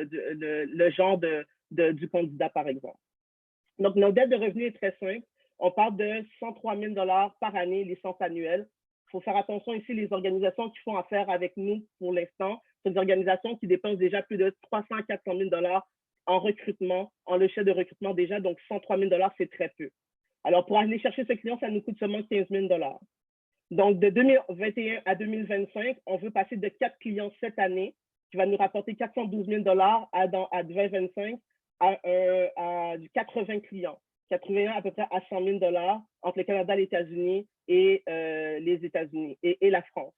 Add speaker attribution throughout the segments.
Speaker 1: le genre du candidat, par exemple. Donc, notre dette de revenu est très simple. On parle de 103 000 par année, licence annuelle. Il faut faire attention ici, les organisations qui font affaire avec nous pour l'instant, sont des organisations qui dépensent déjà plus de 300 à 400 000 en recrutement, en logiciel de recrutement déjà, donc 103 000 c'est très peu. Alors, pour aller chercher ce client, ça nous coûte seulement 15 000 Donc, de 2021 à 2025, on veut passer de 4 clients cette année, qui va nous rapporter 412 000 à 2025 à 80 clients. 81 à peu près à 100 000 entre le Canada, les États-Unis et les États-Unis et la France.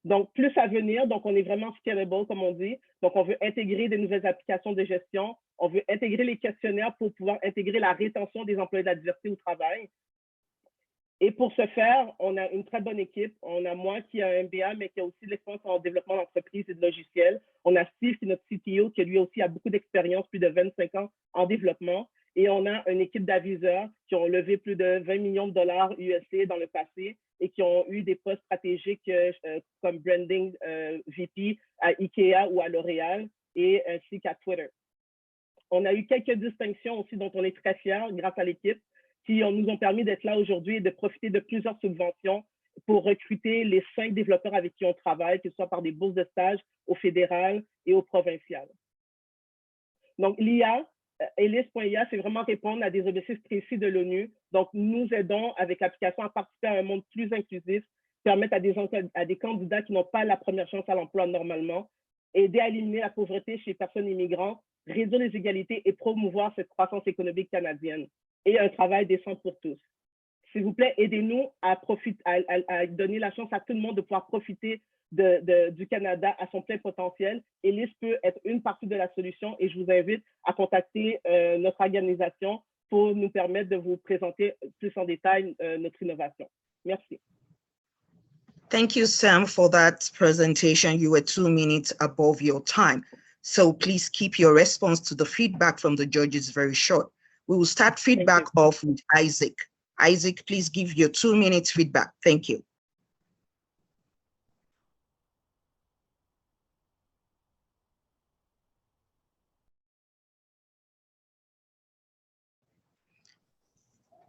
Speaker 1: Donc, plus à venir. Donc, on est vraiment scalable, comme on dit. Donc, on veut intégrer des nouvelles applications de gestion. On veut intégrer les questionnaires pour pouvoir intégrer la rétention des employés de la diversité au travail. Et pour ce faire, on a une très bonne équipe. On a moi qui a un MBA, mais qui a aussi de l'expérience en développement d'entreprise et de logiciels. On a Steve, qui est notre CTO, qui lui aussi a beaucoup d'expérience, plus de 25 ans en développement. Et on a une équipe d'aviseurs qui ont levé plus de 20 millions de dollars USD dans le passé et qui ont eu des postes stratégiques comme branding VP à IKEA ou à L'Oréal et ainsi qu'à Twitter. On a eu quelques distinctions aussi dont on est très fiers grâce à l'équipe qui nous ont permis d'être là aujourd'hui et de profiter de plusieurs subventions pour recruter les 5 développeurs avec qui on travaille, que ce soit par des bourses de stage au fédéral et au provincial. Donc, l'IA, ELIS.IA, c'est vraiment répondre à des objectifs précis de l'ONU. Donc, nous aidons avec l'application à participer à un monde plus inclusif, permettre à des candidats qui n'ont pas la première chance à l'emploi normalement, aider à éliminer la pauvreté chez les personnes immigrantes, réduire les inégalités et promouvoir cette croissance économique canadienne et un travail décent pour tous. S'il vous plaît, aidez-nous à donner la chance à tout le monde de pouvoir profiter du Canada à son plein potentiel. ELIS peut être une partie de la solution et je vous invite à contacter notre organisation pour nous permettre de vous présenter plus en détail notre innovation. Merci.
Speaker 2: Thank you, Sam, for that presentation. You were 2 minutes above your time. So please keep your response to the feedback from the judges very short. We will start feedback off with Isaac. Isaac, please give your 2 minutes feedback. Thank you.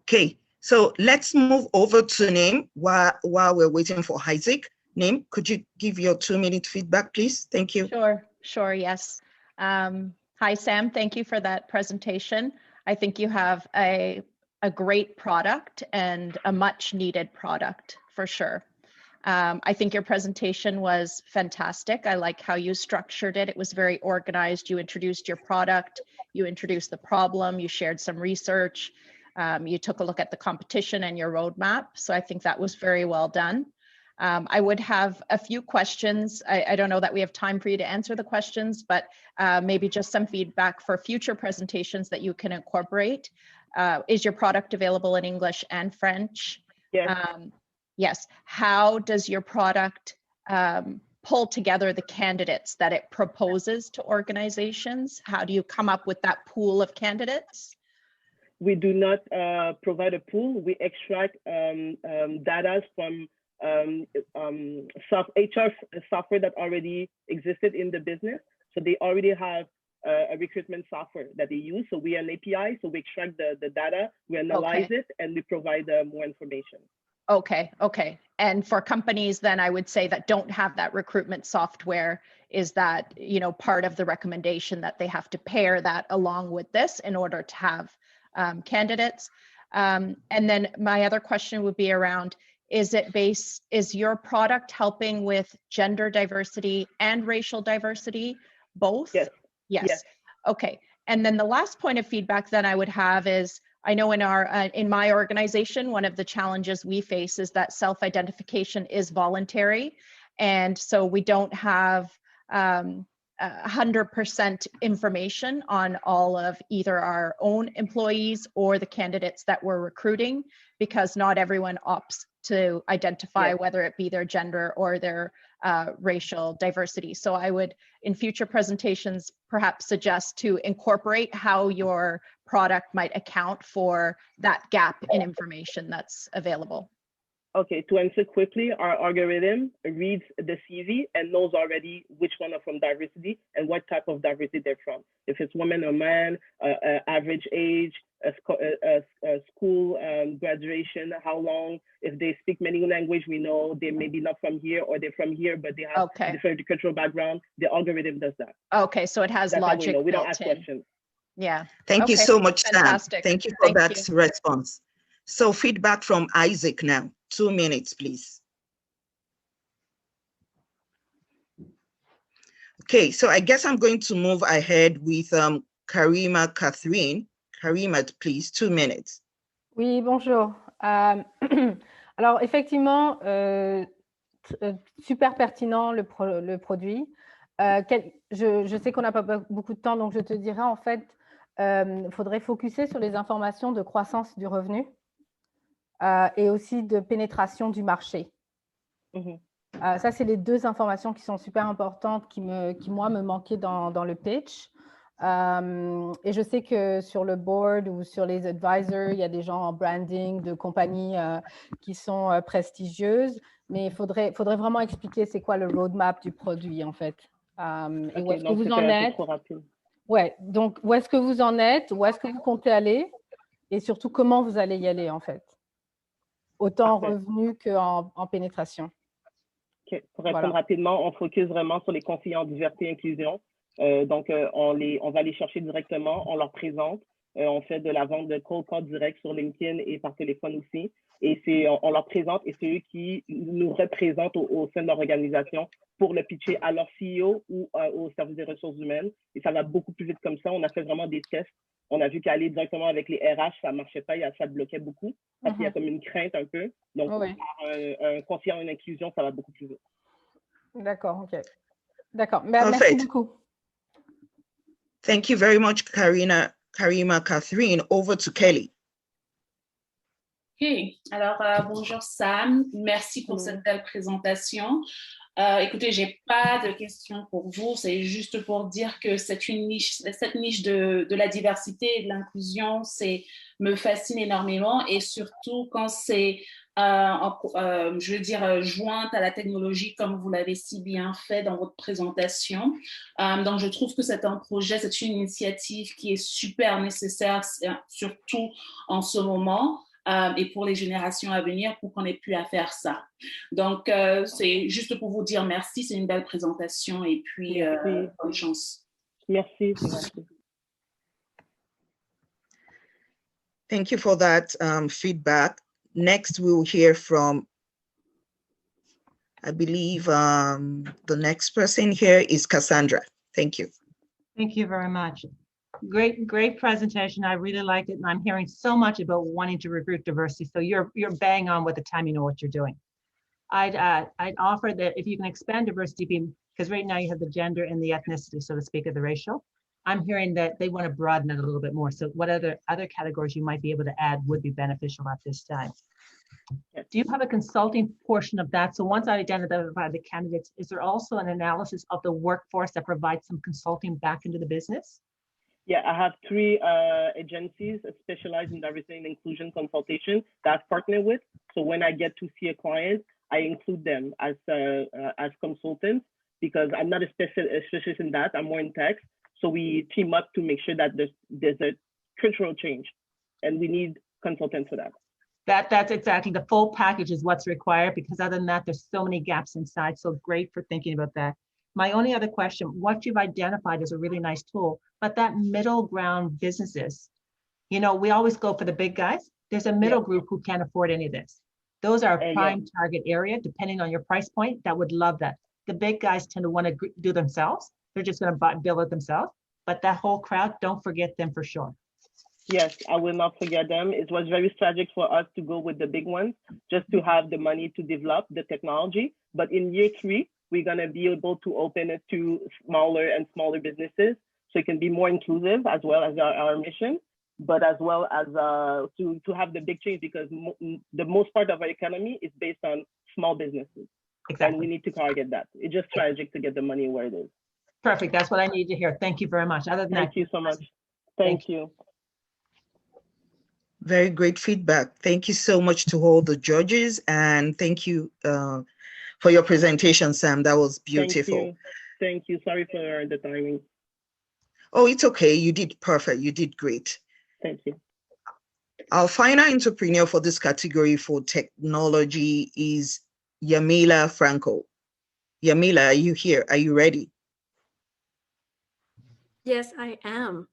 Speaker 2: Okay, so let's move over to Name while we're waiting for Isaac. Name, could you give your 2 minute feedback, please? Thank you.
Speaker 3: Sure, yes. Hi, Sam, thank you for that presentation. I think you have a great product and a much needed product for sure. I think your presentation was fantastic. I like how you structured it. It was very organized. You introduced your product, you introduced the problem, you shared some research, you took a look at the competition and your roadmap. So I think that was very well done. I would have a few questions. I don't know that we have time for you to answer the questions, but maybe just some feedback for future presentations that you can incorporate. Is your product available in English and French?
Speaker 1: Yes.
Speaker 3: Yes. How does your product pull together the candidates that it proposes to organizations? How do you come up with that pool of candidates?
Speaker 1: We do not provide a pool. We extract data from HR software that already existed in the business. So they already have a recruitment software that they use. So we are an API, so we extract the data, we analyze it, and we provide more information.
Speaker 3: Okay. And for companies, then I would say that don't have that recruitment software, is that, part of the recommendation that they have to pair that along with this in order to have candidates. And then my other question would be around, is your product helping with gender diversity and racial diversity, both? Yes. Okay. And then the last point of feedback that I would have is, I know in my organization, one of the challenges we face is that self-identification is voluntary. And so we don't have 100% information on all of either our own employees or the candidates that we're recruiting, because not everyone opts to identify whether it be their gender or their racial diversity. So I would, in future presentations, perhaps suggest to incorporate how your product might account for that gap in information that's available.
Speaker 1: Okay, to answer quickly, our algorithm reads the CV and knows already which one are from diversity and what type of diversity they're from. If it's woman or man, average age, a school graduation, how long, if they speak many languages, we know they may be not from here or they're from here, but they have different cultural background. The algorithm does that.
Speaker 3: Okay, so it has
Speaker 1: That's
Speaker 3: logic.
Speaker 1: We don't ask questions.
Speaker 3: Yeah.
Speaker 2: Thank you so much,
Speaker 3: Fantastic.
Speaker 2: Sam. Thank you for that response. So feedback from Isaac now. 2 minutes, please. Okay, so I guess I'm going to move ahead with Karima Catherine. Karima, please, 2 minutes.
Speaker 4: Oui, bonjour. Alors, effectivement, super pertinent le produit. Je sais qu'on n'a pas beaucoup de temps, donc je te dirais, en fait, il faudrait focuser sur les informations de croissance du revenu et aussi de pénétration du marché. Ça, c'est les deux informations qui sont super importantes, qui moi, me manquaient dans le pitch. Et je sais que sur le board ou sur les advisors, il y a des gens en branding de compagnies qui sont prestigieuses, mais il faudrait vraiment expliquer c'est quoi le roadmap du produit, en fait. Et où est-ce que vous en êtes? Ouais, donc où est-ce que vous en êtes? Où est-ce que vous comptez aller? Et surtout, comment vous allez y aller, en fait? Autant en revenu qu'en pénétration.
Speaker 1: Okay. Pour répondre rapidement, on focus vraiment sur les conseillers en diversité et inclusion. Donc, on va les chercher directement, on leur présente. On fait de la vente de cold call direct sur LinkedIn et par téléphone aussi. Et on leur présente et c'est eux qui nous représentent au sein de leur organisation pour le pitcher à leur CEO ou au service des ressources humaines. Et ça va beaucoup plus vite comme ça. On a fait vraiment des tests. On a vu qu'aller directement avec les RH, ça ne marchait pas, ça bloquait beaucoup. Parce qu'il y a comme une crainte un peu. Donc, par un conseiller en inclusion, ça va beaucoup plus vite.
Speaker 4: D'accord, OK. D'accord, merci beaucoup.
Speaker 2: Thank you very much, Karima Catherine. Over to Kelly.
Speaker 5: OK. Alors, bonjour Sam. Merci pour cette belle présentation. Écoutez, je n'ai pas de questions pour vous. C'est juste pour dire que cette niche de la diversité et de l'inclusion me fascine énormément et surtout quand c'est, je veux dire, jointe à la technologie comme vous l'avez si bien fait dans votre présentation. Donc, je trouve que c'est un projet, c'est une initiative qui est super nécessaire, surtout en ce moment. Et pour les générations à venir pour qu'on ait pu à faire ça. Donc, c'est juste pour vous dire merci, c'est une belle présentation et puis bonne chance.
Speaker 1: Merci.
Speaker 2: Thank you for that feedback. Next, we will hear from, I believe the next person here is Cassandra. Thank you.
Speaker 6: Thank you very much. Great presentation. I really liked it, and I'm hearing so much about wanting to recruit diversity. So you're bang on with the time. You know what you're doing. I'd offer that if you can expand diversity, because right now you have the gender and the ethnicity, so to speak, of the racial. I'm hearing that they want to broaden it a little bit more. So what other categories you might be able to add would be beneficial at this time. Do you have a consulting portion of that? So once I identify the candidates, is there also an analysis of the workforce that provides some consulting back into the business?
Speaker 1: Yeah, I have 3 agencies specialized in diversity and inclusion consultation that I've partnered with. So when I get to see a client, I include them as consultants because I'm not a specialist in that. I'm more in tech. So we team up to make sure that there's a cultural change, and we need consultants for that.
Speaker 6: That's exactly the full package is what's required, because other than that, there's so many gaps inside. So great for thinking about that. My only other question, what you've identified is a really nice tool, but that middle ground businesses, you know, we always go for the big guys. There's a middle group who can't afford any of this. Those are a prime target area, depending on your price point, that would love that. The big guys tend to want to do themselves. They're just going to build it themselves. But that whole crowd, don't forget them for sure.
Speaker 1: Yes, I will not forget them. It was very strategic for us to go with the big ones, just to have the money to develop the technology. But in year 3, we're going to be able to open it to smaller and smaller businesses, so it can be more inclusive as well as our mission, but as well as to have the big change, because the most part of our economy is based on small businesses. Exactly. And we need to target that. It's just strategic to get the money where it is.
Speaker 6: Perfect. That's what I need to hear. Thank you very much. Other than
Speaker 1: Thank you so much. Thank you.
Speaker 2: Very great feedback. Thank you so much to all the judges, and thank you for your presentation, Sam. That was beautiful.
Speaker 1: Thank you. Sorry for the timing.
Speaker 2: Oh, it's okay. You did perfect. You did great.
Speaker 1: Thank you.
Speaker 2: Our final entrepreneur for this category for technology is Yamila Franco. Yamila, are you here? Are you ready?
Speaker 7: Yes, I am.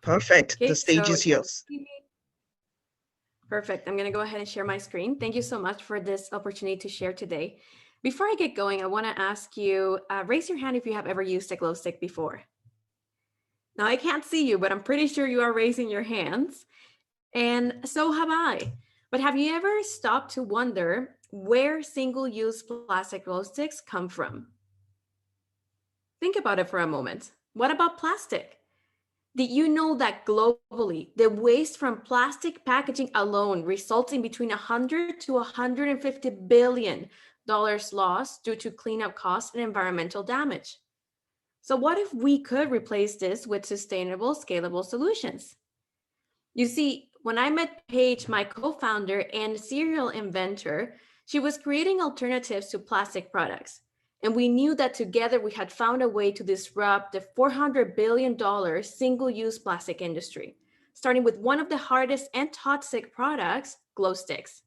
Speaker 2: Perfect.
Speaker 7: Okay,
Speaker 2: The stage
Speaker 7: so
Speaker 2: is yours.
Speaker 7: Perfect. I'm going to go ahead and share my screen. Thank you so much for this opportunity to share today. Before I get going, I want to ask you, raise your hand if you have ever used a glow stick before. Now, I can't see you, but I'm pretty sure you are raising your hands. And so have I. But have you ever stopped to wonder where single-use plastic glow sticks come from? Think about it for a moment. What about plastic? Did you know that globally, the waste from plastic packaging alone results in between $100 to $150 billion lost due to cleanup costs and environmental damage? So what if we could replace this with sustainable, scalable solutions? You see, when I met Paige, my co-founder and serial inventor, she was creating alternatives to plastic products. And we knew that together we had found a way to disrupt the $400 billion single-use plastic industry, starting with one of the hardest and toxic products, glow sticks.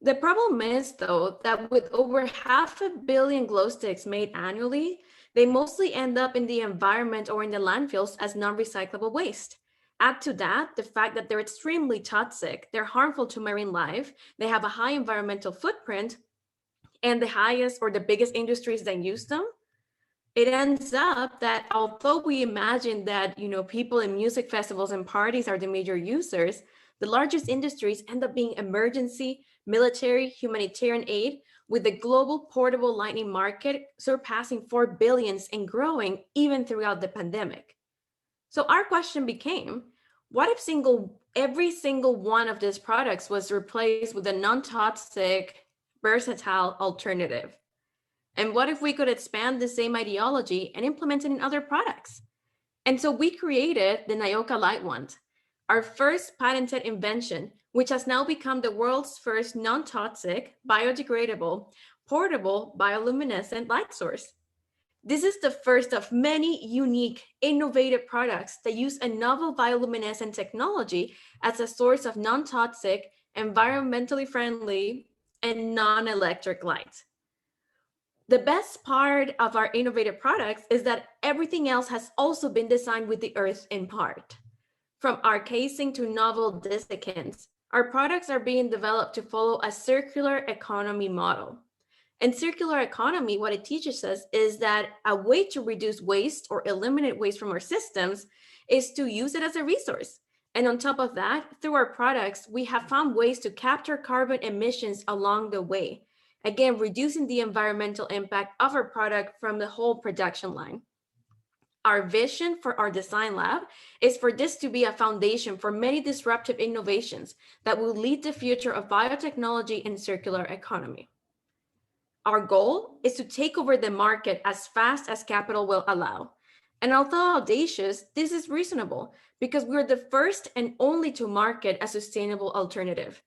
Speaker 7: The problem is, though, that with over 500 million glow sticks made annually, they mostly end up in the environment or in the landfills as non-recyclable waste. Add to that the fact that they're extremely toxic, they're harmful to marine life, they have a high environmental footprint, and the highest or the biggest industries that use them. It ends up that although we imagine that, people in music festivals and parties are the major users, the largest industries end up being emergency, military, humanitarian aid, with the global portable lighting market surpassing 4 billion and growing even throughout the pandemic. So our question became, what if every single one of these products was replaced with a non-toxic, versatile alternative? And what if we could expand the same ideology and implement it in other products? And so we created the Nyoka Light Wand, our first patented invention, which has now become the world's first non-toxic, biodegradable, portable bioluminescent light source. This is the first of many unique, innovative products that use a novel bioluminescent technology as a source of non-toxic, environmentally friendly, and non-electric light. The best part of our innovative products is that everything else has also been designed with the earth in part. From our casing to novel desiccants, our products are being developed to follow a circular economy model. And circular economy, what it teaches us is that a way to reduce waste or eliminate waste from our systems is to use it as a resource. And on top of that, through our products, we have found ways to capture carbon emissions along the way. Again, reducing the environmental impact of our product from the whole production line. Our vision for our design lab is for this to be a foundation for many disruptive innovations that will lead the future of biotechnology and circular economy. Our goal is to take over the market as fast as capital will allow. And although audacious, this is reasonable because we're the first and only to market a sustainable alternative.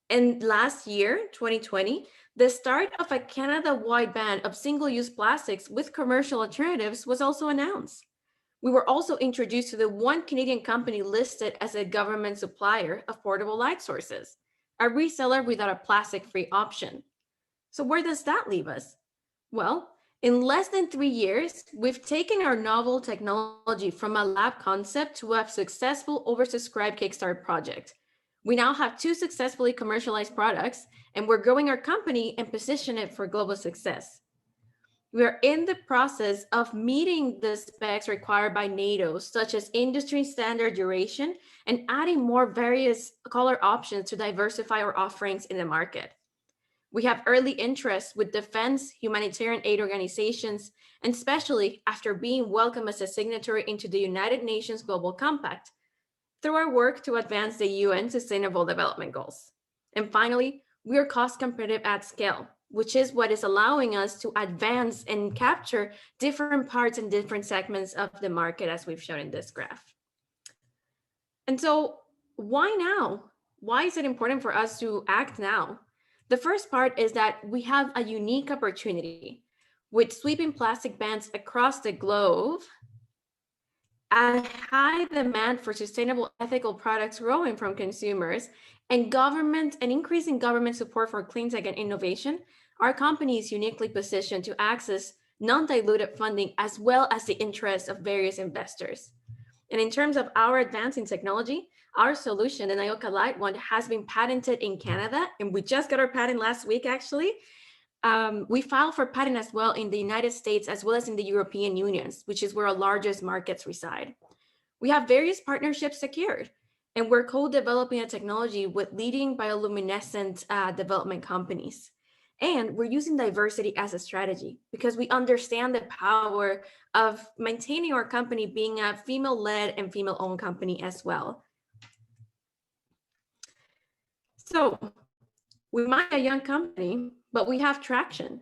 Speaker 7: And last year, 2020, the start of a Canada-wide ban of single-use plastics with commercial alternatives was also announced. We were also introduced to the one Canadian company listed as a government supplier of portable light sources, a reseller without a plastic-free option. So where does that leave us? Well, in less than 3 years, we've taken our novel technology from a lab concept to a successful oversubscribed Kickstarter project. We now have 2 successfully commercialized products, and we're growing our company and position it for global success. We are in the process of meeting the specs required by NATO, such as industry standard duration, and adding more various color options to diversify our offerings in the market. We have early interest with defense, humanitarian aid organizations, and especially after being welcomed as a signatory into the United Nations Global Compact, through our work to advance the UN Sustainable Development Goals. And finally, we are cost competitive at scale, which is what is allowing us to advance and capture different parts and different segments of the market as we've shown in this graph. And so why now? Why is it important for us to act now? The first part is that we have a unique opportunity with sweeping plastic bans across the globe, a high demand for sustainable ethical products growing from consumers, and increasing government support for clean tech and innovation. Our company is uniquely positioned to access non-dilutive funding as well as the interest of various investors. And in terms of our advancing technology, our solution, the Nyoka Light One, has been patented in Canada, and we just got our patent last week, actually. We filed for patent as well in the United States, as well as in the European Union, which is where our largest markets reside. We have various partnerships secured, and we're co-developing a technology with leading bioluminescent development companies. And we're using diversity as a strategy because we understand the power of maintaining our company being a female-led and female-owned company as well. So we might be a young company, but we have traction.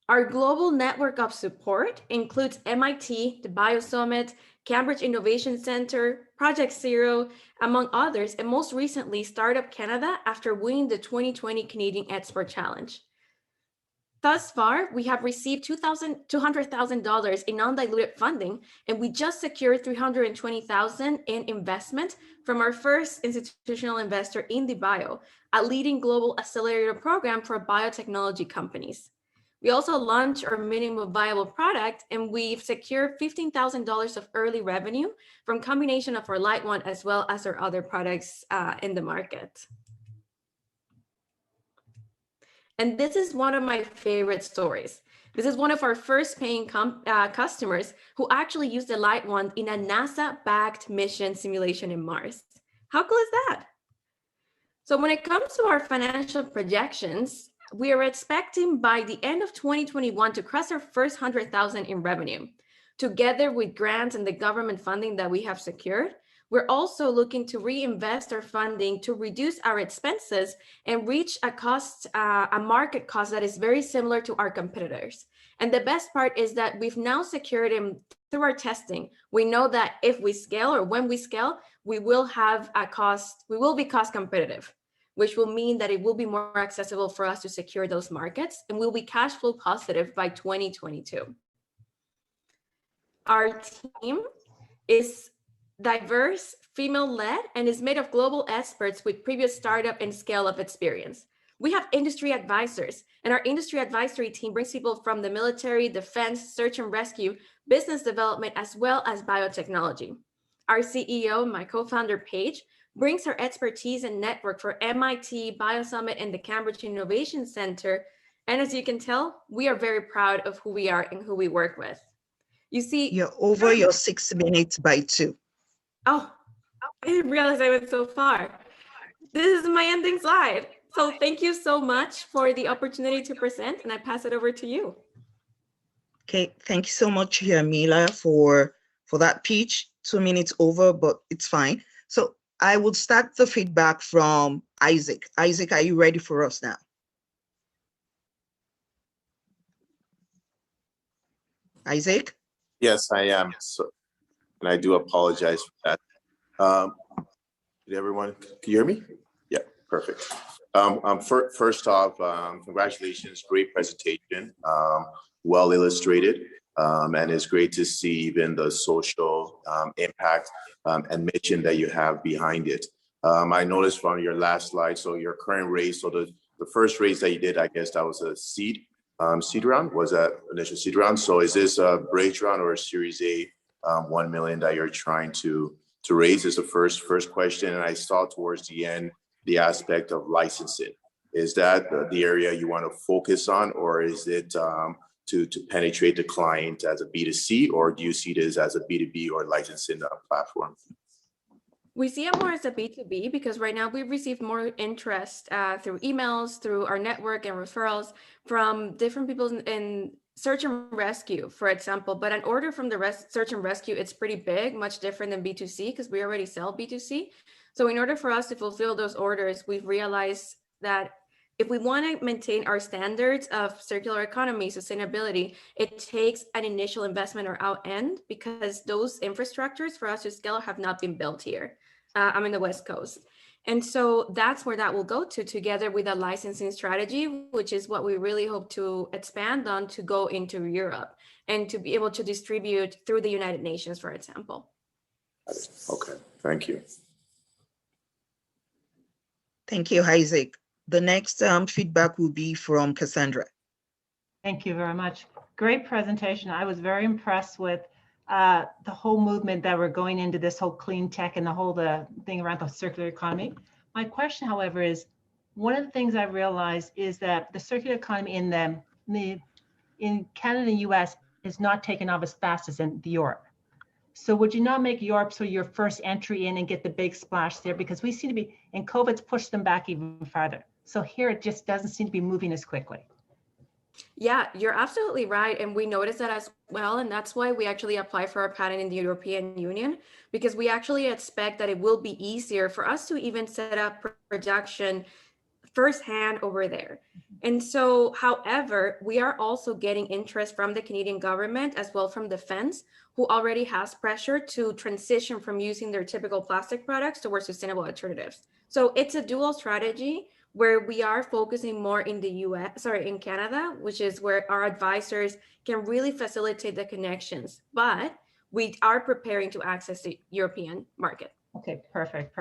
Speaker 7: Our global network of support includes MIT, the BioSummit, Cambridge Innovation Center, Project Zero, among others, and most recently, Startup Canada after winning the 2020 Canadian Export Challenge. Thus far, we have received $200,000 in non-dilutive funding, and we just secured $320,000 in investment from our first institutional investor, IndieBio, a leading global accelerator program for biotechnology companies. We also launched our minimum viable product, and we've secured $15,000 of early revenue from combination of our Light One as well as our other products in the market. And this is one of my favorite stories. This is one of our first paying customers who actually used the Light One in a NASA-backed mission simulation in Mars. How cool is that? So when it comes to our financial projections, we are expecting by the end of 2021 to cross our first 100,000 in revenue. Together with grants and the government funding that we have secured, we're also looking to reinvest our funding to reduce our expenses and reach a market cost that is very similar to our competitors. And the best part is that we've now secured them through our testing. We know that if we scale or when we scale, we will be cost competitive, which will mean that it will be more accessible for us to secure those markets, and we'll be cash flow positive by 2022. Our team is diverse, female-led, and is made of global experts with previous startup and scale-up experience. We have industry advisors, and our industry advisory team brings people from the military, defense, search and rescue, business development, as well as biotechnology. Our CEO, my co-founder, Paige, brings her expertise and network for MIT, BioSummit, and the Cambridge Innovation Center. And as you can tell, we are very proud of who we are and who we work with. You see,
Speaker 2: you're over your 6 minutes by 2.
Speaker 7: Oh, I didn't realize I went so far. This is my ending slide. So thank you so much for the opportunity to present, and I pass it over to you.
Speaker 2: Okay, thank you so much, Yamila, for that pitch. 2 minutes over, but it's fine. So I would start the feedback from Isaac. Isaac, are you ready for us now? Isaac?
Speaker 8: Yes, I am. So, and I do apologize for that. Did everyone hear me? Yeah, perfect. First off, congratulations, great presentation, well illustrated, and it's great to see even the social impact and mission that you have behind it. I noticed from your last slide, so your current raise, so the first raise that you did, I guess that was a seed round, was that initial seed round? So is this a bridge round or a Series A 1 million that you're trying to raise? Is the first question. And I saw towards the end the aspect of licensing. Is that the area you want to focus on, or is it to penetrate the client as a B2C, or do you see this as a B2B or licensing platform?
Speaker 7: We see it more as a B2B because right now we've received more interest through emails, through our network and referrals from different people in search and rescue, for example. But an order from the search and rescue, it's pretty big, much different than B2C because we already sell B2C. So in order for us to fulfill those orders, we've realized that if we want to maintain our standards of circular economy, sustainability, it takes an initial investment or out end because those infrastructures for us to scale have not been built here. I'm in the West Coast. And so that's where that will go to, together with a licensing strategy, which is what we really hope to expand on, to go into Europe and to be able to distribute through the United Nations, for example.
Speaker 8: Okay, thank you.
Speaker 2: Thank you, Isaac. The next feedback will be from Cassandra.
Speaker 6: Thank you very much. Great presentation. I was very impressed with the whole movement that we're going into, this whole clean tech and the thing around the circular economy. My question, however, is one of the things I realized is that the circular economy in Canada and US is not taken off as fast as in Europe. So would you not make Europe so your first entry in and get the big splash there? Because we seem to be, and COVID's pushed them back even farther. So here it just doesn't seem to be moving as quickly.
Speaker 7: Yeah, you're absolutely right. And we noticed that as well. And that's why we actually apply for our patent in the European Union, because we actually expect that it will be easier for us to even set up production firsthand over there. And so, however, we are also getting interest from the Canadian government as well from defense, who already has pressure to transition from using their typical plastic products towards sustainable alternatives. So it's a dual strategy where we are focusing more in in Canada, which is where our advisors can really facilitate the connections, but we are preparing to access the European market.
Speaker 6: Okay, perfect.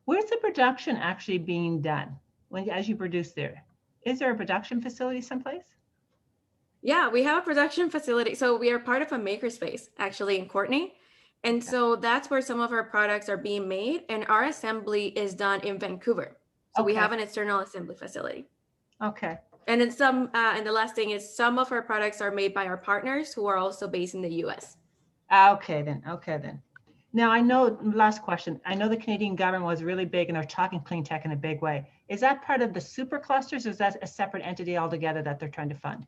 Speaker 6: Where's the production actually being done as you produce there? Is there a production facility someplace?
Speaker 7: Yeah, we have a production facility. So we are part of a makerspace actually in Courtney. And so that's where some of our products are being made, and our assembly is done in Vancouver. So we have an external assembly facility.
Speaker 6: Okay.
Speaker 7: And then and the last thing is some of our products are made by our partners who are also based in the US.
Speaker 6: Okay then. Now I know, last question, I know the Canadian government was really big and they're talking clean tech in a big way. Is that part of the super clusters, or is that a separate entity altogether that they're trying to fund?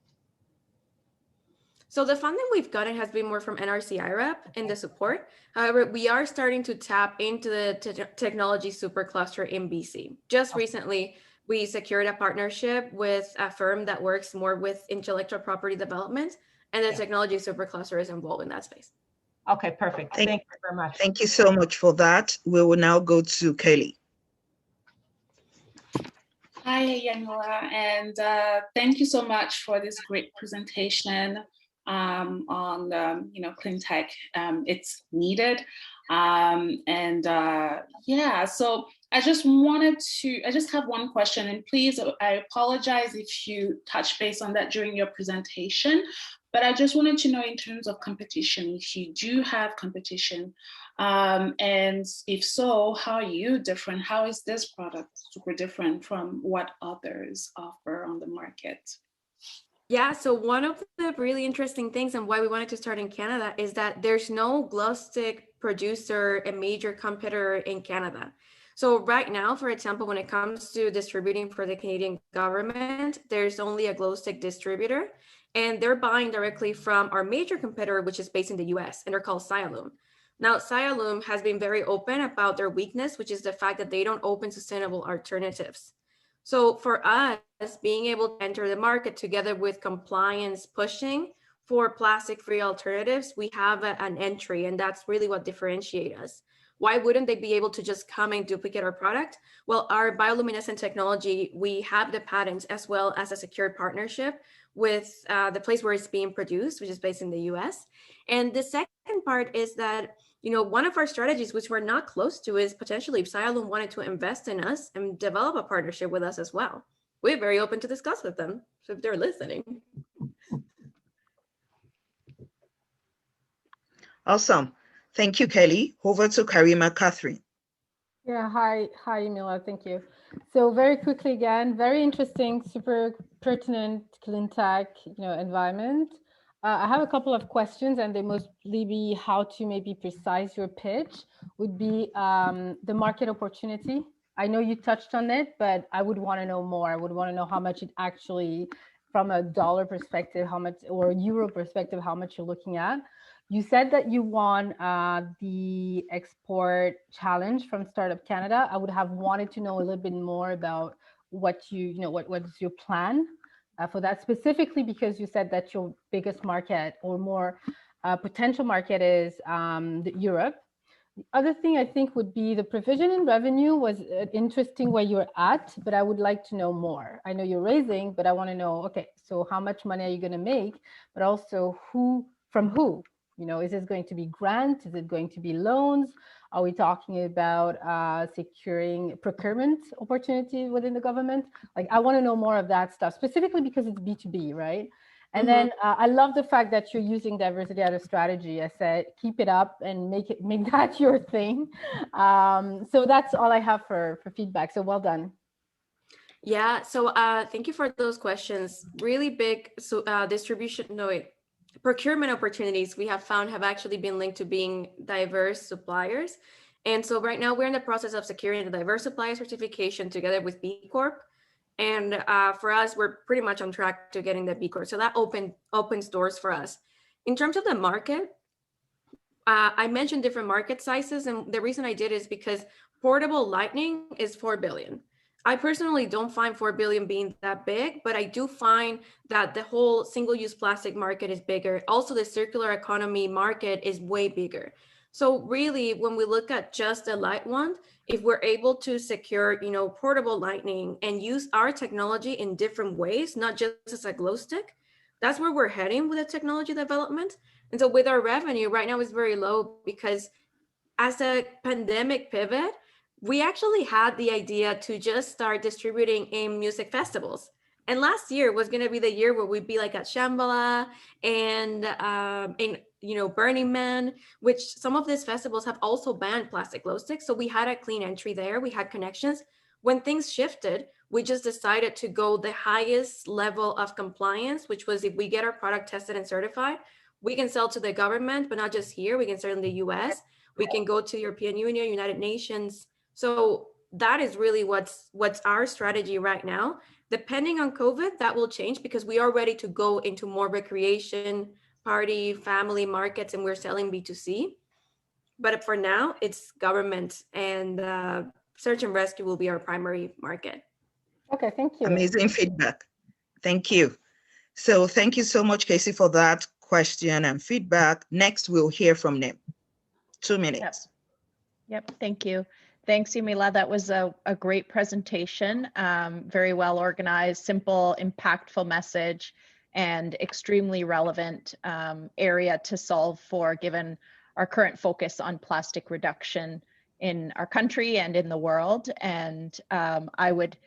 Speaker 7: So the funding we've gotten has been more from NRC IRAP and the support. However, we are starting to tap into the technology supercluster in BC. Just recently, we secured a partnership with a firm that works more with intellectual property development, and the technology supercluster is involved in that space.
Speaker 6: Okay, perfect. Thank you very much.
Speaker 2: Thank you so much for that. We will now go to Kelly.
Speaker 5: Hi, Yamila, and thank you so much for this great presentation on clean tech. It's needed, yeah. So I just have one question, and please, I apologize if you touch base on that during your presentation, but I just wanted to know, in terms of competition, if you do have competition, and if so, how are you different? How is this product super different from what others offer on the market?
Speaker 7: Yeah, so one of the really interesting things and why we wanted to start in Canada is that there's no glow stick producer and major competitor in Canada. So right now, for example, when it comes to distributing for the Canadian government, there's only a glow stick distributor, and they're buying directly from our major competitor, which is based in the US, and they're called Sialoom. Now, Sialoom has been very open about their weakness, which is the fact that they don't open sustainable alternatives. So for us, being able to enter the market together with compliance pushing for plastic-free alternatives, we have an entry, and that's really what differentiates us. Why wouldn't they be able to just come and duplicate our product? Well, our bioluminescent technology, we have the patents as well as a secured partnership with the place where it's being produced, which is based in the US. And the second part is that, one of our strategies, which we're not close to, is potentially if Sialoom wanted to invest in us and develop a partnership with us as well. We're very open to discuss with them, so if they're listening.
Speaker 2: Awesome. Thank you, Kelly. Over to Karima Catherine.
Speaker 4: Yeah, hi, Yamila, thank you. So very quickly again, very interesting, super pertinent clean tech, environment. I have a couple of questions, and they mostly be how to maybe precise your pitch. Would be the market opportunity. I know you touched on it, but I would want to know more. I would want to know how much it actually, from a dollar perspective, how much, or euro perspective, how much you're looking at. You said that you won the export challenge from Startup Canada. I would have wanted to know a little bit more about what what is your plan for that, specifically because you said that your biggest market or more potential market is Europe. The other thing I think would be the provision in revenue was interesting where you're at, but I would like to know more. I know you're raising, but I want to know, okay, so how much money are you going to make, but also who, from who? You know, is this going to be grant? Is it going to be loans? Are we talking about securing procurement opportunities within the government? Like, I want to know more of that stuff, specifically because it's B2B, right? And then I love the fact that you're using diversity as a strategy. I said, keep it up and make that your thing. So that's all I have for feedback. So well done.
Speaker 7: Yeah, so thank you for those questions. Really big procurement opportunities we have found have actually been linked to being diverse suppliers. And so right now we're in the process of securing the diverse supplier certification together with B Corp. And for us, we're pretty much on track to getting the B Corp. So that opens doors for us. In terms of the market, I mentioned different market sizes. And the reason I did is because portable lighting is 4 billion. I personally don't find 4 billion being that big, but I do find that the whole single-use plastic market is bigger. Also, the circular economy market is way bigger. So really, when we look at just a light wand, if we're able to secure, portable lighting and use our technology in different ways, not just as a glow stick, that's where we're heading with the technology development. And so with our revenue right now is very low because as a pandemic pivot, we actually had the idea to just start distributing in music festivals. And last year was going to be the year where we'd be like at Shambhala and in Burning Man, which some of these festivals have also banned plastic glow sticks. So we had a clean entry there. We had connections. When things shifted, we just decided to go the highest level of compliance, which was if we get our product tested and certified, we can sell to the government, but not just here. We can sell in the US. We can go to European Union, United Nations. So that is really what's our strategy right now. Depending on COVID, that will change because we are ready to go into more recreation, party, family markets, and we're selling B2C. But for now, it's government and search and rescue will be our primary market.
Speaker 4: Okay, thank you.
Speaker 2: Amazing feedback. Thank you. So thank you so much, Casey, for that question and feedback. Next, we'll hear from them. 2 minutes.
Speaker 3: Yep, thank you. Thanks, Yamila. That was a great presentation. Very well organized, simple, impactful message, and extremely relevant area to solve for, given our current focus on plastic reduction in our country and in the world. And I would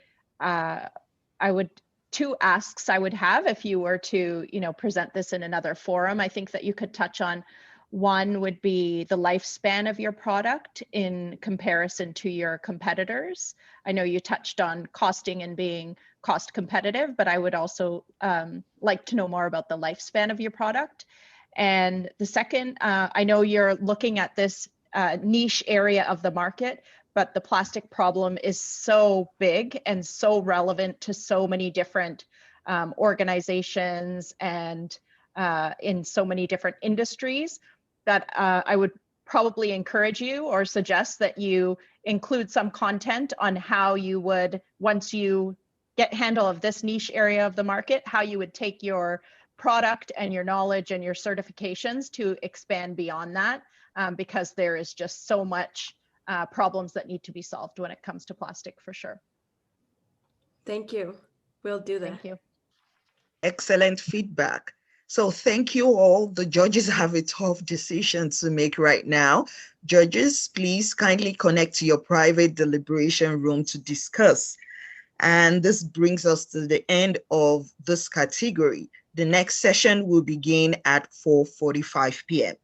Speaker 3: 2 asks I would have if you were to, present this in another forum. I think that you could touch on. One would be the lifespan of your product in comparison to your competitors. I know you touched on costing and being cost competitive, but I would also like to know more about the lifespan of your product. And the second, I know you're looking at this niche area of the market, but the plastic problem is so big and so relevant to so many different organizations and in so many different industries that I would probably encourage you or suggest that you include some content on how you would, once you get handle of this niche area of the market, how you would take your product and your knowledge and your certifications to expand beyond that, because there is just so much problems that need to be solved when it comes to plastic, for sure.
Speaker 7: Thank you. We'll do that.
Speaker 3: Thank you.
Speaker 2: Excellent feedback. So thank you all. The judges have a tough decision to make right now. Judges, please kindly connect to your private deliberation room to discuss. And this brings us to the end of this category. The next session will begin at 4:45 p.m.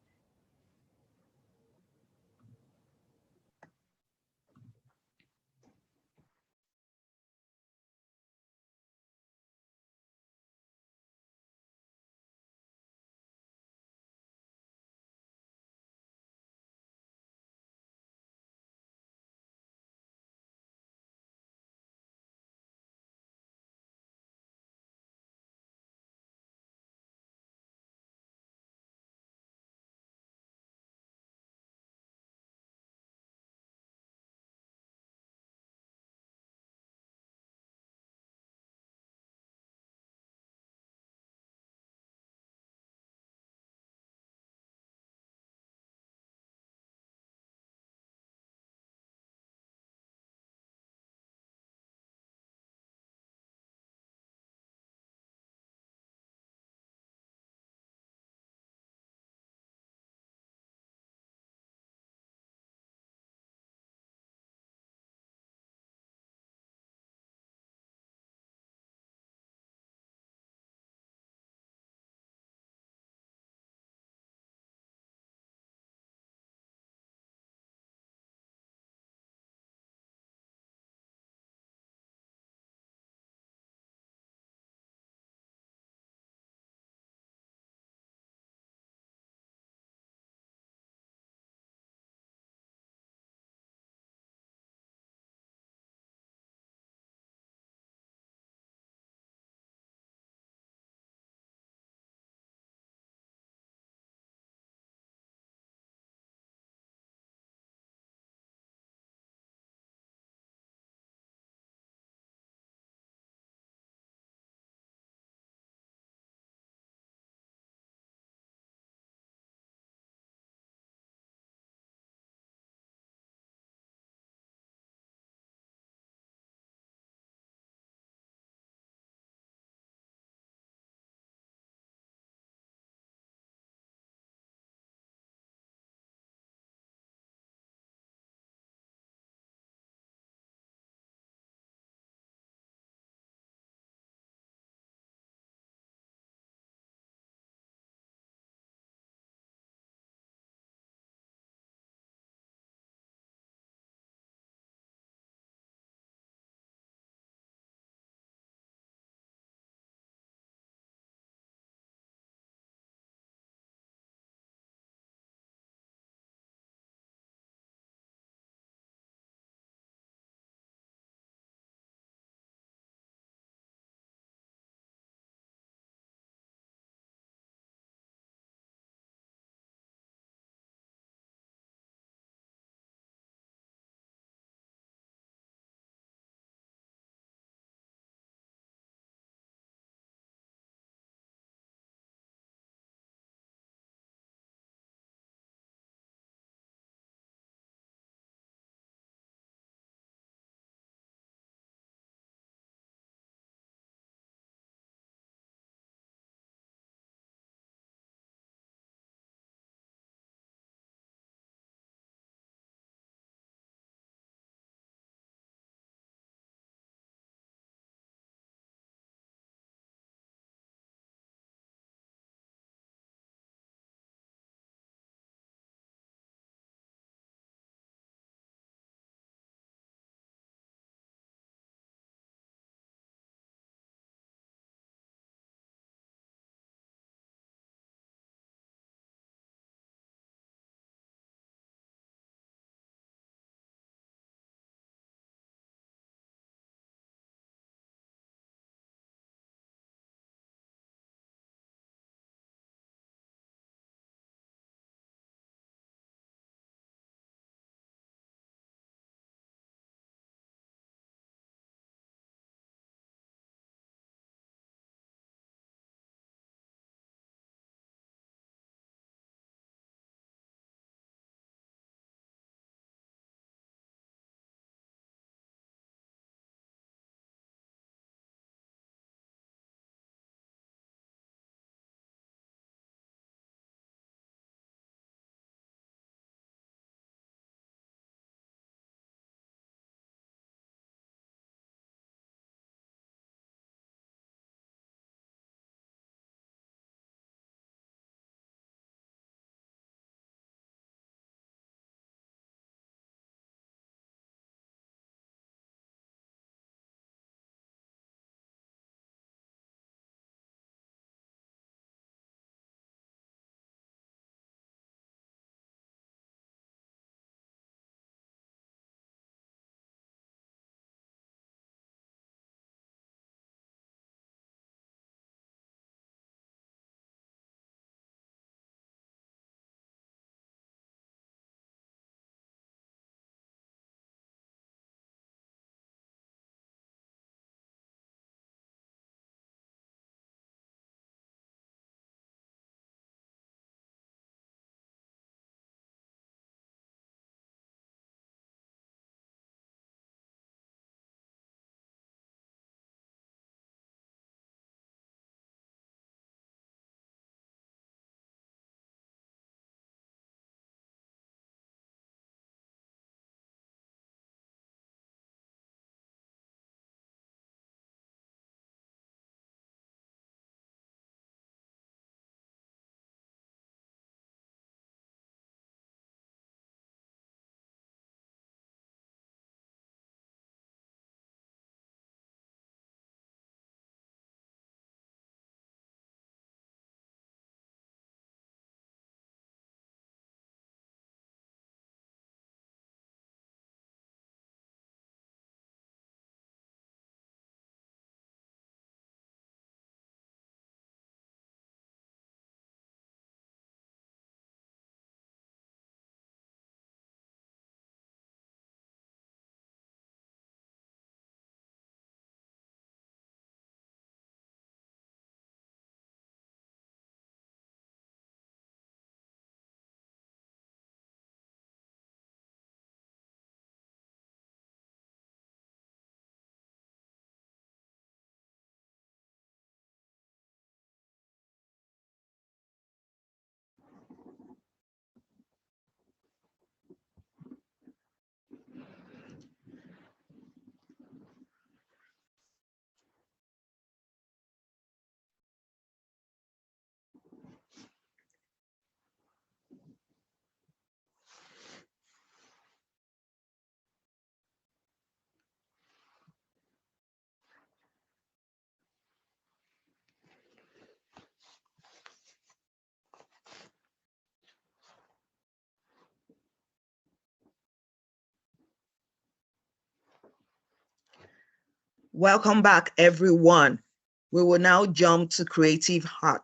Speaker 2: Welcome back, everyone. We will now jump to creative art.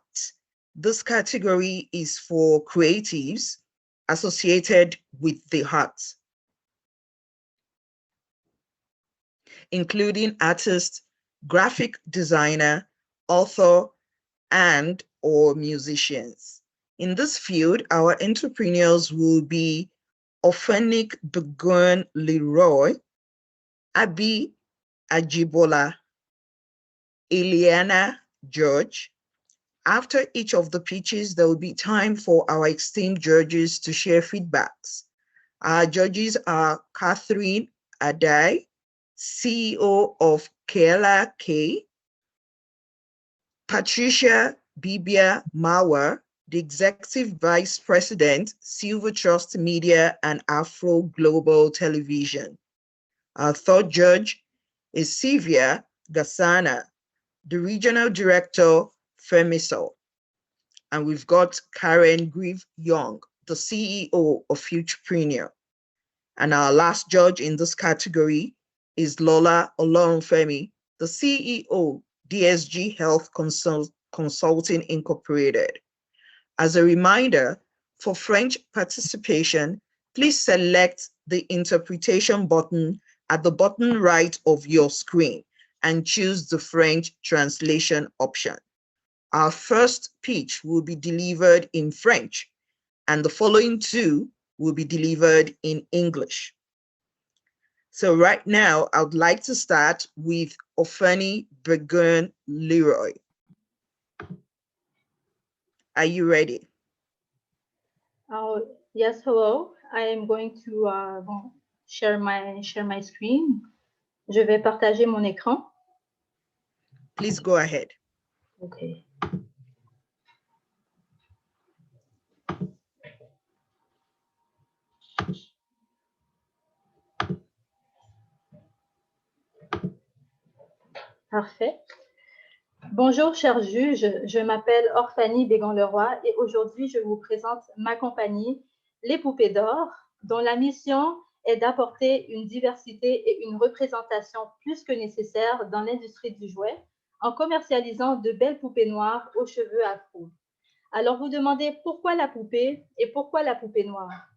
Speaker 2: This category is for creatives associated with the arts, including artists, graphic designer, author, and/or musicians. In this field, our entrepreneurs will be Ophenik Begun Leroy, Abi Ajibola, Eliana George. After each of the pitches, there will be time for our esteemed judges to share feedbacks. Our judges are Catherine Adai, CEO of Kela K, Patricia Bibia Mawa, the Executive Vice President, Silver Trust Media and Afro Global Television. Our third judge is Sylvia Gassana, the Regional Director, FEMISOL. And we've got Karen Grieve-Young, the CEO of Futurepreneur. And our last judge in this category is Lola Olorunfemi, the CEO, DSG Health Consulting Incorporated. As a reminder, for French participation, please select the interpretation button at the bottom right of your screen and choose the French translation option. Our first pitch will be delivered in French, and the following two will be delivered in English. So right now, I would like to start with Ophenik Begun Leroy. Are you ready?
Speaker 9: Yes, hello. I am going to share my screen. Je vais partager mon écran.
Speaker 2: Please go ahead.
Speaker 9: Okay. Parfait. Bonjour, chers juges. Je m'appelle Orphanie Bégan-Leroy et aujourd'hui, je vous présente ma compagnie, Les Poupées d'Or, dont la mission est d'apporter une diversité et une représentation plus que nécessaire dans l'industrie du jouet en commercialisant de belles poupées noires aux cheveux afro. Alors, vous demandez pourquoi la poupée et pourquoi la poupée noire?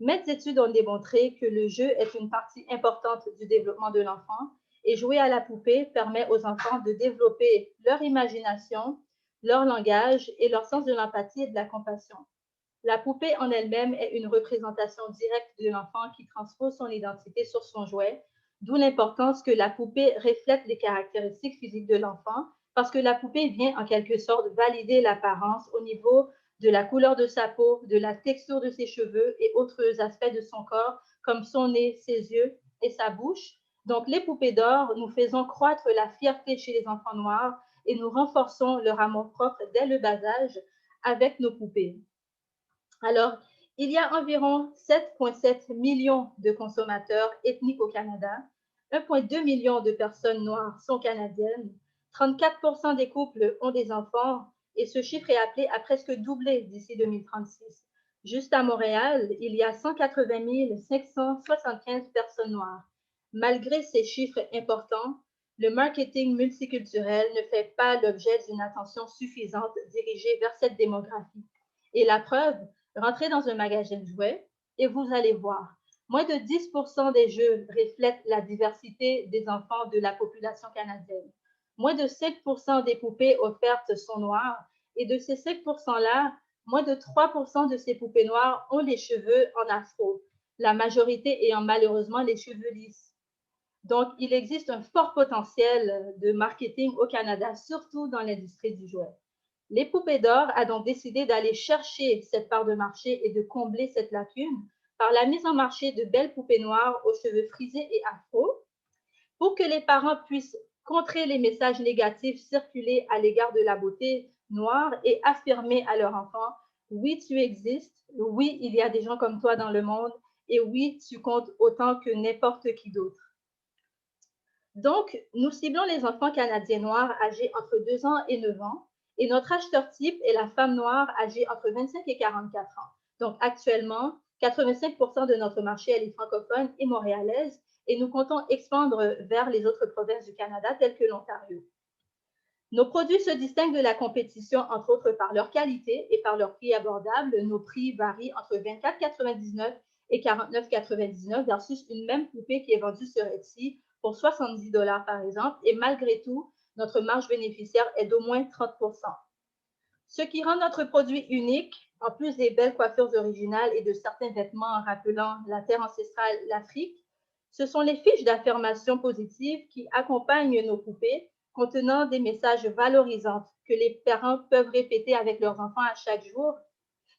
Speaker 9: Mes études ont démontré que le jeu est une partie importante du développement de l'enfant et jouer à la poupée permet aux enfants de développer leur imagination, leur langage et leur sens de l'empathie et de la compassion. La poupée en elle-même est une représentation directe de l'enfant qui transpose son identité sur son jouet, d'où l'importance que la poupée reflète les caractéristiques physiques de l'enfant, parce que la poupée vient en quelque sorte valider l'apparence au niveau de la couleur de sa peau, de la texture de ses cheveux et autres aspects de son corps, comme son nez, ses yeux et sa bouche. Donc, les poupées d'or, nous faisons croître la fierté chez les enfants noirs et nous renforçons leur amour-propre dès le bas âge avec nos poupées. Alors, il y a environ 7,7 millions de consommateurs ethniques au Canada, 1,2 million de personnes noires sont canadiennes, 34% des couples ont des enfants et ce chiffre est appelé à presque doubler d'ici 2036. Juste à Montréal, il y a 180 575 personnes noires. Malgré ces chiffres importants, le marketing multiculturel ne fait pas l'objet d'une attention suffisante dirigée vers cette démographie. Et la preuve, rentrez dans un magasin de jouets et vous allez voir, moins de 10% des jeux reflètent la diversité des enfants de la population canadienne. Moins de 5% des poupées offertes sont noires et de ces 5%-là, moins de 3% de ces poupées noires ont les cheveux en afro, la majorité ayant malheureusement les cheveux lisses. Donc, il existe un fort potentiel de marketing au Canada, surtout dans l'industrie du jouet. Les Poupées d'Or a donc décidé d'aller chercher cette part de marché et de combler cette lacune par la mise en marché de belles poupées noires aux cheveux frisés et afro pour que les parents puissent contrer les messages négatifs circulés à l'égard de la beauté noire et affirmer à leur enfant « Oui, tu existes, oui, il y a des gens comme toi dans le monde et oui, tu comptes autant que n'importe qui d'autre. » Donc, nous ciblons les enfants canadiens noirs âgés entre 2 ans et 9 ans et notre acheteur type est la femme noire âgée entre 25 et 44 ans. Donc, actuellement, 85% de notre marché elle est francophone et montréalaise et nous comptons expandre vers les autres provinces du Canada telles que l'Ontario. Nos produits se distinguent de la compétition, entre autres par leur qualité et par leur prix abordable. Nos prix varient entre 24,99 et 49,99 versus une même poupée qui est vendue sur Etsy pour 70 $ par exemple. Et malgré tout, notre marge bénéficiaire est d'au moins 30%. Ce qui rend notre produit unique, en plus des belles coiffures originales et de certains vêtements rappelant la terre ancestrale, l'Afrique, ce sont les fiches d'affirmation positive qui accompagnent nos poupées, contenant des messages valorisants que les parents peuvent répéter avec leurs enfants à chaque jour.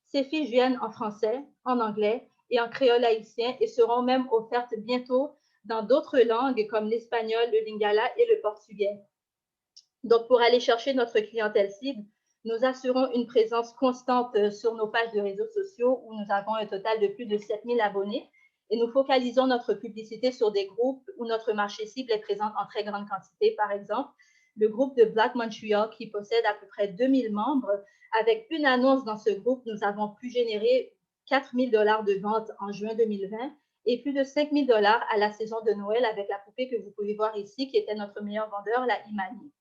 Speaker 9: Ces fiches viennent en français, en anglais et en créole haïtien et seront même offertes bientôt dans d'autres langues comme l'espagnol, le lingala et le portugais. Donc, pour aller chercher notre clientèle cible, nous assurons une présence constante sur nos pages de réseaux sociaux où nous avons un total de plus de 7000 abonnés et nous focalisons notre publicité sur des groupes où notre marché cible est présent en très grande quantité. Par exemple, le groupe de Black Montreal qui possède à peu près 2000 membres. Avec une annonce dans ce groupe, nous avons pu générer 4000 $ de ventes en juin 2020 et plus de 5000 $ à la saison de Noël avec la poupée que vous pouvez voir ici qui était notre meilleur vendeur, la Imani.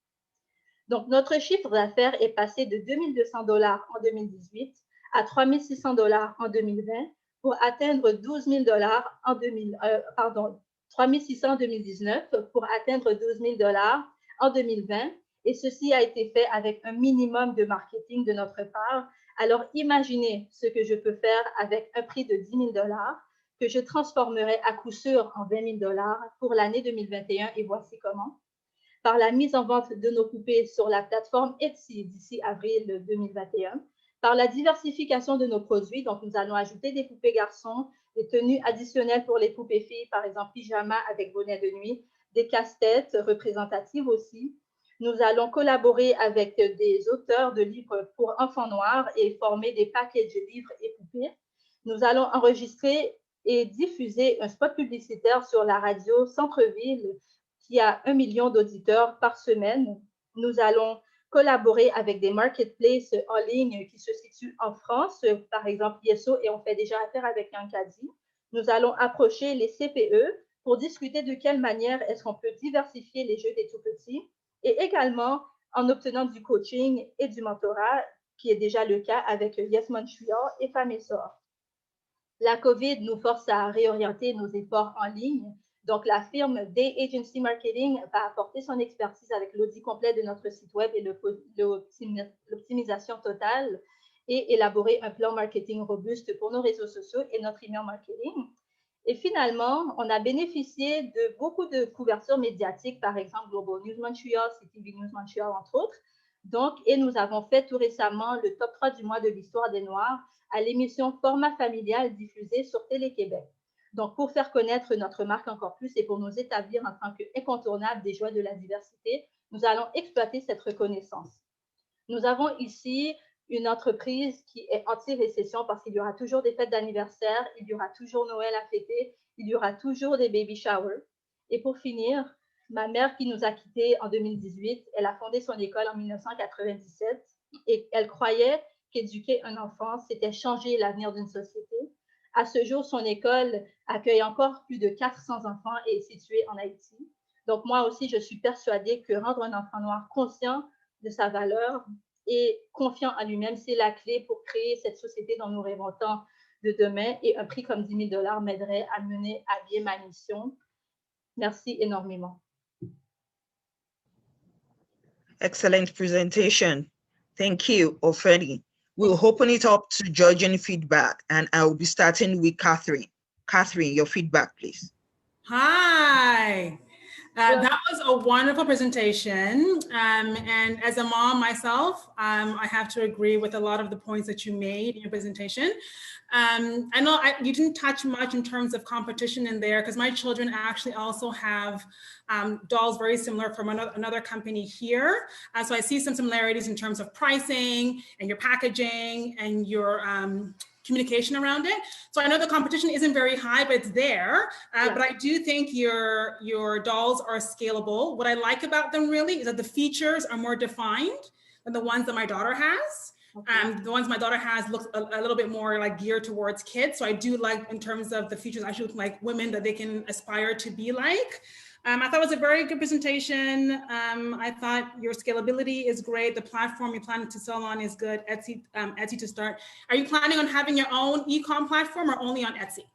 Speaker 9: Donc, notre chiffre d'affaires est passé de 2200 $ en 2018 à 3600 $ en 2020 pour atteindre 12 000 $ en 3600 en 2019 pour atteindre 12 000 $ en 2020. Et ceci a été fait avec un minimum de marketing de notre part. Alors, imaginez ce que je peux faire avec un prix de 10 000 $ que je transformerai à coup sûr en 20 000 $ pour l'année 2021. Et voici comment. Par la mise en vente de nos poupées sur la plateforme Etsy d'ici avril 2021, par la diversification de nos produits, donc nous allons ajouter des poupées garçons, des tenues additionnelles pour les poupées filles, par exemple pyjama avec bonnet de nuit, des casse-têtes représentatives aussi. Nous allons collaborer avec des auteurs de livres pour enfants noirs et former des packages de livres et poupées. Nous allons enregistrer et diffuser un spot publicitaire sur la radio Centre-Ville qui a 1 million d'auditeurs par semaine. Nous allons collaborer avec des marketplaces en ligne qui se situent en France, par exemple Yeso, et on fait déjà affaire avec Nyoka. Nous allons approcher les CPE pour discuter de quelle manière est-ce qu'on peut diversifier les jeux des tout-petits et également en obtenant du coaching et du mentorat, qui est déjà le cas avec Yes Montreal et Femmes et Sort. La COVID nous force à réorienter nos efforts en ligne. Donc, la firme Day Agency Marketing va apporter son expertise avec l'audit complet de notre site web et l'optimisation totale et élaborer un plan marketing robuste pour nos réseaux sociaux et notre email marketing. Et finalement, on a bénéficié de beaucoup de couvertures médiatiques, par exemple Global News Montreal, CTV News Montreal, entre autres. Donc, et nous avons fait tout récemment le top 3 du mois de l'histoire des Noirs à l'émission Format familial diffusée sur Télé-Québec. Donc, pour faire connaître notre marque encore plus et pour nous établir en tant qu'incontournable des joies de la diversité, nous allons exploiter cette reconnaissance. Nous avons ici une entreprise qui est anti-récession parce qu'il y aura toujours des fêtes d'anniversaire, il y aura toujours Noël à fêter, il y aura toujours des baby showers. Et pour finir, ma mère qui nous a quittés en 2018, elle a fondé son école en 1997 et elle croyait qu'éduquer un enfant, c'était changer l'avenir d'une société. À ce jour, son école accueille encore plus de 400 enfants et est située en Haïti. Donc, moi aussi, je suis persuadée que rendre un enfant noir conscient de sa valeur et confiant en lui-même, c'est la clé pour créer cette société dont nous rêvons tant de demain. Et un prix comme 10 000 $ m'aiderait à mener à bien ma mission. Merci énormément.
Speaker 2: Excellent presentation. Thank you, Ofeni. We'll open it up to judging feedback, and I will be starting with Catherine. Catherine, your feedback, please.
Speaker 10: Hi. That was a wonderful presentation. And as a mom myself, I have to agree with a lot of the points that you made in your presentation. I know you didn't touch much in terms of competition in there because my children actually also have dolls very similar from another company here. So I see some similarities in terms of pricing and your packaging and your communication around it. So I know the competition isn't very high, but it's there. But I do think your dolls are scalable. What I like about them really is that the features are more defined than the ones that my daughter has. Okay. The ones my daughter has look a little bit more like geared towards kids. So I do like, in terms of the features, actually look like women that they can aspire to be like. I thought it was a very good presentation. I thought your scalability is great. The platform you're planning to sell on is good. Etsy to start. Are you planning on having your own e-com platform or only on Etsy?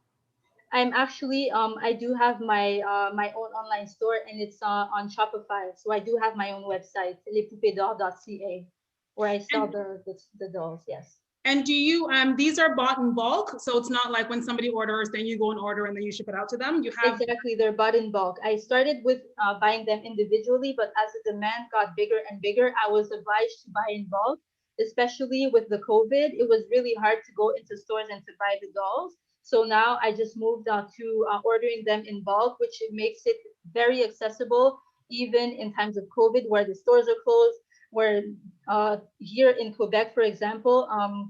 Speaker 9: I'm actually, I do have my my own online store, and it's on Shopify. So I do have my own website, lespoupedors.ca, where I sell the dolls, yes.
Speaker 10: And do you, these are bought in bulk? So it's not like when somebody orders, then you go and order and then you ship it out to them? You have
Speaker 9: Exactly, they're bought in bulk. I started with buying them individually, but as the demand got bigger and bigger, I was obliged to buy in bulk, especially with the COVID. It was really hard to go into stores and to buy the dolls. So now I just moved to ordering them in bulk, which makes it very accessible, even in times of COVID where the stores are closed, where here in Quebec, for example,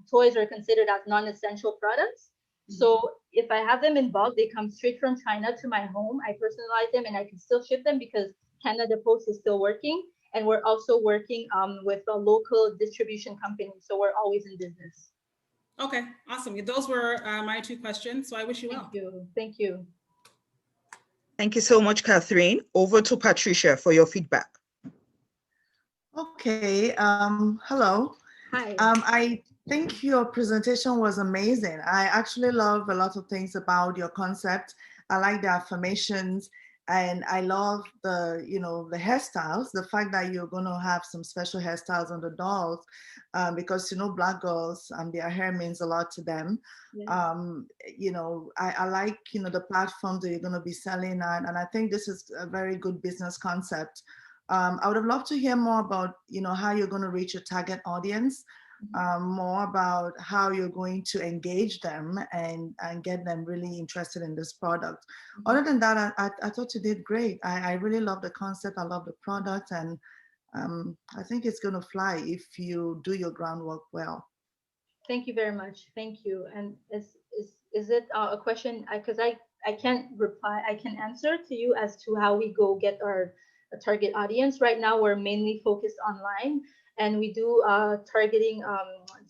Speaker 9: toys are considered as non-essential products. So if I have them in bulk, they come straight from China to my home. I personalize them and I can still ship them because Canada Post is still working. And we're also working with a local distribution company. So we're always in business.
Speaker 10: Okay, awesome. Those were my two questions. So I wish you well.
Speaker 9: Thank you. Thank you.
Speaker 2: Thank you so much, Catherine. Over to Patricia for your feedback.
Speaker 11: Okay, hello.
Speaker 9: Hi.
Speaker 11: I think your presentation was amazing. I actually love a lot of things about your concept. I like the affirmations, and I love the, the hairstyles, the fact that you're going to have some special hairstyles on the dolls, because, Black girls, their hair means a lot to them.
Speaker 9: Yeah.
Speaker 11: I like, the platform that you're going to be selling on, and I think this is a very good business concept. I would have loved to hear more about, how you're going to reach your target audience, more about how you're going to engage them and get them really interested in this product. Other than that, I thought you did great. I really love the concept. I love the product, and I think it's going to fly if you do your groundwork well.
Speaker 9: Thank you very much. Thank you. And is it a question? Because I can't reply. I can answer to you as to how we go get our target audience. Right now, we're mainly focused online, and we do targeting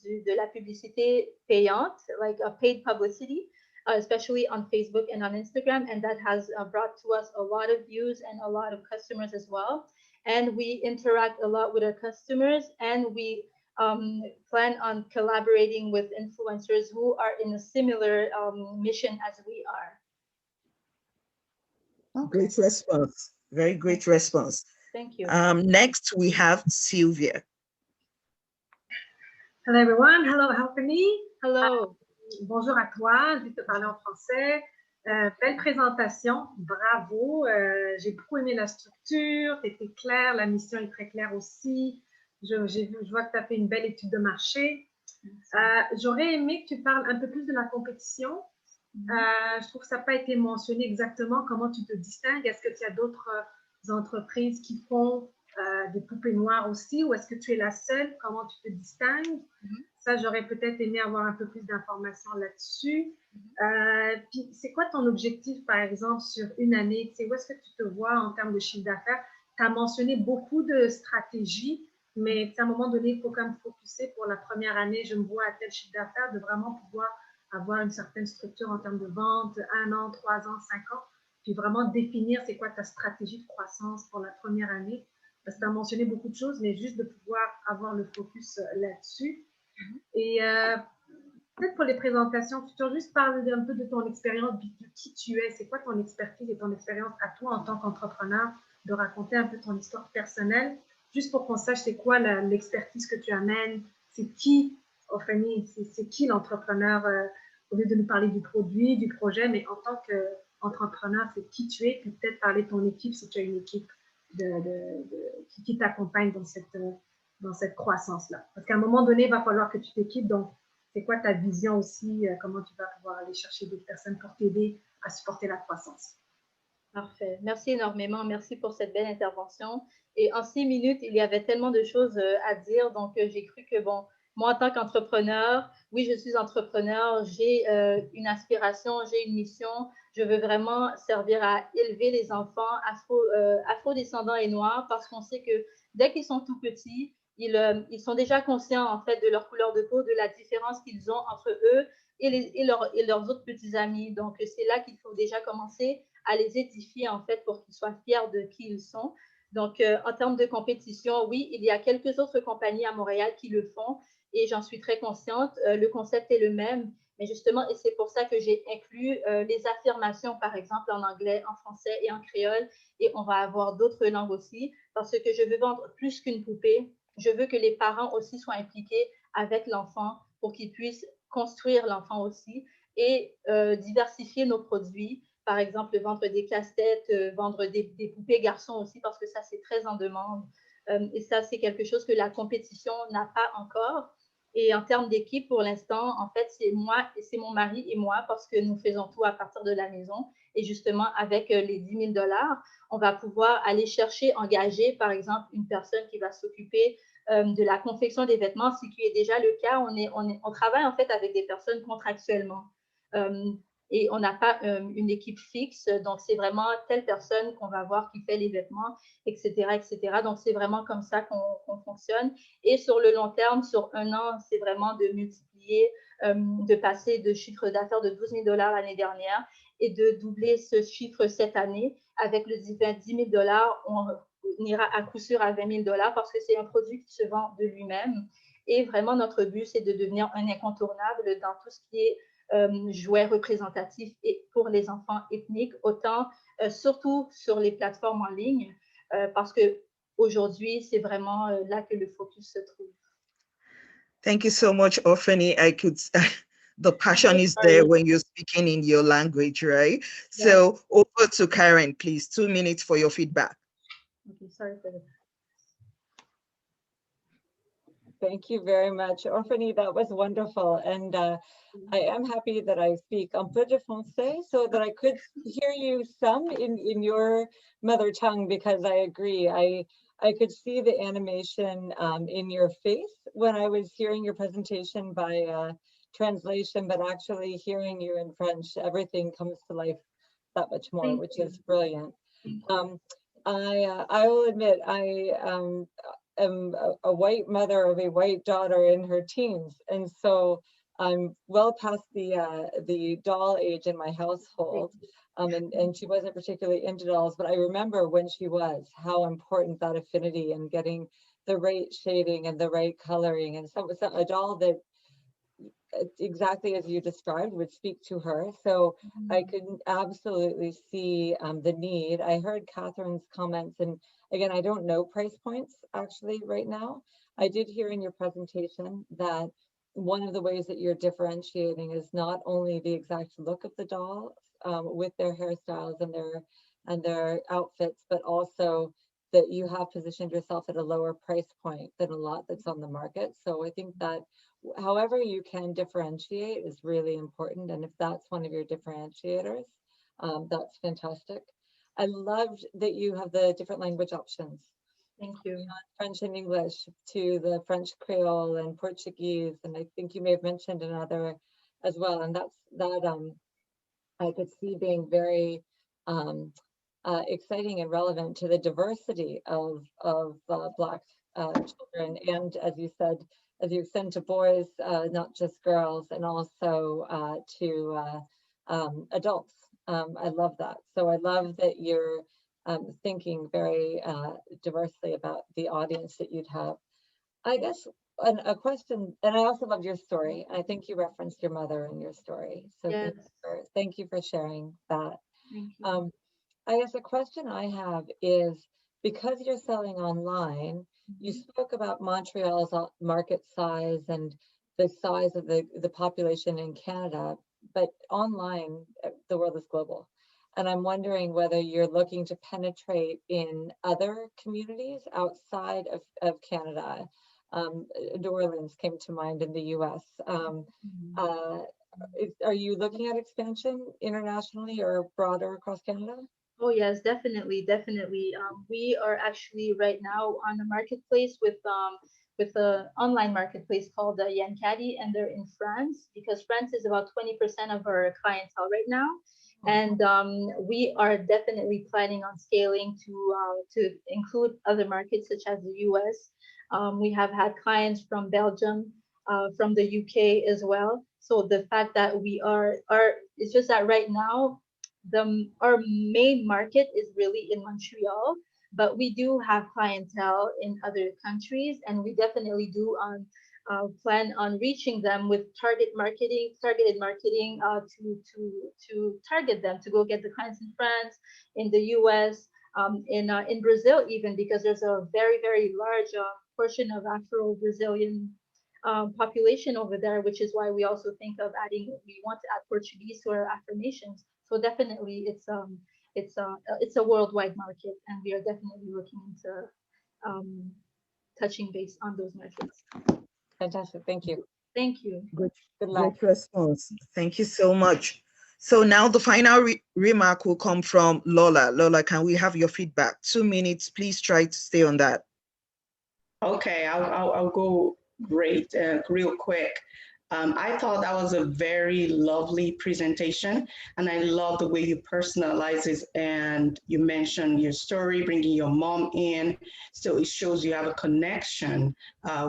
Speaker 9: de la publicité payante, like a paid publicity, especially on Facebook and on Instagram, and that has brought to us a lot of views and a lot of customers as well. And we interact a lot with our customers, and we plan on collaborating with influencers who are in a similar mission as we are.
Speaker 2: Okay. Great response. Very great response.
Speaker 9: Thank you.
Speaker 2: Next, we have Sylvia.
Speaker 12: Hello everyone. Hello, Alphanie.
Speaker 9: Hello.
Speaker 12: Bonjour à toi. Je vais te parler en français. Belle présentation. Bravo. J'ai beaucoup aimé la structure. Tu étais claire. La mission est très claire aussi. Je vois que tu as fait une belle étude de marché. J'aurais aimé que tu parles un peu plus de la compétition. Je trouve que ça n'a pas été mentionné exactement comment tu te distingues. Est-ce que tu as d'autres entreprises qui font des poupées noires aussi, ou est-ce que tu es la seule? Comment tu te distingues? Ça, j'aurais peut-être aimé avoir un peu plus d'informations là-dessus. Puis, c'est quoi ton objectif, par exemple, sur une année? Où est-ce que tu te vois en termes de chiffre d'affaires? Tu as mentionné beaucoup de stratégies, mais à un moment donné, il faut quand même focuser pour la première année. Je me vois à tel chiffre d'affaires, de vraiment pouvoir avoir une certaine structure en termes de vente, 1 an, 3 ans, 5 ans, puis vraiment définir c'est quoi ta stratégie de croissance pour la première année. Parce que tu as mentionné beaucoup de choses, mais juste de pouvoir avoir le focus là-dessus. Et peut-être pour les présentations futures, juste parler un peu de ton expérience, de qui tu es, c'est quoi ton expertise et ton expérience à toi en tant qu'entrepreneur, de raconter un peu ton histoire personnelle, juste pour qu'on sache c'est quoi l'expertise que tu amènes, c'est qui, c'est qui l'entrepreneur, au lieu de nous parler du produit, du projet, mais en tant qu'entrepreneur, c'est qui tu es, puis peut-être parler de ton équipe si tu as une équipe qui t'accompagne dans cette croissance-là. Parce qu'à un moment donné, il va falloir que tu t'équipes, donc c'est quoi ta vision aussi, comment tu vas pouvoir aller chercher d'autres personnes pour t'aider à supporter la croissance.
Speaker 9: Parfait. Merci énormément. Merci pour cette belle intervention. Et en 6 minutes, il y avait tellement de choses à dire, donc j'ai cru que, bon, moi, en tant qu'entrepreneur, oui, je suis entrepreneur, j'ai une aspiration, j'ai une mission. Je veux vraiment servir à élever les enfants afro-descendants et noirs, parce qu'on sait que dès qu'ils sont tout petits, ils sont déjà conscients en fait de leur couleur de peau, de la différence qu'ils ont entre eux et leurs autres petits amis. Donc, c'est là qu'il faut déjà commencer à les édifier en fait pour qu'ils soient fiers de qui ils sont. Donc, en termes de compétition, oui, il y a quelques autres compagnies à Montréal qui le font et j'en suis très consciente. Le concept est le même, mais justement, et c'est pour ça que j'ai inclus les affirmations, par exemple, en anglais, en français et en créole, et on va avoir d'autres langues aussi, parce que je veux vendre plus qu'une poupée. Je veux que les parents aussi soient impliqués avec l'enfant pour qu'ils puissent construire l'enfant aussi et diversifier nos produits. Par exemple, vendre des casse-têtes, vendre des poupées garçons aussi, parce que ça, c'est très en demande. Et ça, c'est quelque chose que la compétition n'a pas encore. Et en termes d'équipe, pour l'instant, en fait, c'est moi, c'est mon mari et moi, parce que nous faisons tout à partir de la maison. Et justement, avec les 10 000 $, on va pouvoir aller chercher, engager, par exemple, une personne qui va s'occuper de la confection des vêtements, ce qui est déjà le cas. On travaille en fait avec des personnes contractuellement. Et on n'a pas une équipe fixe, donc c'est vraiment telle personne qu'on va voir qui fait les vêtements, etc., etc. Donc c'est vraiment comme ça qu'on fonctionne. Et sur le long terme, sur un an, c'est vraiment de multiplier, de passer de chiffre d'affaires de 12 000 $ l'année dernière et de doubler ce chiffre cette année. Avec le 10 000 $, on ira à coup sûr à 20 000 $ parce que c'est un produit qui se vend de lui-même. Et vraiment, notre but, c'est de devenir un incontournable dans tout ce qui est jouets représentatifs et pour les enfants ethniques, autant surtout sur les plateformes en ligne, parce que aujourd'hui, c'est vraiment là que le focus se trouve.
Speaker 2: Thank you so much, Orphany. I could, the passion is there when you're speaking in your language, right?
Speaker 9: Yeah.
Speaker 2: So over to Karen, please, 2 minutes for your feedback.
Speaker 9: Okay, sorry for that.
Speaker 6: Thank you very much, Orphany. That was wonderful. And I am happy that I speak un peu de français so that I could hear you some in your mother tongue, because I agree. I could see the animation in your face when I was hearing your presentation by translation, but actually hearing you in French, everything comes to life that much more, which is brilliant. I will admit, I am a white mother of a white daughter in her teens, and so I'm well past the doll age in my household, and she wasn't particularly into dolls, but I remember when she was, how important that affinity and getting the right shading and the right coloring, and so a doll that exactly as you described would speak to her. So I could absolutely see the need. I heard Catherine's comments, and again, I don't know price points actually right now. I did hear in your presentation that one of the ways that you're differentiating is not only the exact look of the doll with their hairstyles and their outfits, but also that you have positioned yourself at a lower price point than a lot that's on the market. So I think that however you can differentiate is really important. And if that's one of your differentiators, that's fantastic. I loved that you have the different language options.
Speaker 9: Thank you.
Speaker 6: French and English to the French Creole and Portuguese. And I think you may have mentioned another as well. And that I could see being very exciting and relevant to the diversity of Black children. And as you said, as you extend to boys, not just girls, and also to adults. I love that. So I love that you're thinking very diversely about the audience that you'd have. I guess a question, and I also love your story. I think you referenced your mother in your story. So
Speaker 9: yes.
Speaker 6: thank you for sharing that.
Speaker 9: Thank you.
Speaker 6: I guess a question I have is, because you're selling online, you spoke about Montreal's market size and the size of the population in Canada, but online, the world is global. And I'm wondering whether you're looking to penetrate in other communities outside of Canada. New Orleans came to mind in the US. Are you looking at expansion internationally or broader across Canada?
Speaker 9: Oh yes, definitely, definitely. We are actually right now on a marketplace with an online marketplace called Yankadi, and they're in France, because France is about 20% of our clientele right now. And we are definitely planning on scaling to include other markets such as the US. We have had clients from Belgium, from the UK as well. So the fact that we it's just that right now, our main market is really in Montreal, but we do have clientele in other countries, and we definitely do plan on reaching them with targeted marketing to target them, to go get the clients in France, in the US, in Brazil even, because there's a very, very large portion of Afro-Brazilian population over there, which is why we also think of we want to add Portuguese to our affirmations. So definitely it's a worldwide market, and we are definitely looking into touching base on those markets.
Speaker 7: Fantastic. Thank you.
Speaker 9: Thank you.
Speaker 2: Good,
Speaker 7: Good luck.
Speaker 2: great response. Thank you so much. So now the final remark will come from Lola. Lola, can we have your feedback? 2 minutes, please try to stay on that.
Speaker 13: Okay, I'll go real quick. I thought that was a very lovely presentation, and I love the way you personalize it, and you mentioned your story, bringing your mom in, so it shows you have a connection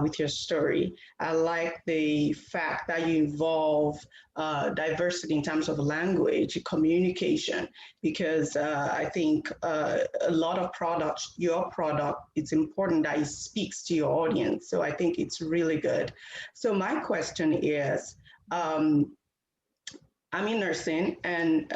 Speaker 13: with your story. I like the fact that you involve diversity in terms of language, communication, because I think a lot of products, your product, it's important that it speaks to your audience. So I think it's really good. So my question is, I'm in nursing, and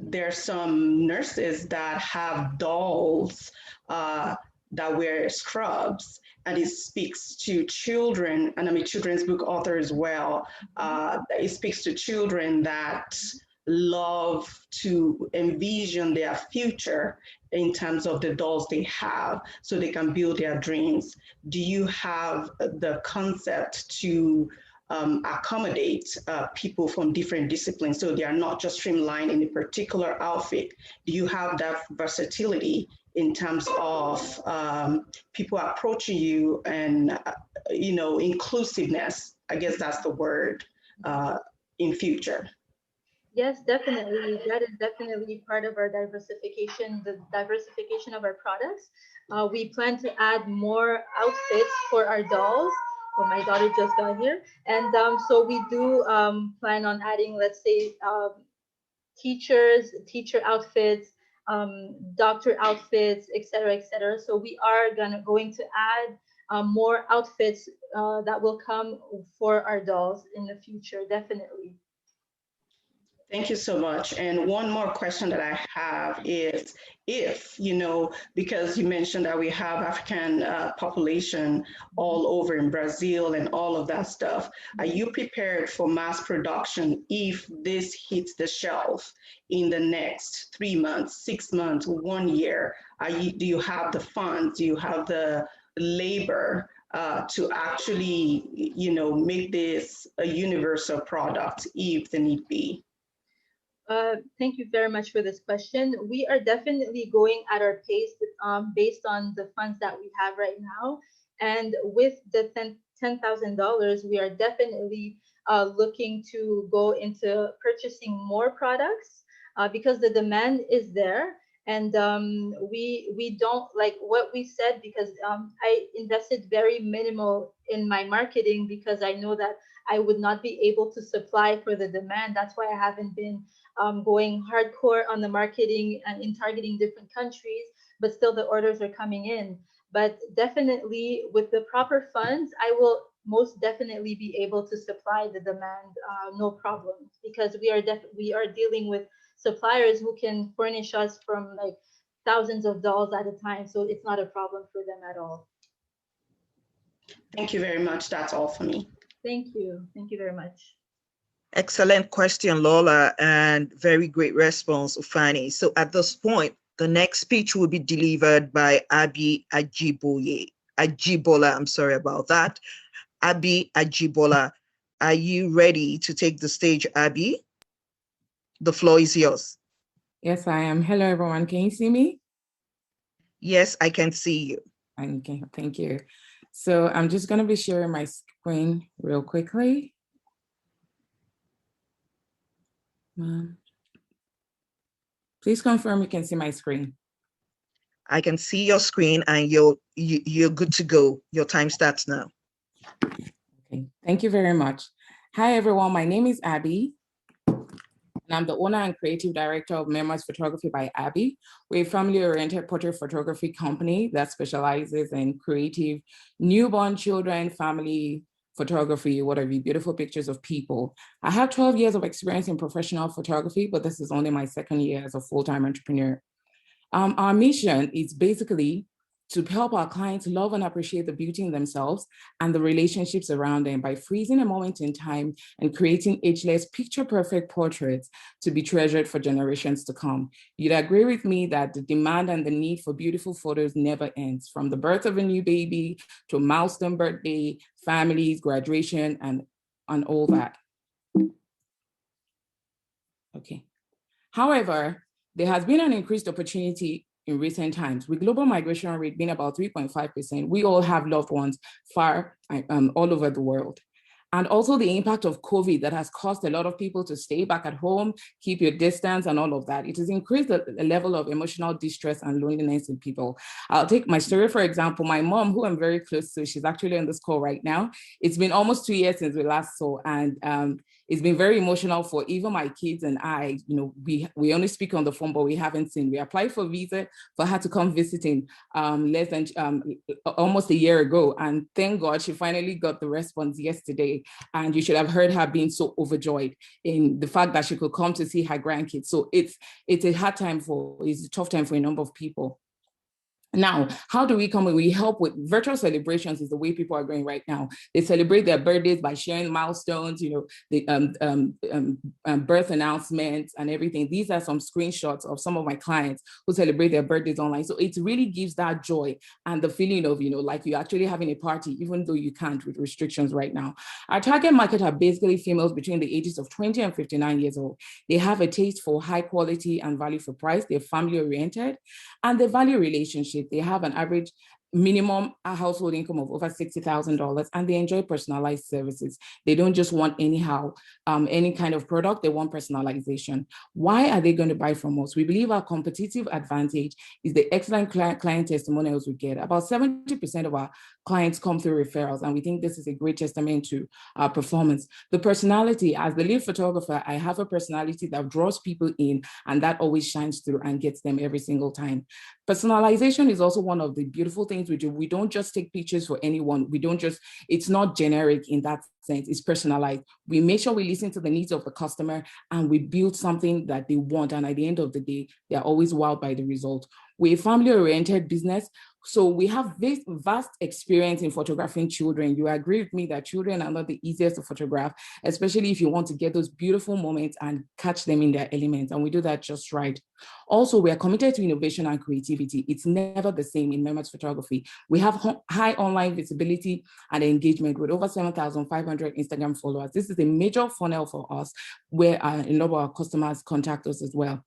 Speaker 13: there are some nurses that have dolls that wear scrubs, and it speaks to children, and I'm a children's book author as well. It speaks to children that love to envision their future in terms of the dolls they have, so they can build their dreams. Do you have the concept to accommodate people from different disciplines, so they are not just streamlined in a particular outfit? Do you have that versatility in terms of people approaching you, and inclusiveness? I guess that's the word in future.
Speaker 9: Yes, definitely. That is definitely part of our diversification, the diversification of our products. We plan to add more outfits for our dolls. Well, my daughter just got here. And so we do plan on adding, let's say, teacher outfits, doctor outfits, et cetera, et cetera. So we are going to add more outfits that will come for our dolls in the future, definitely.
Speaker 13: Thank you so much. And one more question that I have is, if, because you mentioned that we have African population all over in Brazil and all of that stuff, are you prepared for mass production if this hits the shelf in the next 3 months, 6 months, 1 year? Do you have the funds? Do you have the labor to actually, make this a universal product if the need be?
Speaker 9: Thank you very much for this question. We are definitely going at our pace based on the funds that we have right now. And with the $10,000, we are definitely looking to go into purchasing more products because the demand is there. And we don't, like what we said, because I invested very minimal in my marketing because I know that I would not be able to supply for the demand. That's why I haven't been going hardcore on the marketing and in targeting different countries, but still the orders are coming in. But definitely with the proper funds, I will most definitely be able to supply the demand, no problem, because we are dealing with suppliers who can furnish us from like thousands of dolls at a time. So it's not a problem for them at all.
Speaker 13: Thank you very much. That's all for me.
Speaker 9: Thank you. Thank you very much.
Speaker 2: Excellent question, Lola, and very great response, Ufani. So at this point, the next speech will be delivered by Abi Ajibola. I'm sorry about that. Abi Ajibola, are you ready to take the stage, Abi? The floor is yours.
Speaker 14: Yes, I am. Hello, everyone. Can you see me?
Speaker 2: Yes, I can see you.
Speaker 14: Okay, thank you. So I'm just going to be sharing my screen real quickly. Please confirm you can see my screen.
Speaker 2: I can see your screen and you're good to go. Your time starts now.
Speaker 14: Okay, thank you very much. Hi, everyone. My name is Abby, and I'm the owner and creative director of Memoirs Photography by Abby. We're a family-oriented portrait photography company that specializes in creative newborn children, family photography, whatever, beautiful pictures of people. I have 12 years of experience in professional photography, but this is only my second year as a full-time entrepreneur. Our mission is basically to help our clients love and appreciate the beauty in themselves and the relationships around them by freezing a moment in time and creating ageless, picture-perfect portraits to be treasured for generations to come. You'd agree with me that the demand and the need for beautiful photos never ends, from the birth of a new baby to a milestone birthday, families, graduation, and all that. Okay. However, there has been an increased opportunity in recent times. With global migration rate being about 3.5%, we all have loved ones far all over the world. And also the impact of COVID that has caused a lot of people to stay back at home, keep your distance and all of that. It has increased the level of emotional distress and loneliness in people. I'll take my story, for example. My mom, who I'm very close to, she's actually on this call right now. It's been almost 2 years since we last saw, and it's been very emotional for even my kids and I. You know, we only speak on the phone, but we haven't seen. We applied for a visa for her to come visiting less than almost a year ago. And thank God she finally got the response yesterday. And you should have heard her being so overjoyed in the fact that she could come to see her grandkids. So it's a tough time for a number of people. Now, how do we come in? We help with virtual celebrations is the way people are going right now. They celebrate their birthdays by sharing milestones, you know, the birth announcements and everything. These are some screenshots of some of my clients who celebrate their birthdays online. So it really gives that joy and the feeling of, you know, like you're actually having a party, even though you can't with restrictions right now. Our target market are basically females between the ages of 20 and 59 years old. They have a taste for high quality and value for price. They're family oriented and they value relationships. They have an average minimum household income of over $60,000 and they enjoy personalized services. They don't just want anyhow, any kind of product, they want personalization. Why are they going to buy from us? We believe our competitive advantage is the excellent client testimonials we get. About 70% of our clients come through referrals, and we think this is a great testament to our performance. The personality, as the lead photographer, I have a personality that draws people in and that always shines through and gets them every single time. Personalization is also one of the beautiful things we do. We don't just take pictures for anyone. It's not generic in that sense, it's personalized. We make sure we listen to the needs of the customer and we build something that they want. And at the end of the day, they're always wowed by the result. We're a family-oriented business, so we have this vast experience in photographing children. You agree with me that children are not the easiest to photograph, especially if you want to get those beautiful moments and catch them in their elements, and we do that just right. Also, we are committed to innovation and creativity. It's never the same in Memoirs Photography. We have high online visibility and engagement with over 7,500 Instagram followers. This is a major funnel for us where a lot of our customers contact us as well.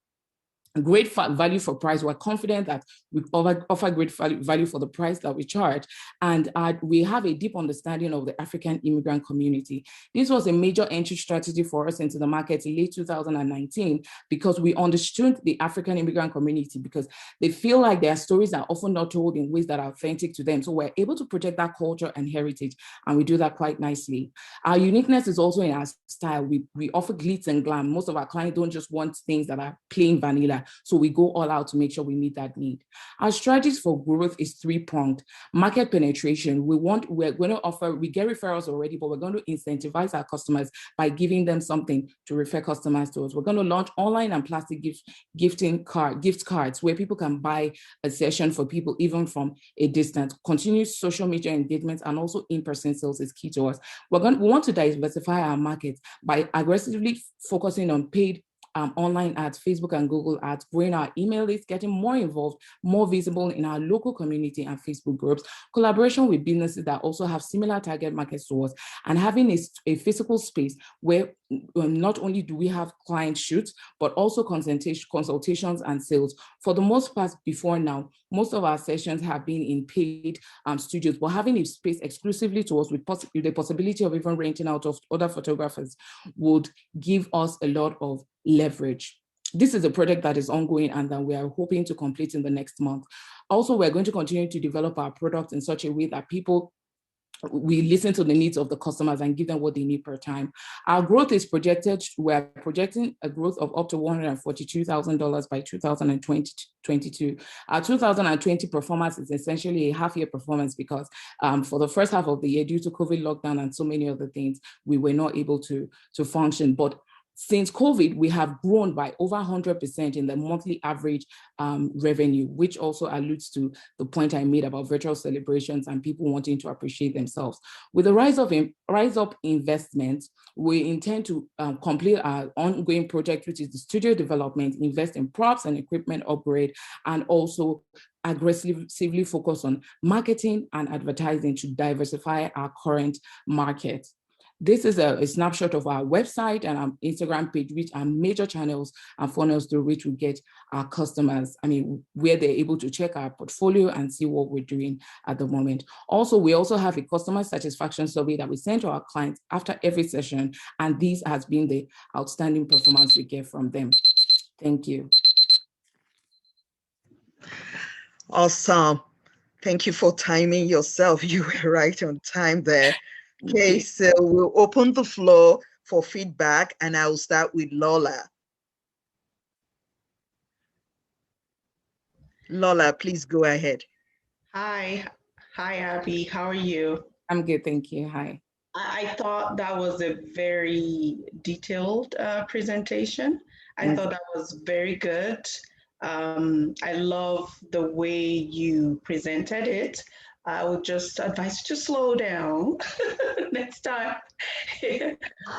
Speaker 14: Great value for price. We're confident that we offer great value for the price that we charge. And we have a deep understanding of the African immigrant community. This was a major entry strategy for us into the market in late 2019 because we understood the African immigrant community because they feel like their stories are often not told in ways that are authentic to them. So we're able to project that culture and heritage, and we do that quite nicely. Our uniqueness is also in our style. We offer glitz and glam. Most of our clients don't just want things that are plain vanilla. So we go all out to make sure we meet that need. Our strategies for growth is three-pronged. Market penetration. We get referrals already, but we're going to incentivize our customers by giving them something to refer customers to us. We're going to launch online and plastic gift cards where people can buy a session for people even from a distance. Continuous social media engagement and also in-person sales is key to us. We want to diversify our markets by aggressively focusing on paid online ads, Facebook and Google ads, growing our email list, getting more involved, more visible in our local community and Facebook groups, collaboration with businesses that also have similar target market to us, and having a physical space where not only do we have client shoots, but also consultations and sales. For the most part, before now, most of our sessions have been in paid studios, but having a space exclusively to us with the possibility of even renting out of other photographers would give us a lot of leverage. This is a project that is ongoing and that we are hoping to complete in the next month. Also, we're going to continue to develop our product in such a way that we listen to the needs of the customers and give them what they need per time. Our growth is projected, we're projecting a growth of up to $142,000 by 2022. Our 2020 performance is essentially a half-year performance because for the first half of the year, due to COVID lockdown and so many other things, we were not able to function. But since COVID, we have grown by over 100% in the monthly average revenue, which also alludes to the point I made about virtual celebrations and people wanting to appreciate themselves. With the rise up investment, we intend to complete our ongoing project, which is the studio development, invest in props and equipment upgrade, and also aggressively focus on marketing and advertising to diversify our current market. This is a snapshot of our website and our Instagram page, which are major channels and funnels through which we get our customers. Where they're able to check our portfolio and see what we're doing at the moment. Also, we also have a customer satisfaction survey that we send to our clients after every session, and this has been the outstanding performance we get from them. Thank you.
Speaker 2: Awesome. Thank you for timing yourself. You were right on time there. Okay, so we'll open the floor for feedback, and I will start with Lola. Lola, please go ahead.
Speaker 13: Hi, Abby. How are you?
Speaker 14: I'm good, thank you. Hi.
Speaker 13: I thought that was a very detailed presentation. I thought that was very good. I love the way you presented it. I would just advise you to slow down next time.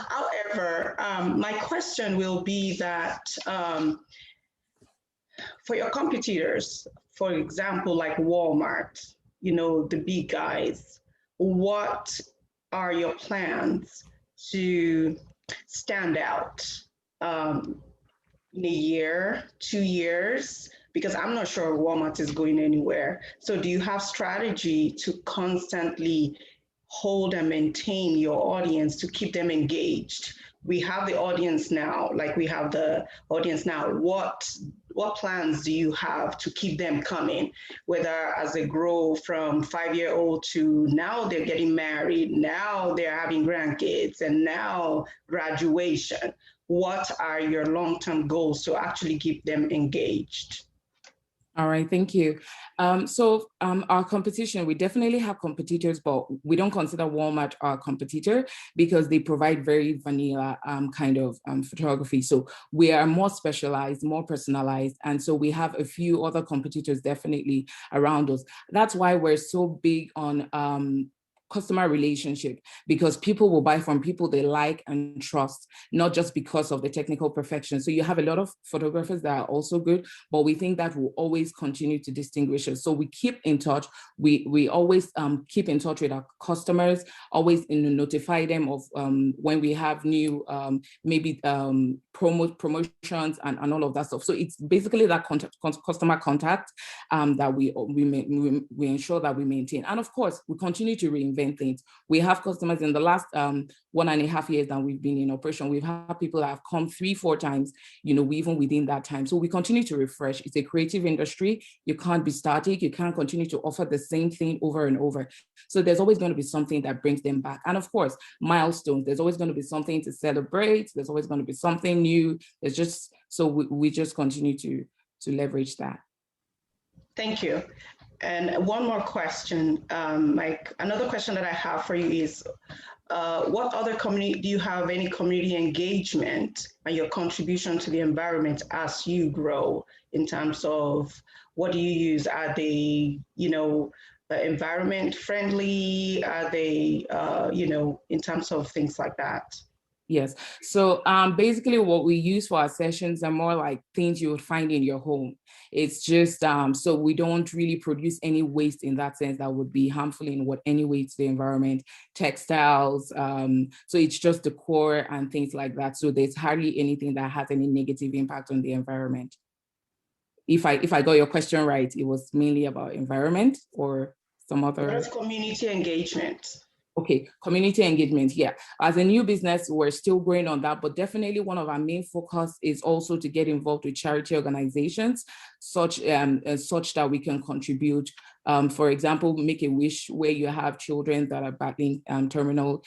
Speaker 13: However, my question will be that for your competitors, for example, like Walmart, the big guys, what are your plans to stand out in a year, 2 years? Because I'm not sure Walmart is going anywhere. So do you have strategy to constantly hold and maintain your audience to keep them engaged? We have the audience now, What plans do you have to keep them coming? Whether as they grow from 5-year-old to now they're getting married, now they're having grandkids, and now graduation. What are your long-term goals to actually keep them engaged?
Speaker 14: All right, thank you. Our competition, we definitely have competitors, but we don't consider Walmart our competitor because they provide very vanilla kind of photography. So we are more specialized, more personalized. And so we have a few other competitors definitely around us. That's why we're so big on customer relationship, because people will buy from people they like and trust, not just because of the technical perfection. So you have a lot of photographers that are also good, but we think that will always continue to distinguish us. So we keep in touch. We always keep in touch with our customers, always notify them of when we have new promotions and all of that stuff. So it's basically that customer contact that we ensure that we maintain. And of course, we continue to reinvent things. We have customers in the last 1.5 years that we've been in operation. We've had people that have come 3-4 times, even within that time. So we continue to refresh. It's a creative industry. You can't be static. You can't continue to offer the same thing over and over. So there's always going to be something that brings them back. And of course, milestones. There's always going to be something to celebrate. There's always going to be something new. There's just, so we just continue to leverage that.
Speaker 13: Thank you. And one more question, another question that I have for you is, what other do you have any community engagement and your contribution to the environment as you grow in terms of what do you use? Are they, environment friendly? Are they, in terms of things like that?
Speaker 14: Yes. So basically what we use for our sessions are more like things you would find in your home. It's just, so we don't really produce any waste in that sense that would be harmful in any way to the environment, textiles. So it's just decor and things like that. So there's hardly anything that has any negative impact on the environment. If I got your question right, it was mainly about environment or some other.
Speaker 13: What is community engagement?
Speaker 14: Okay, community engagement. Yeah, as a new business, we're still growing on that, but definitely one of our main focus is also to get involved with charity organizations, such that we can contribute. For example, Make a Wish, where you have children that are battling terminal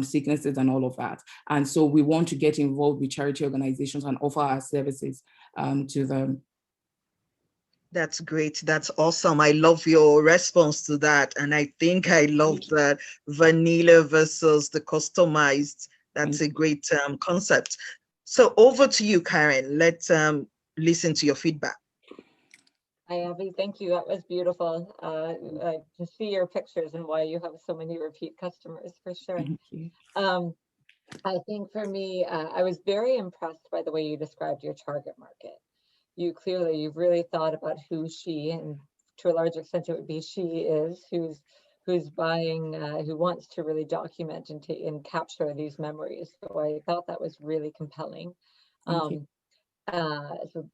Speaker 14: sicknesses and all of that. And so we want to get involved with charity organizations and offer our services to them.
Speaker 2: That's great. That's awesome. I love your response to that. And I think I love that vanilla versus the customized. That's a great concept. So over to you, Karen. Let's listen to your feedback.
Speaker 15: Hi, Abby. Thank you. That was beautiful. To see your pictures and why you have so many repeat customers, for sure.
Speaker 14: Thank you.
Speaker 15: I think for me, I was very impressed by the way you described your target market. You've really thought about who she, and to a large extent it would be she is, who's buying, who wants to really document and capture these memories. So I thought that was really compelling. So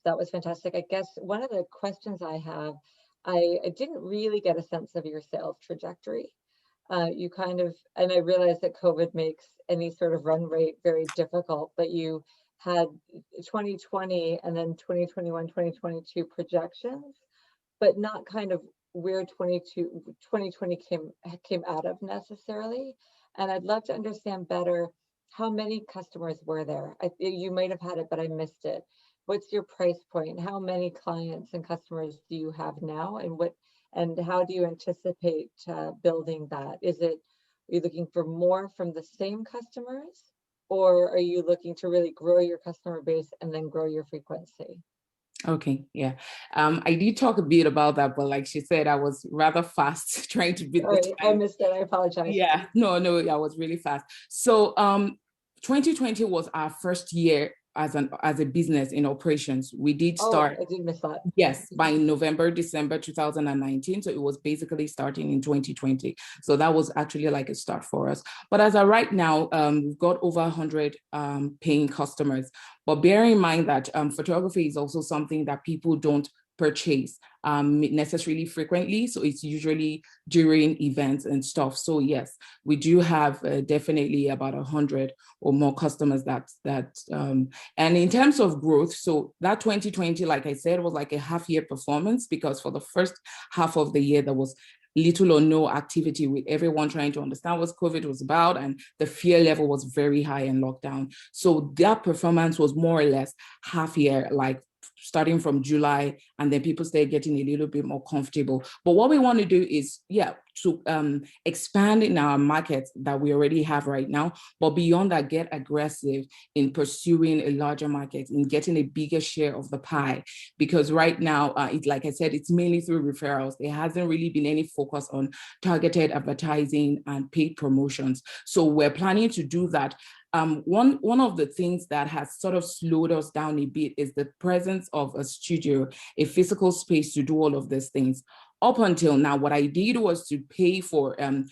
Speaker 15: that was fantastic. I guess one of the questions I have, I didn't really get a sense of your sales trajectory. You kind of, and I realize that COVID makes any sort of run rate very difficult, but you had 2020 and then 2021, 2022 projections, but not kind of where 2020 came out of necessarily. And I'd love to understand better, how many customers were there? You might have had it, but I missed it. What's your price point? How many clients and customers do you have now? And how do you anticipate building that? Are you looking for more from the same customers? Or are you looking to really grow your customer base and then grow your frequency?
Speaker 14: Okay, yeah. I did talk a bit about that, but like she said, I was rather fast trying to beat the time.
Speaker 15: I missed it. I apologize.
Speaker 14: Yeah, no, I was really fast. So 2020 was our first year as a business in operations. We did start.
Speaker 15: I did miss that.
Speaker 14: Yes, by November, December 2019. So it was basically starting in 2020. So that was actually like a start for us. But as of right now, we've got over 100 paying customers. But bear in mind that photography is also something that people don't purchase necessarily frequently. So it's usually during events and stuff. So yes, we do have definitely about 100 or more customers and in terms of growth, so that 2020, like I said, was like a half year performance, because for the first half of the year, there was little or no activity, with everyone trying to understand what COVID was about, and the fear level was very high in lockdown. So that performance was more or less half year, like starting from July, and then people started getting a little bit more comfortable. But what we want to do is, to expand in our market that we already have right now, but beyond that, get aggressive in pursuing a larger market, in getting a bigger share of the pie. Because right now, like I said, it's mainly through referrals. There hasn't really been any focus on targeted advertising and paid promotions. So we're planning to do that. One of the things that has sort of slowed us down a bit is the presence of a studio, a physical space to do all of these things. Up until now, what I did was to pay for a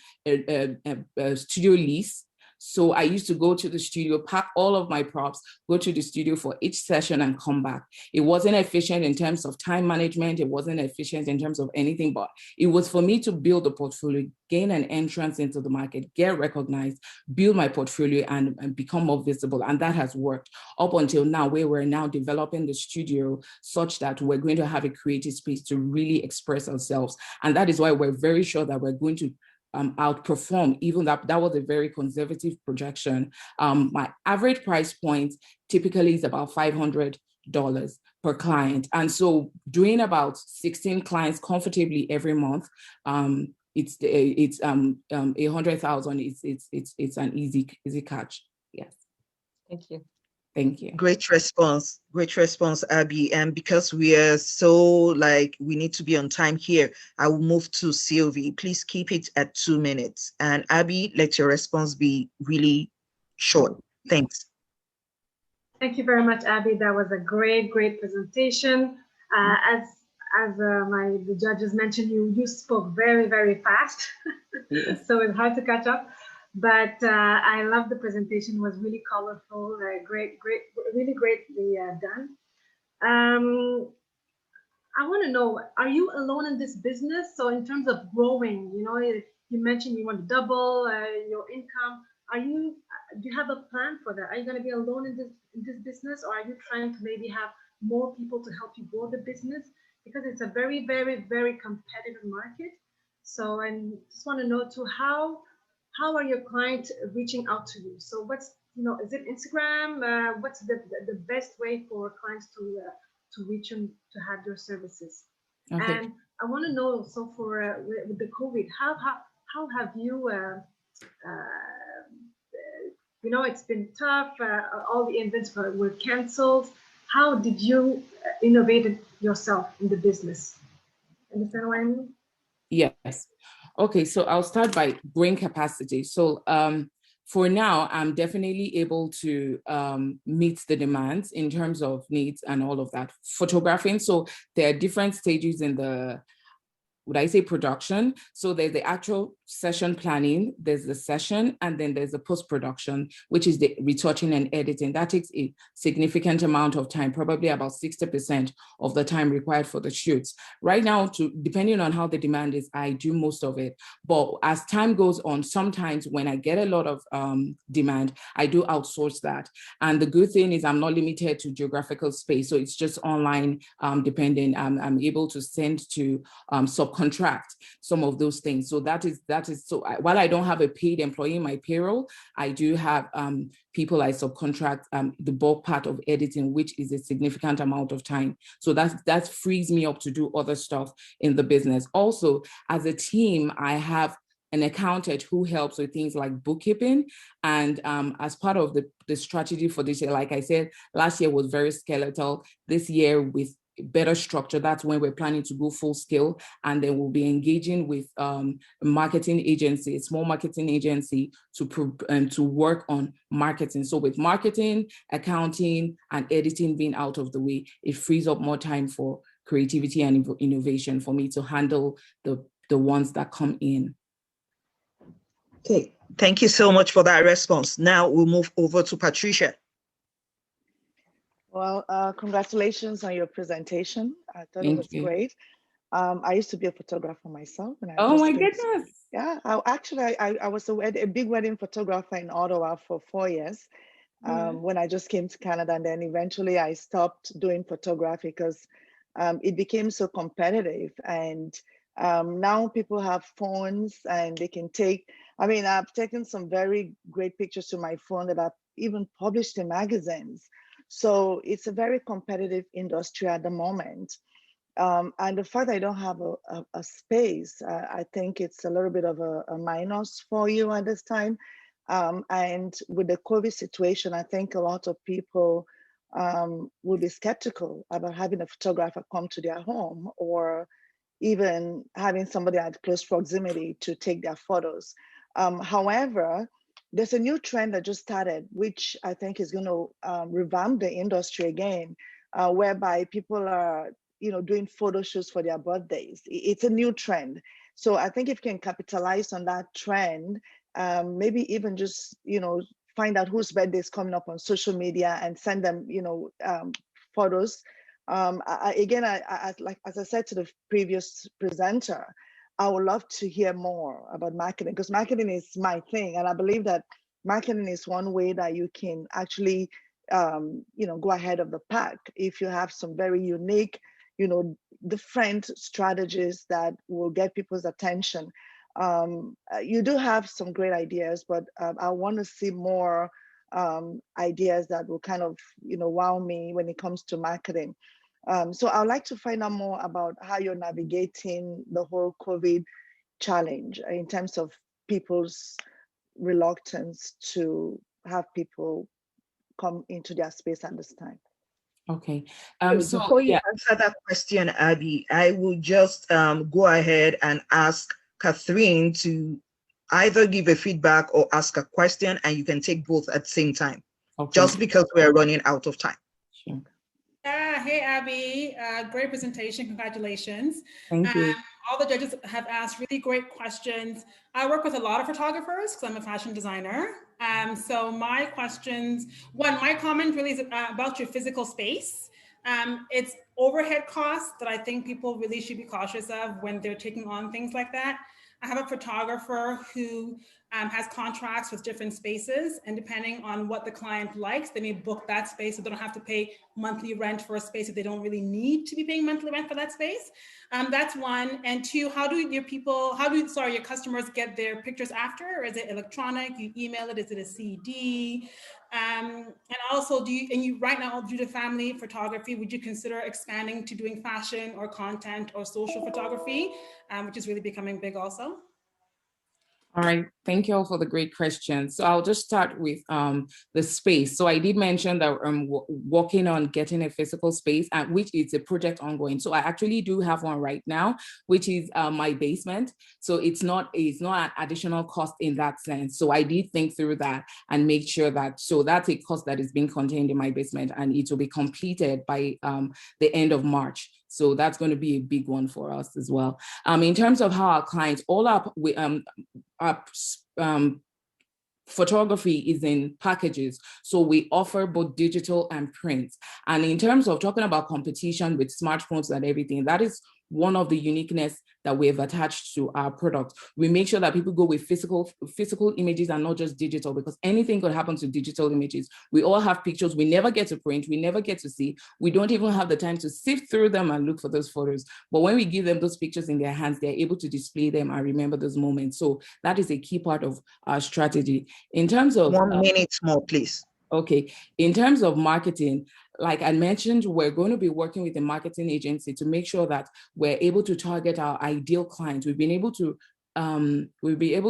Speaker 14: studio lease. So I used to go to the studio, pack all of my props, go to the studio for each session and come back. It wasn't efficient in terms of time management. It wasn't efficient in terms of anything, but it was for me to build a portfolio, gain an entrance into the market, get recognized, build my portfolio and become more visible. And that has worked up until now, where we're now developing the studio such that we're going to have a creative space to really express ourselves. And that is why we're very sure that we're going to outperform, even that was a very conservative projection. My average price point typically is about $500 per client. And so doing about 16 clients comfortably every month, it's 100,000. It's an easy catch. Yes.
Speaker 15: Thank you.
Speaker 14: Thank you.
Speaker 2: Great response, Abby. And because we are we need to be on time here, I will move to Sylvie. Please keep it at 2 minutes. And Abby, let your response be really short. Thanks.
Speaker 12: Thank you very much, Abby. That was a great presentation. As the judges mentioned, you spoke very, very fast. Yes. So it's hard to catch up. But I love the presentation. It was really colorful, really greatly done. I want to know, are you alone in this business? So in terms of growing, you you mentioned you want to double your income. Do you have a plan for that? Are you going to be alone in this business, or are you trying to maybe have more people to help you grow the business? Because it's a very, very, very competitive market. So, and just want to know too, how are your clients reaching out to you? So what's, is it Instagram? What's the best way for clients to reach you to have your services? Okay. And I want to know, so for with the COVID, how have you, it's been tough. All the events were canceled. How did you innovate yourself in the business? Understand what I mean?
Speaker 14: Yes. Okay, so I'll start by brain capacity. So for now, I'm definitely able to meet the demands in terms of needs and all of that. Photographing, so there are different stages in the, would I say, production? So there's the actual session planning, there's the session, and then there's the post-production, which is the retouching and editing. That takes a significant amount of time, probably about 60% of the time required for the shoots. Right now, depending on how the demand is, I do most of it. But as time goes on, sometimes when I get a lot of demand, I do outsource that. And the good thing is I'm not limited to geographical space. So it's just online depending. I'm able to send to subcontract some of those things. So that is so while I don't have a paid employee in my payroll, I do have people I subcontract the bulk part of editing, which is a significant amount of time. So that frees me up to do other stuff in the business. Also, as a team, I have an accountant who helps with things like bookkeeping. And as part of the strategy for this year, like I said, last year was very skeletal. This year with better structure, that's when we're planning to go full scale, and then we'll be engaging with a marketing agency, a small marketing agency to work on marketing. So with marketing, accounting, and editing being out of the way, it frees up more time for creativity and innovation for me to handle the ones that come in.
Speaker 2: Okay, thank you so much for that response. Now we'll move over to Patricia.
Speaker 16: Well, congratulations on your presentation. I thought it was great. I used to be a photographer myself. And
Speaker 14: oh my goodness.
Speaker 16: Yeah, I was a big wedding photographer in Ottawa for 4 years when I just came to Canada. And then eventually I stopped doing photography because it became so competitive. And now people have phones and they can take, I've taken some very great pictures to my phone that I've even published in magazines. So it's a very competitive industry at the moment. And the fact that I don't have a space, I think it's a little bit of a minus for you at this time. And with the COVID situation, I think a lot of people will be skeptical about having a photographer come to their home or even having somebody at close proximity to take their photos. However, there's a new trend that just started, which I think is going to revamp the industry again, whereby people are, doing photo shoots for their birthdays. It's a new trend. So I think if you can capitalize on that trend, maybe even just, find out whose birthday is coming up on social media and send them, photos. Again, as I said to the previous presenter, I would love to hear more about marketing because marketing is my thing. And I believe that marketing is one way that you can actually, go ahead of the pack if you have some very unique, different strategies that will get people's attention. You do have some great ideas, but I want to see more ideas that will kind of, wow me when it comes to marketing. So I'd like to find out more about how you're navigating the whole COVID challenge in terms of people's reluctance to have people come into their space at this time.
Speaker 14: Okay.
Speaker 2: So before you answer that question, Abby, I will just go ahead and ask Catherine to either give a feedback or ask a question, and you can take both at the same time, just because we're running out of time.
Speaker 14: Sure.
Speaker 10: Hey, Abby, great presentation, congratulations.
Speaker 14: Thank you.
Speaker 10: All the judges have asked really great questions. I work with a lot of photographers because I'm a fashion designer. So my questions, my comment really is about your physical space. It's overhead costs that I think people really should be cautious of when they're taking on things like that. I have a photographer who has contracts with different spaces, and depending on what the client likes, they may book that space so they don't have to pay monthly rent for a space if they don't really need to be paying monthly rent for that space. That's one. And two, how do your customers get their pictures after? Or is it electronic? You email it? Is it a CD? And also, right now, due to family photography, would you consider expanding to doing fashion or content or social photography, which is really becoming big also?
Speaker 14: All right, thank you all for the great questions. So I'll just start with the space. So I did mention that I'm working on getting a physical space, which is a project ongoing. So I actually do have one right now, which is my basement. So it's not an additional cost in that sense. So I did think through that and make sure that, so that's a cost that is being contained in my basement, and it will be completed by the end of March. So that's going to be a big one for us as well. In terms of how our clients, all our photography is in packages. So we offer both digital and print. And in terms of talking about competition with smartphones and everything, that is one of the uniqueness that we have attached to our product. We make sure that people go with physical images and not just digital, because anything could happen to digital images. We all have pictures we never get to print, we never get to see. We don't even have the time to sift through them and look for those photos. But when we give them those pictures in their hands, they're able to display them and remember those moments. So that is a key part of our strategy. In terms of—
Speaker 2: 1 minute more, please.
Speaker 14: Okay, in terms of marketing, like I mentioned, we're going to be working with a marketing agency to make sure that we're able to target our ideal clients. We'll be able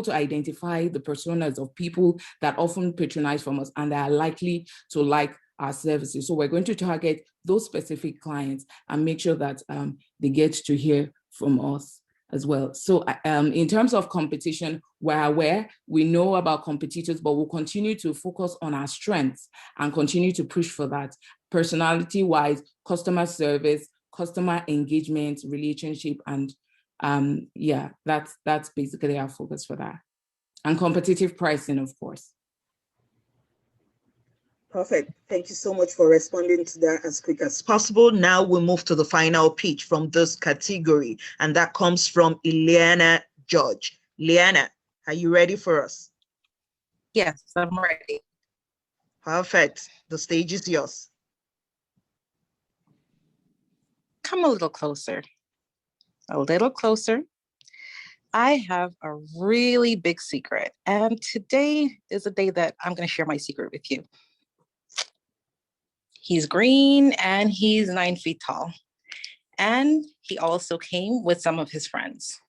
Speaker 14: to identify the personas of people that often patronize from us and that are likely to like our services. So we're going to target those specific clients and make sure that they get to hear from us as well. So in terms of competition, we're aware, we know about competitors, but we'll continue to focus on our strengths and continue to push for that. Personality-wise, customer service, customer engagement, relationship, and yeah, that's basically our focus for that. And competitive pricing, of course.
Speaker 2: Perfect. Thank you so much for responding to that as quick as possible. Now we move to the final pitch from this category, and that comes from Ileana George. Ileana, are you ready for us?
Speaker 17: Yes, I'm ready.
Speaker 2: Perfect. The stage is yours.
Speaker 17: Come a little closer. A little closer. I have a really big secret, and today is a day that I'm going to share my secret with you. He's green and he's 9 feet tall. And he also came with some of his friends.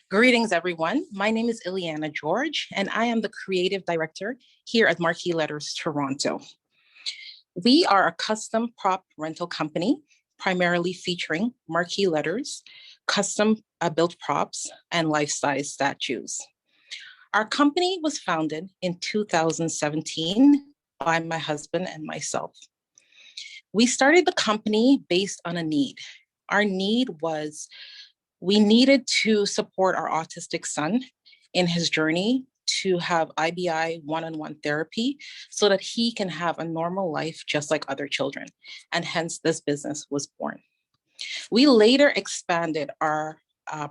Speaker 17: Greetings, everyone. My name is Ileana George, and I am the creative director here at Marquee Letters Toronto. We are a custom prop rental company, primarily featuring marquee letters, custom built props, and life-size statues. Our company was founded in 2017 by my husband and myself. We started the company based on a need. Our need was we needed to support our autistic son in his journey to have IBI one-on-one therapy so that he can have a normal life just like other children. And hence this business was born. We later expanded our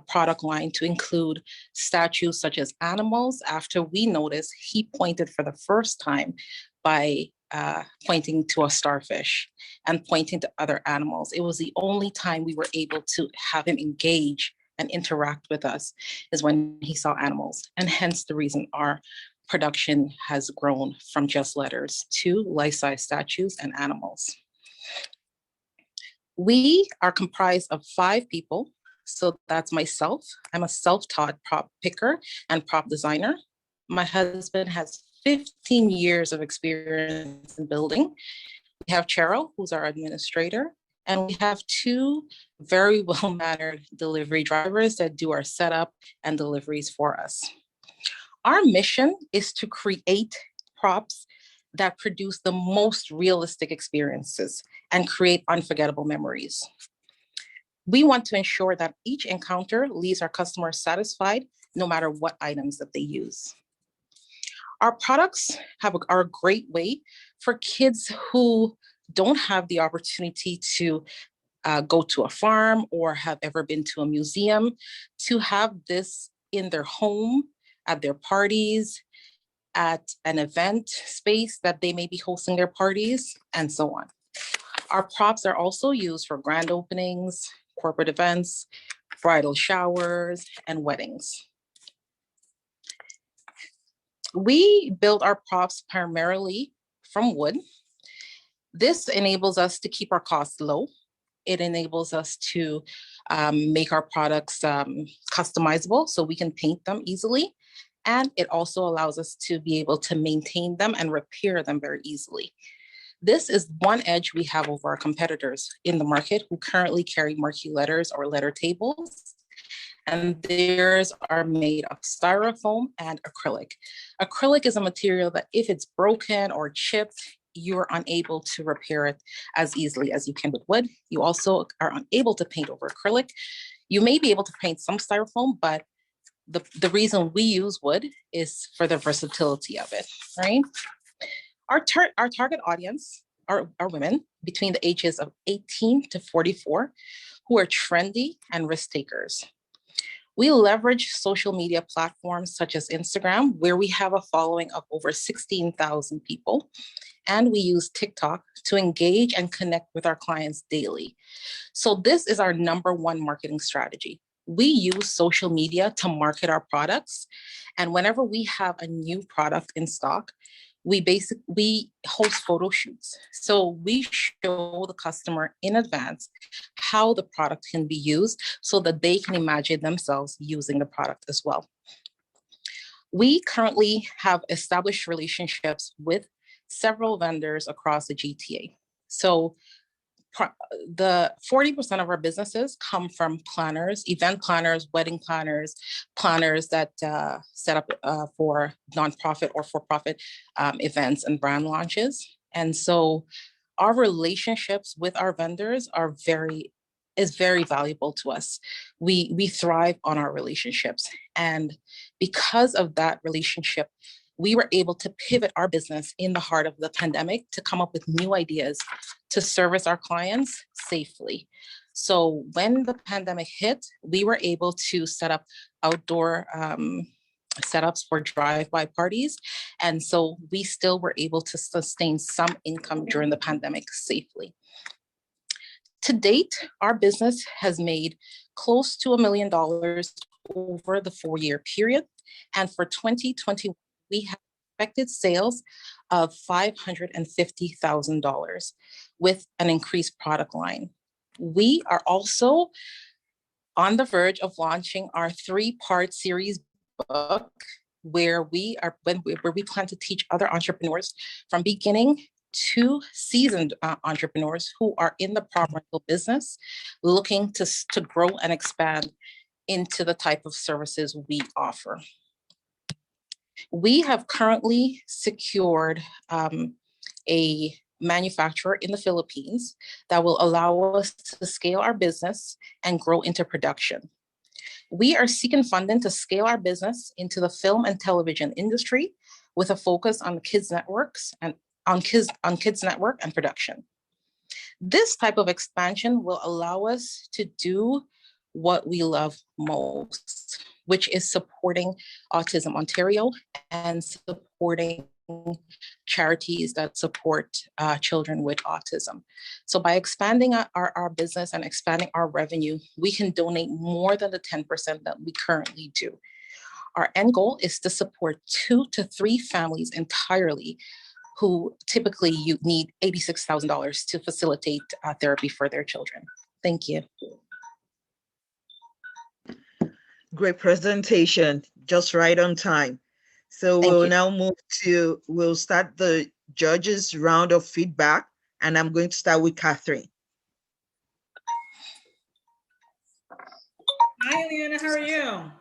Speaker 17: product line to include statues such as animals after we noticed he pointed for the first time by pointing to a starfish and pointing to other animals. It was the only time we were able to have him engage and interact with us is when he saw animals. And hence the reason our production has grown from just letters to life-size statues and animals. We are comprised of 5 people. So that's myself. I'm a self-taught prop picker and prop designer. My husband has 15 years of experience in building. We have Cheryl, who's our administrator, and we have 2 very well-mannered delivery drivers that do our setup and deliveries for us. Our mission is to create props that produce the most realistic experiences and create unforgettable memories. We want to ensure that each encounter leaves our customers satisfied, no matter what items that they use. Our products are a great way for kids who don't have the opportunity to go to a farm or have ever been to a museum to have this in their home, at their parties, at an event space that they may be hosting their parties, and so on. Our props are also used for grand openings, corporate events, bridal showers, and weddings. We build our props primarily from wood. This enables us to keep our costs low. It enables us to make our products customizable so we can paint them easily. And it also allows us to be able to maintain them and repair them very easily. This is one edge we have over our competitors in the market who currently carry marquee letters or letter tables. And theirs are made of styrofoam and acrylic. Acrylic is a material that if it's broken or chipped, you're unable to repair it as easily as you can with wood. You also are unable to paint over acrylic. You may be able to paint some styrofoam, but the reason we use wood is for the versatility of it, right? Our target audience are women between the ages of 18 to 44 who are trendy and risk takers. We leverage social media platforms such as Instagram, where we have a following of over 16,000 people. And we use TikTok to engage and connect with our clients daily. So this is our #1 marketing strategy. We use social media to market our products. And whenever we have a new product in stock, we host photo shoots. So we show the customer in advance how the product can be used so that they can imagine themselves using the product as well. We currently have established relationships with several vendors across the GTA. So the 40% of our businesses come from planners, event planners, wedding planners, planners that set up for nonprofit or for-profit events and brand launches. And so our relationships with our vendors is very valuable to us. We thrive on our relationships. And because of that relationship, we were able to pivot our business in the heart of the pandemic to come up with new ideas to service our clients safely. So when the pandemic hit, we were able to set up outdoor setups for drive-by parties. And so we still were able to sustain some income during the pandemic safely. To date, our business has made close to $1 million over the 4-year period. And for 2021, we have expected sales of $550,000 with an increased product line. We are also on the verge of launching our 3-part series book where we plan to teach other entrepreneurs from beginning to seasoned entrepreneurs who are in the prop rental business looking to grow and expand into the type of services we offer. We have currently secured a manufacturer in the Philippines that will allow us to scale our business and grow into production. We are seeking funding to scale our business into the film and television industry with a focus on kids networks and on kids network and production. This type of expansion will allow us to do what we love most, which is supporting Autism Ontario and supporting charities that support children with autism. So by expanding our business and expanding our revenue, we can donate more than the 10% that we currently do. Our end goal is to support 2 to 3 families entirely who typically need $86,000 to facilitate therapy for their children. Thank you.
Speaker 2: Great presentation, just right on time. So we'll now we'll start the judges' round of feedback, and I'm going to start with Catherine.
Speaker 10: Hi, Leanna, how are you?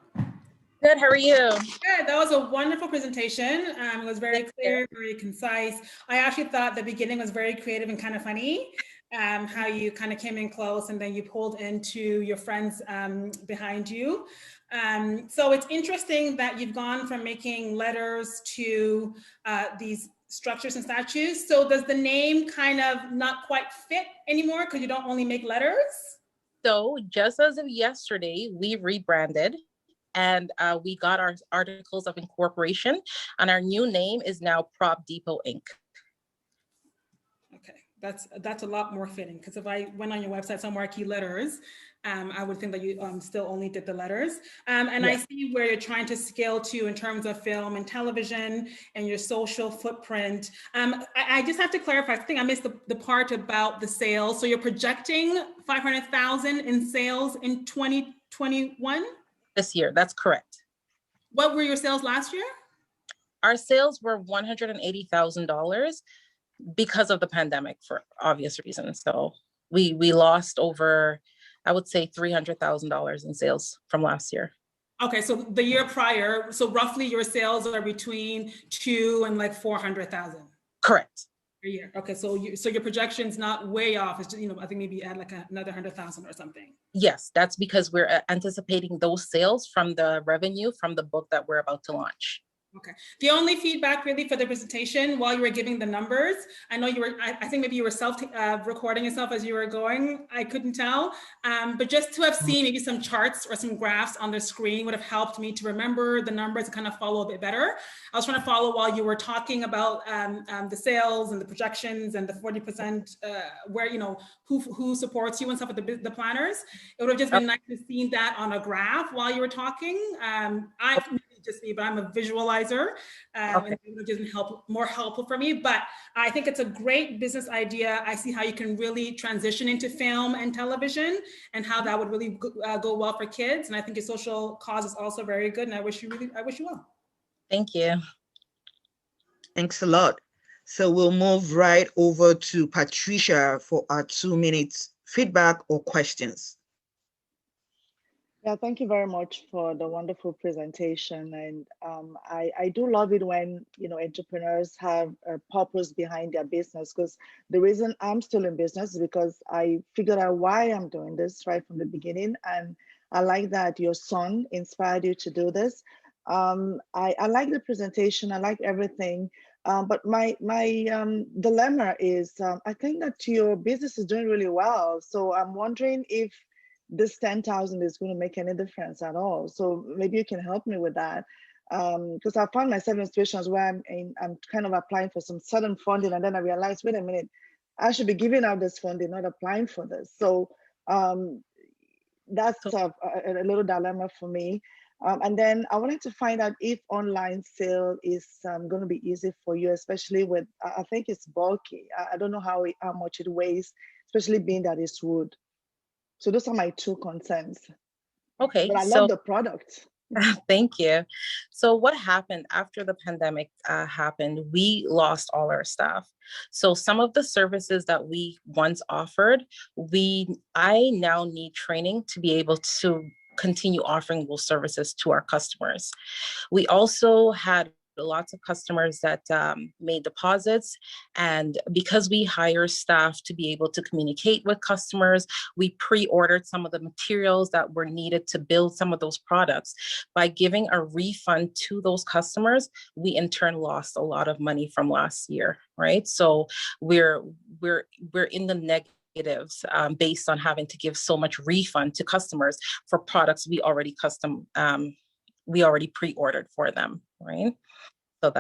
Speaker 18: Good, how are you?
Speaker 10: Good, that was a wonderful presentation. It was very clear, very concise. I actually thought the beginning was very creative and kind of funny. How you kind of came in close and then you pulled into your friends behind you. So it's interesting that you've gone from making letters to these structures and statues. So does the name kind of not quite fit anymore because you don't only make letters?
Speaker 17: So just as of yesterday, we rebranded and we got our articles of incorporation, and our new name is now Prop Depot Inc.
Speaker 10: Okay, that's a lot more fitting, because if I went on your website somewhere, key letters, I would think that you still only did the letters. And I see where you're trying to scale to in terms of film and television and your social footprint. I just have to clarify, I think I missed the part about the sales. So you're projecting 500,000 in sales in 2021?
Speaker 17: This year, that's correct.
Speaker 10: What were your sales last year?
Speaker 17: Our sales were $180,000 because of the pandemic, for obvious reasons. So we lost over, I would say, $300,000 in sales from last year.
Speaker 10: Okay, so the year prior, so roughly your sales are between 2 and like 400,000.
Speaker 17: Correct.
Speaker 10: A year. Okay, so your projection's not way off. It's just, I think maybe add like another 100,000 or something.
Speaker 17: Yes, that's because we're anticipating those sales from the revenue from the book that we're about to launch.
Speaker 10: Okay. The only feedback really for the presentation while you were giving the numbers, I know you were, I think maybe you were recording yourself as you were going. I couldn't tell, but just to have seen maybe some charts or some graphs on the screen would have helped me to remember the numbers and kind of follow a bit better. I was trying to follow while you were talking about the sales and the projections and the 40% where, who supports you and stuff with the planners. It would have just been nice to see that on a graph while you were talking. Just me, but I'm a visualizer, and it would have just more helpful for me. But I think it's a great business idea. I see how you can really transition into film and television, and how that would really go well for kids. And I think your social cause is also very good. And I wish you well.
Speaker 17: Thank you.
Speaker 2: Thanks a lot. So we'll move right over to Patricia for our 2 minutes feedback or questions.
Speaker 16: Yeah, thank you very much for the wonderful presentation. And I do love it when, entrepreneurs have a purpose behind their business, because the reason I'm still in business is because I figured out why I'm doing this right from the beginning. And I like that your son inspired you to do this. I like the presentation. I like everything. But my dilemma is, I think that your business is doing really well. So I'm wondering if this 10,000 is going to make any difference at all. So maybe you can help me with that. Because I found myself in situations where I'm kind of applying for some sudden funding, and then I realized, wait a minute, I should be giving out this funding, not applying for this. So that's a little dilemma for me. And then I wanted to find out if online sale is going to be easy for you, especially with, I think it's bulky. I don't know how much it weighs, especially being that it's wood. So those are my 2 concerns.
Speaker 17: Okay.
Speaker 16: But I love the product.
Speaker 17: Thank you. So what happened after the pandemic happened, we lost all our staff. So some of the services that we once offered, I now need training to be able to continue offering those services to our customers. We also had lots of customers that made deposits, and because we hire staff to be able to communicate with customers, we pre-ordered some of the materials that were needed to build some of those products. By giving a refund to those customers, we in turn lost a lot of money from last year, right? So we're in the negatives based on having to give so much refund to customers for products we already pre-ordered for them, right? So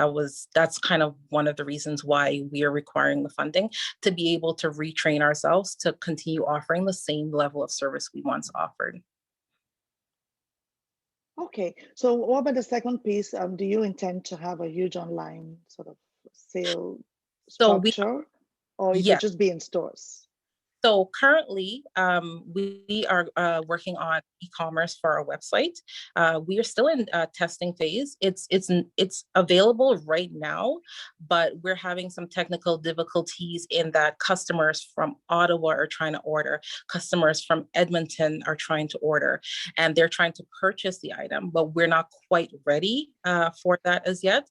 Speaker 17: that's kind of one of the reasons why we are requiring the funding, to be able to retrain ourselves to continue offering the same level of service we once offered.
Speaker 16: Okay, so what about the second piece? Do you intend to have a huge online sort of sale structure, or it will just be in stores?
Speaker 17: So currently, we are working on e-commerce for our website. We are still in testing phase. It's available right now, but we're having some technical difficulties in that customers from Ottawa are trying to order, customers from Edmonton are trying to order, and they're trying to purchase the item, but we're not quite ready for that as yet,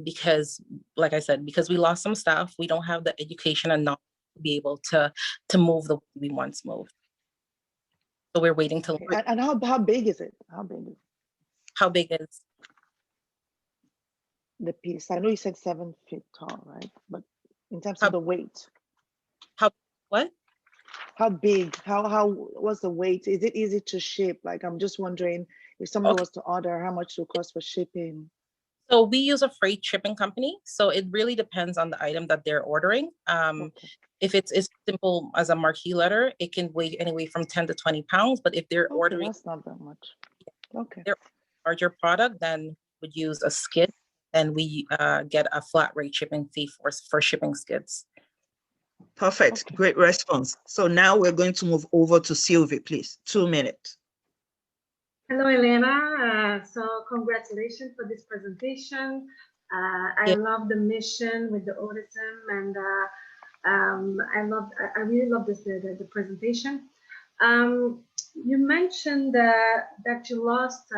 Speaker 17: because, like I said, because we lost some staff, we don't have the education and knowledge to be able to move the way we once moved. So we're waiting to
Speaker 16: learn. And how big is it? How big is the piece? I know you said 7 feet tall, right? But in terms of the weight.
Speaker 17: What?
Speaker 16: How big? How what's the weight? Is it easy to ship? Like, I'm just wondering if somebody was to order, how much it will cost for shipping?
Speaker 17: So we use a freight shipping company. So it really depends on the item that they're ordering. If it's as simple as a marquee letter, it can weigh anywhere from 10 to 20 pounds. But if they're ordering,
Speaker 16: that's not that much. Okay.
Speaker 17: Their larger product, then would use a skid, and we get a flat rate shipping fee for shipping skids.
Speaker 2: Perfect. Okay. Great response. So now we're going to move over to Sylvie, please. 2 minutes.
Speaker 12: Hello, Elena. So congratulations for this presentation. I love the mission with the autism, and I really love this the presentation. You mentioned that you lost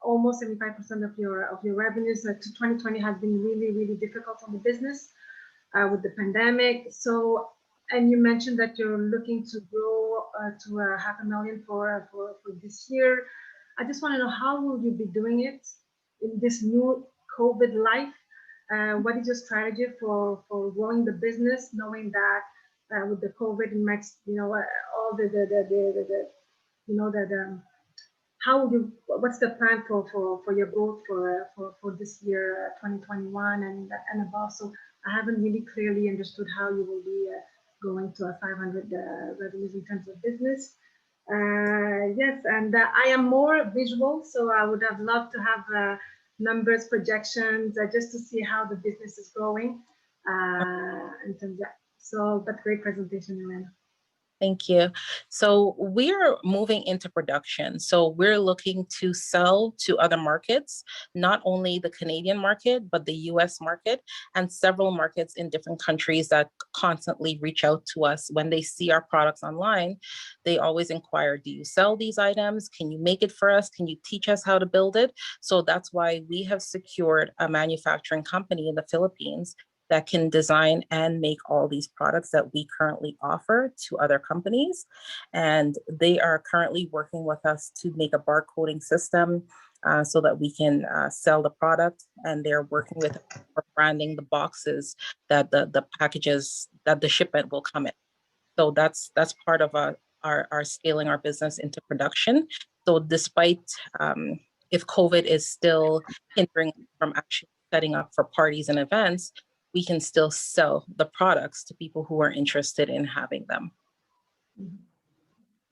Speaker 12: almost 75% of your revenues. 2020 has been really difficult on the business with the pandemic. So, and you mentioned that you're looking to grow to $500,000 for this year. I just want to know, how will you be doing it in this new COVID life? What is your strategy for growing the business, knowing that with the COVID makes, all how will you, what's the plan for your growth for this year, 2021 and above? So I haven't really clearly understood how you will be going to a 500 revenues in terms of business. Yes, and I am more visual, so I would have loved to have numbers, projections, just to see how the business is growing. In terms of, so, but great presentation, Elena.
Speaker 17: Thank you. So we're moving into production. So we're looking to sell to other markets, not only the Canadian market, but the US market and several markets in different countries that constantly reach out to us. When they see our products online, they always inquire, do you sell these items? Can you make it for us? Can you teach us how to build it? So that's why we have secured a manufacturing company in the Philippines that can design and make all these products that we currently offer to other companies. And they are currently working with us to make a barcoding system so that we can sell the product. And they're working with for branding the boxes that the packages that the shipment will come in. So that's part of our scaling our business into production. So despite if COVID is still hindering from actually setting up for parties and events, we can still sell the products to people who are interested in having them.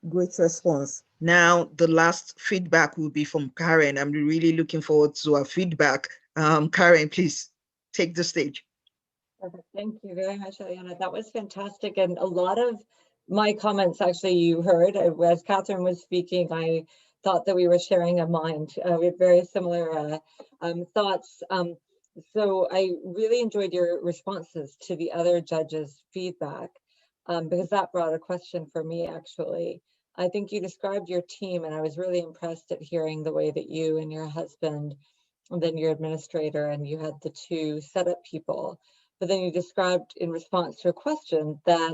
Speaker 2: Great response. Now, the last feedback will be from Karen. I'm really looking forward to our feedback. Karen, please take the stage.
Speaker 15: Perfect. Thank you very much, Eliana. That was fantastic. And a lot of my comments, actually, you heard as Catherine was speaking, I thought that we were sharing a mind. We had very similar thoughts. So I really enjoyed your responses to the other judges' feedback because that brought a question for me, actually. I think you described your team, and I was really impressed at hearing the way that you and your husband, and then your administrator, and you had the two setup people. But then you described in response to a question that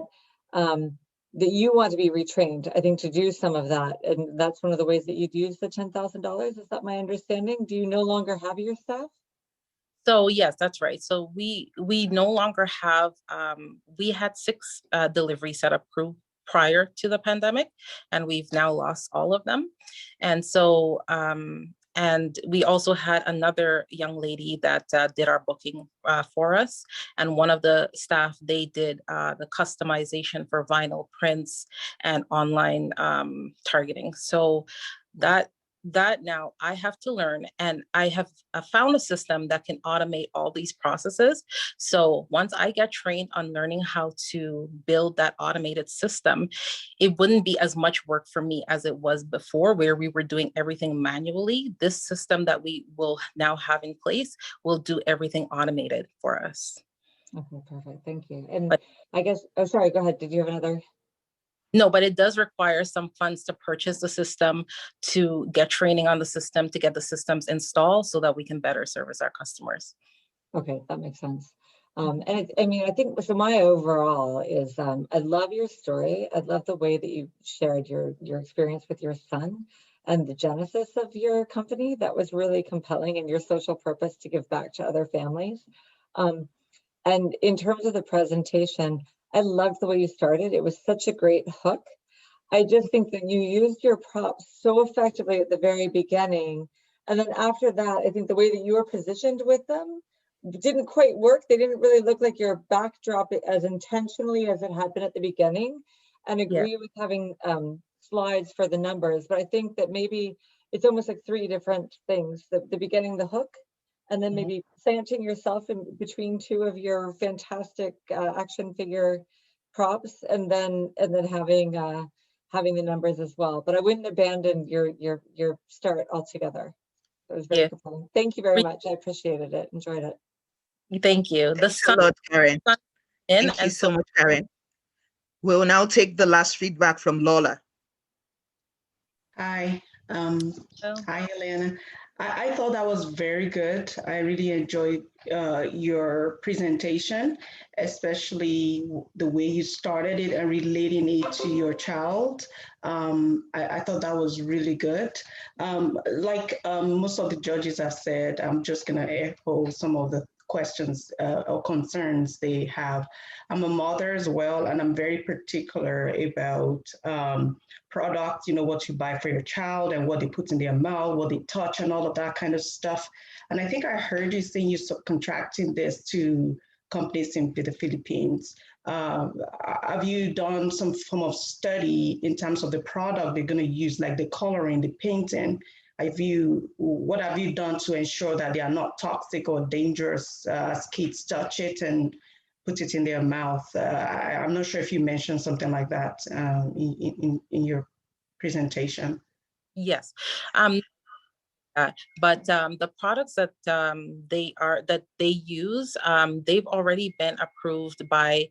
Speaker 15: that you want to be retrained, I think, to do some of that. And that's one of the ways that you'd use the $10,000. Is that my understanding? Do you no longer have your staff?
Speaker 17: So yes, that's right. So we no longer have, we had 6 delivery setup crew prior to the pandemic, and we've now lost all of them. And so, and we also had another young lady that did our booking for us. And one of the staff, they did the customization for vinyl prints and online targeting. So that now I have to learn, and I have found a system that can automate all these processes. So once I get trained on learning how to build that automated system, it wouldn't be as much work for me as it was before, where we were doing everything manually. This system that we will now have in place will do everything automated for us.
Speaker 15: Okay, perfect. Thank you. And I guess, oh, sorry, go ahead. Did you have another?
Speaker 17: No, but it does require some funds to purchase the system, to get training on the system, to get the systems installed so that we can better service our customers.
Speaker 15: Okay, that makes sense. And I mean, I think, so my overall is, I love your story. I love the way that you shared your experience with your son and the genesis of your company. That was really compelling, and your social purpose to give back to other families. And in terms of the presentation, I loved the way you started. It was such a great hook. I just think that you used your props so effectively at the very beginning. And then after that, I think the way that you were positioned with them didn't quite work. They didn't really look like your backdrop as intentionally as it had been at the beginning. And agree with having slides for the numbers. But I think that maybe it's almost like three different things. The beginning, the hook, and then maybe planting yourself in between two of your fantastic action figure props, and then having having the numbers as well. But I wouldn't abandon your start altogether. It was very compelling. Thank you very much. I appreciated it. Enjoyed it.
Speaker 17: Thank you.
Speaker 2: Thanks a lot, Karen. Thank you so much, Karen. We'll now take the last feedback from Lola.
Speaker 13: Hi. Hi, Elena. I thought that was very good. I really enjoyed your presentation, especially the way you started it and relating it to your child. I thought that was really good. Like most of the judges have said, I'm just going to echo some of the questions or concerns they have. I'm a mother as well, and I'm very particular about products, you know, what you buy for your child and what they put in their mouth, what they touch, and all of that kind of stuff. And I think I heard you saying you're subcontracting this to companies in the Philippines. Have you done some form of study in terms of the product they're going to use, like the coloring, the painting? What have you done to ensure that they are not toxic or dangerous as kids touch it and put it in their mouth? I'm not sure if you mentioned something like that in your presentation.
Speaker 17: Yes. But the products that they use, they've already been approved by,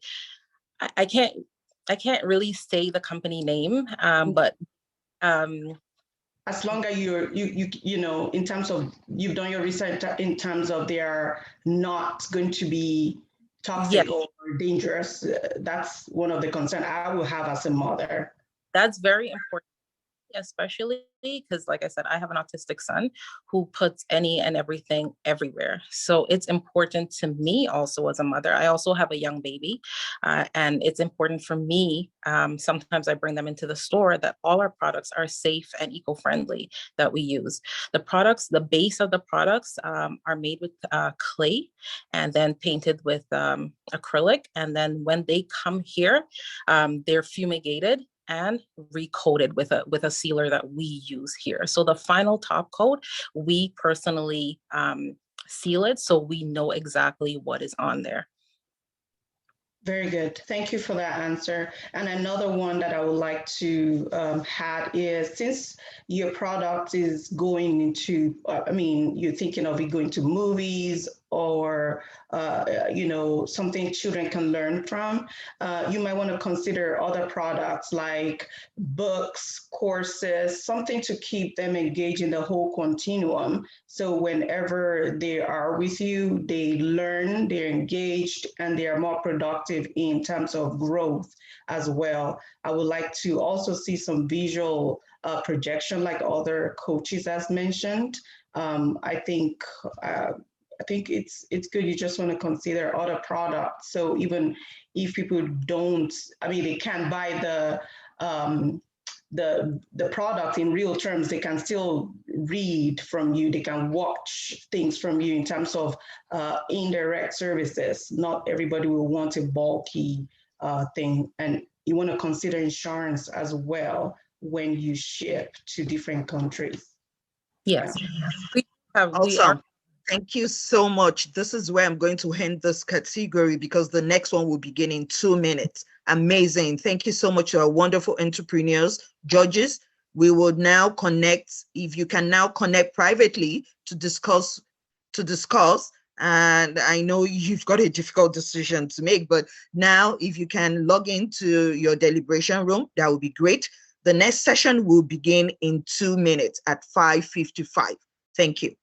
Speaker 17: I can't really say the company name, but
Speaker 13: as long as you know, in terms of you've done your research in terms of they are not going to be toxic or dangerous, that's one of the concerns I will have as a mother.
Speaker 17: That's very important, especially because, like I said, I have an autistic son who puts any and everything everywhere. So it's important to me also as a mother. I also have a young baby, and it's important for me. Sometimes I bring them into the store that all our products are safe and eco-friendly that we use. The products, the base of the products are made with clay and then painted with acrylic. And then when they come here, they're fumigated and recoated with a sealer that we use here. So the final top coat, we personally seal it so we know exactly what is on there.
Speaker 13: Very good. Thank you for that answer. And another one that I would like to add is, since your product is going into, you're thinking of it going to movies or, you know, something children can learn from, you might want to consider other products like books, courses, something to keep them engaged in the whole continuum. So whenever they are with you, they learn, they're engaged, and they are more productive in terms of growth as well. I would like to also see some visual projection like other coaches has mentioned. I think it's good. You just want to consider other products. So even if people don't, they can't buy the product in real terms, they can still read from you. They can watch things from you in terms of indirect services. Not everybody will want a bulky thing. And you want to consider insurance as well when you ship to different countries.
Speaker 17: Yes.
Speaker 2: Awesome. Thank you so much. This is where I'm going to end this category because the next one will begin in 2 minutes. Amazing. Thank you so much to our wonderful entrepreneurs, judges. We will now connect. If you can now connect privately to discuss. And I know you've got a difficult decision to make, but now if you can log into your deliberation room, that would be great. The next session will begin in 2 minutes at 5:55. Thank you.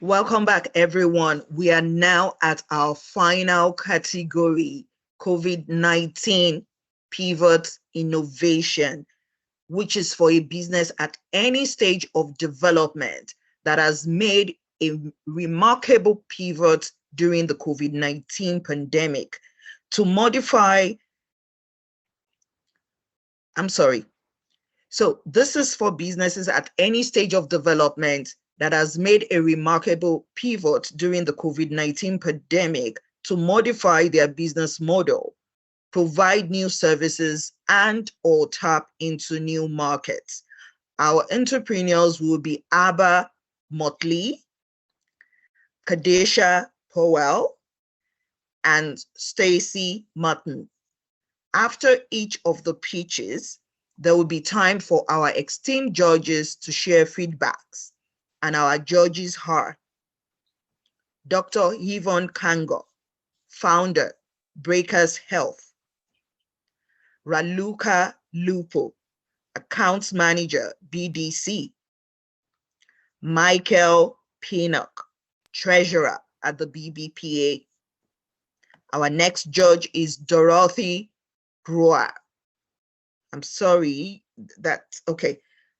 Speaker 2: Welcome back, everyone. We are now at our final category, COVID-19 Pivot Innovation, which is for a business at any stage of development that has made a remarkable pivot during the COVID-19 pandemic to modify, So this is for businesses at any stage of development that has made a remarkable pivot during the COVID-19 pandemic to modify their business model, provide new services, and or tap into new markets. Our entrepreneurs will be Abba Motley, Kadesha Powell, and Stacy Martin. After each of the pitches, there will be time for our esteemed judges to share feedbacks. And our judges are Dr. Yvonne Kango, founder, Breakers Health; Raluca Lupo, accounts manager, BDC; Michael Pinnock, treasurer at the BBPA. Our next judge is Dorothy Brewer. I'm sorry,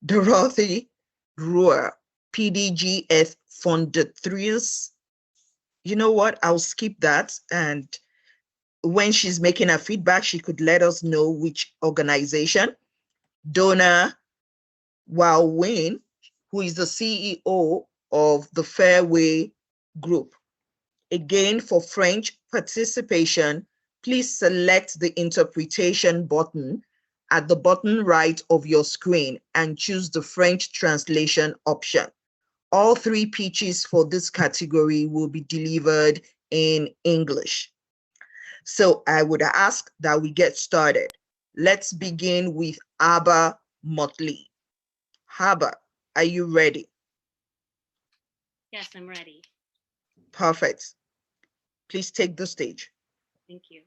Speaker 2: Dorothy Brewer, PDGF Fondatrice. You know what? I'll skip that. And when she's making her feedback, she could let us know which organization. Donna Wawin, who is the CEO of the Fairway Group. Again, for French participation, please select the interpretation button at the bottom right of your screen and choose the French translation option. All three pitches for this category will be delivered in English. So I would ask that we get started. Let's begin with Abba Motley. Abba, are you ready?
Speaker 18: Yes, I'm ready.
Speaker 2: Perfect. Please take the stage.
Speaker 18: Thank you.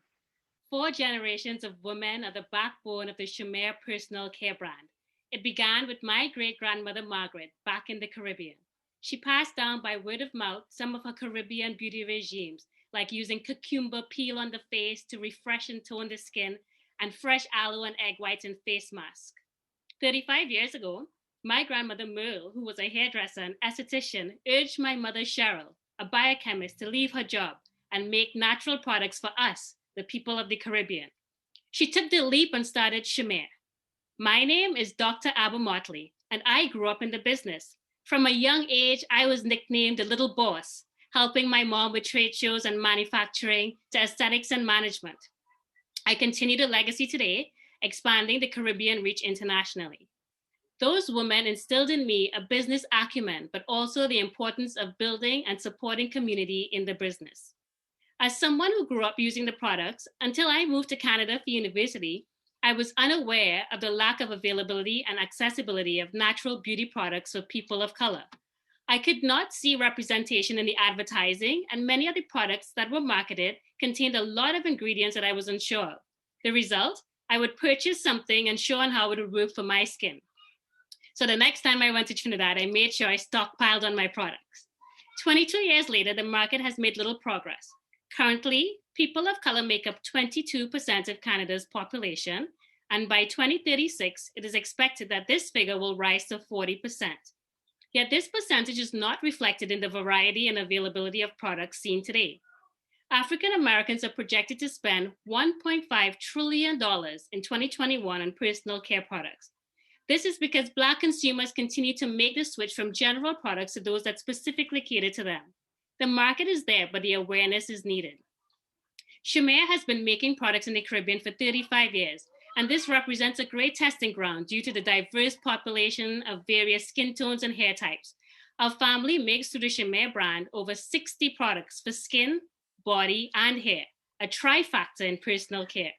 Speaker 18: 4 generations of women are the backbone of the Chimère personal care brand. It began with my great-grandmother Margaret back in the Caribbean. She passed down by word of mouth some of her Caribbean beauty regimes, like using cucumber peel on the face to refresh and tone the skin, and fresh aloe and egg whites in face mask. 35 years ago, my grandmother Merle, who was a hairdresser and esthetician, urged my mother Cheryl, a biochemist, to leave her job and make natural products for us, the people of the Caribbean. She took the leap and started Chimère. My name is Dr. Abba Motley, and I grew up in the business. From a young age, I was nicknamed the little boss, helping my mom with trade shows and manufacturing to aesthetics and management. I continue the legacy today, expanding the Caribbean reach internationally. Those women instilled in me a business acumen, but also the importance of building and supporting community in the business. As someone who grew up using the products, until I moved to Canada for university, I was unaware of the lack of availability and accessibility of natural beauty products for people of color. I could not see representation in the advertising, and many of the products that were marketed contained a lot of ingredients that I was unsure of. The result, I would purchase something unsure on how it would work for my skin. So the next time I went to Trinidad, I made sure I stockpiled on my products. 22 years later, the market has made little progress. Currently, people of color make up 22% of Canada's population, and by 2036, it is expected that this figure will rise to 40%. Yet this percentage is not reflected in the variety and availability of products seen today. African Americans are projected to spend $1.5 trillion in 2021 on personal care products. This is because Black consumers continue to make the switch from general products to those that specifically cater to them. The market is there, but the awareness is needed. Chimère has been making products in the Caribbean for 35 years, and this represents a great testing ground due to the diverse population of various skin tones and hair types. Our family makes through the Chimère brand over 60 products for skin, body, and hair, a trifactor in personal care.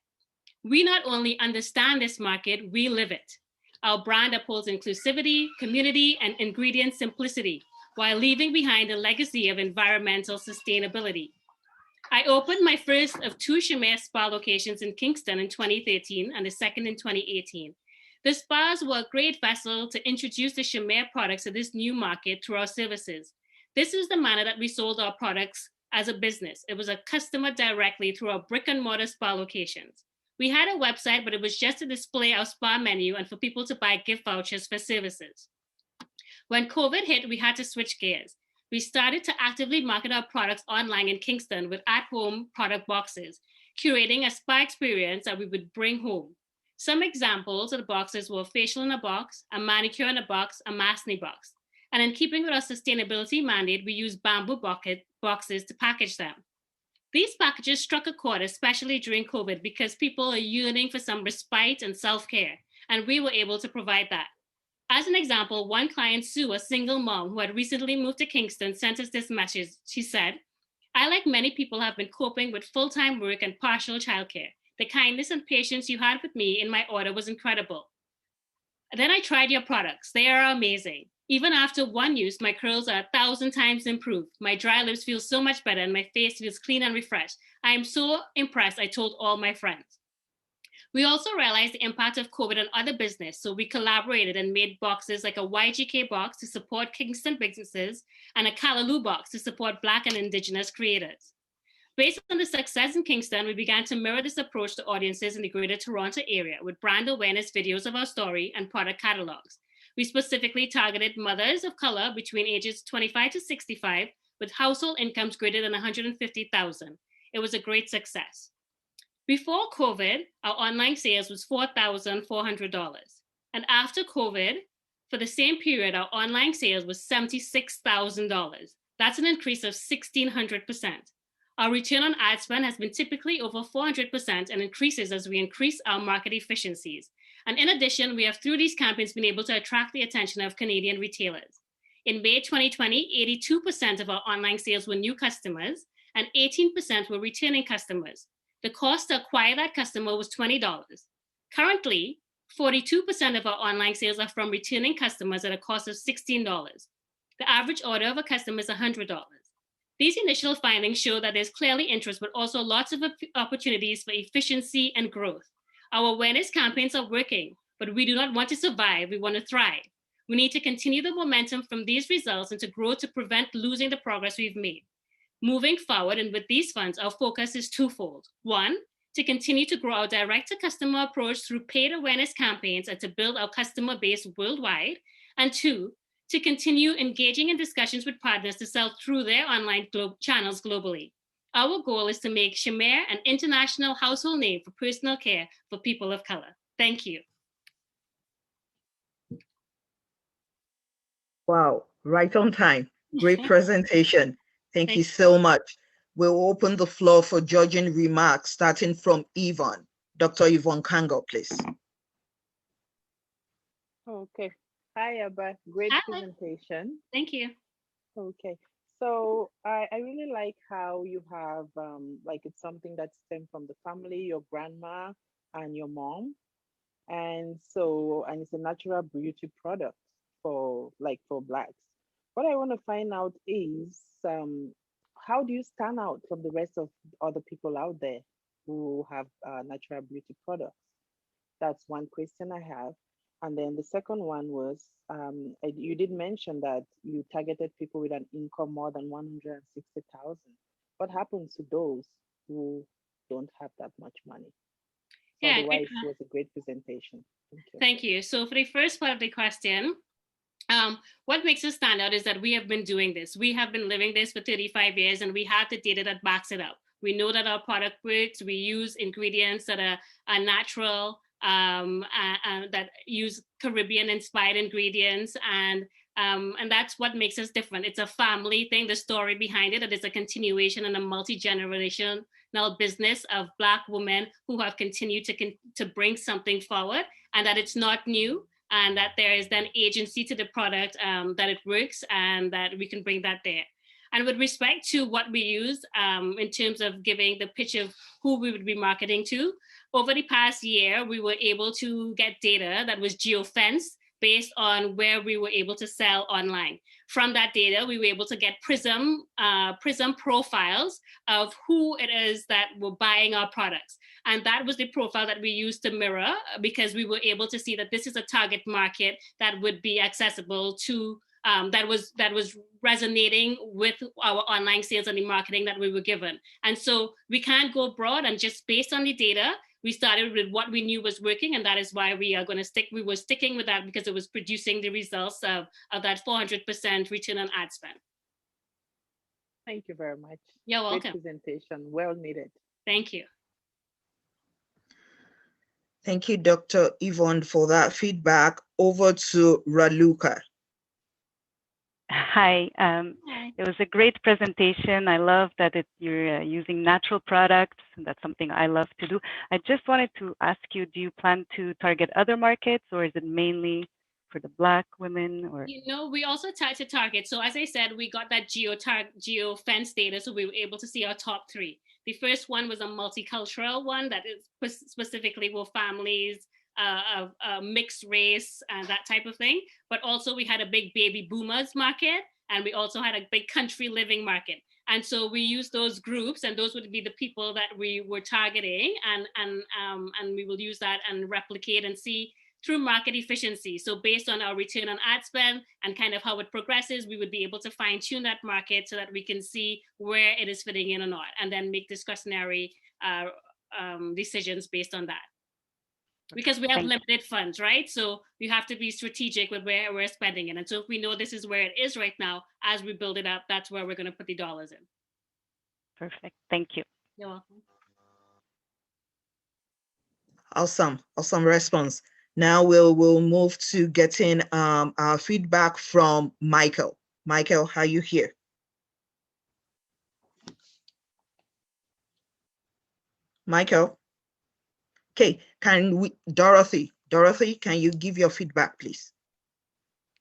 Speaker 18: We not only understand this market, we live it. Our brand upholds inclusivity, community, and ingredient simplicity, while leaving behind a legacy of environmental sustainability. I opened my first of 2 Chimère spa locations in Kingston in 2013 and the second in 2018. The spas were a great vessel to introduce the Chimère products to this new market through our services. This is the manner that we sold our products as a business. It was a customer directly through our brick and mortar spa locations. We had a website, but it was just to display our spa menu and for people to buy gift vouchers for services. When COVID hit, we had to switch gears. We started to actively market our products online in Kingston with at-home product boxes, curating a spa experience that we would bring home. Some examples of the boxes were facial in a box, a manicure in a box, a maskne box. And in keeping with our sustainability mandate, we used bamboo boxes to package them. These packages struck a chord, especially during COVID, because people are yearning for some respite and self-care, and we were able to provide that. As an example, one client, Sue, a single mom who had recently moved to Kingston, sent us this message. She said, "I, like many people, have been coping with full-time work and partial childcare. The kindness and patience you had with me in my order was incredible. Then I tried your products. They are amazing. Even after one use, my curls are 1,000 times improved. My dry lips feel so much better and my face feels clean and refreshed. I am so impressed, I told all my friends." We also realized the impact of COVID on other business, so we collaborated and made boxes like a YGK box to support Kingston businesses and a Callaloo box to support Black and Indigenous creators. Based on the success in Kingston, we began to mirror this approach to audiences in the Greater Toronto area with brand awareness videos of our story and product catalogs. We specifically targeted mothers of color between ages 25 to 65 with household incomes greater than $150,000. It was a great success. Before COVID, our online sales was $4,400. And after COVID, for the same period, our online sales was $76,000. That's an increase of 1,600%. Our return on ad spend has been typically over 400% and increases as we increase our market efficiencies. And in addition, we have, through these campaigns, been able to attract the attention of Canadian retailers. In May 2020, 82% of our online sales were new customers and 18% were returning customers. The cost to acquire that customer was $20. Currently, 42% of our online sales are from returning customers at a cost of $16. The average order of a customer is $100. These initial findings show that there's clearly interest, but also lots of opportunities for efficiency and growth. Our awareness campaigns are working, but we do not want to survive, we want to thrive. We need to continue the momentum from these results and to grow to prevent losing the progress we've made. Moving forward, and with these funds, our focus is twofold. One, to continue to grow our direct-to-customer approach through paid awareness campaigns and to build our customer base worldwide. And two, to continue engaging in discussions with partners to sell through their online channels globally. Our goal is to make Shamir an international household name for personal care for people of color. Thank you.
Speaker 2: Wow, right on time. Great presentation. Thank you so much. We'll open the floor for judging remarks, starting from Yvonne. Dr. Yvonne Kango, please.
Speaker 19: Okay. Hi, Abba. Great presentation.
Speaker 18: Thank you.
Speaker 19: Okay. So I really like how you have, like it's something that stemmed from the family, your grandma and your mom. And it's a natural beauty product for Blacks. What I want to find out is, how do you stand out from the rest of other people out there who have natural beauty products? That's one question I have. And then the second one was, you did mention that you targeted people with an income more than 160,000. What happens to those who don't have that much money? So
Speaker 18: Yeah,
Speaker 19: otherwise, it was a great presentation. Thank you.
Speaker 18: Thank you. So for the first part of the question, what makes us stand out is that we have been doing this. We have been living this for 35 years and we have the data that backs it up. We know that our product works. We use ingredients that are natural, that use Caribbean-inspired ingredients, and that's what makes us different. It's a family thing, the story behind it, that is a continuation and a multi-generational business of Black women who have continued to bring something forward, and that it's not new, and that there is then agency to the product, that it works, and that we can bring that there. And with respect to what we use in terms of giving the pitch of who we would be marketing to, over the past year, we were able to get data that was geofenced based on where we were able to sell online. From that data, we were able to get Prism profiles of who it is that were buying our products. And that was the profile that we used to mirror, because we were able to see that this is a target market that would be accessible to that was resonating with our online sales and the marketing that we were given. And so we can't go broad, and just based on the data, we started with what we knew was working, and that is why we were sticking with that, because it was producing the results of that 400% return on ad spend.
Speaker 19: Thank you very much.
Speaker 18: You're welcome.
Speaker 19: Great presentation, well needed.
Speaker 18: Thank you.
Speaker 2: Thank you, Dr. Yvonne, for that feedback. Over to Raluca.
Speaker 20: Hi, it was a great presentation. I love that you're using natural products. That's something I love to do. I just wanted to ask you, do you plan to target other markets, or is it mainly for the Black women? Or
Speaker 18: we also tried to target. So as I said, we got that geo fence data, so we were able to see our top 3. The first one was a multicultural one that is specifically for families of mixed race and that type of thing. But also we had a big baby boomers market, and we also had a big country living market. And so we used those groups, and those would be the people that we were targeting, and we will use that and replicate and see through market efficiency. So based on our return on ad spend and kind of how it progresses, we would be able to fine tune that market so that we can see where it is fitting in or not, and then make discretionary decisions based on that. Because we have limited funds, right? So you have to be strategic with where we're spending it. And so if we know this is where it is right now, as we build it up, that's where we're going to put the dollars in.
Speaker 20: Perfect. Thank you.
Speaker 18: You're welcome.
Speaker 2: Awesome response. Now we'll move to getting our feedback from Michael. Michael, are you here? Michael? Okay, Dorothy, can you give your feedback, please?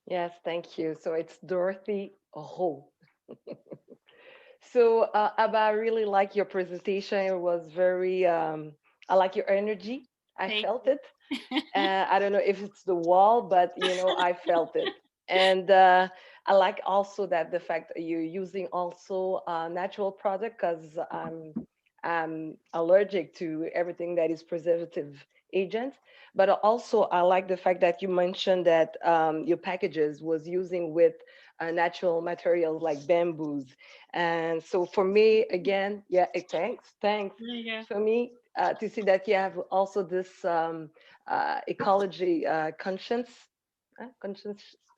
Speaker 21: Yes, thank you. So it's Dorothy Ho. So Abba, I really like your presentation. It was very, I like your energy. I felt it. I don't know if it's the wall, but I felt it. And I like also that the fact that you're using also natural product, because I'm allergic to everything that is preservative agent. But also I like the fact that you mentioned that your packages was using with natural materials like bamboos. And so for me, again, thanks. For me to see that you have also this ecology conscience.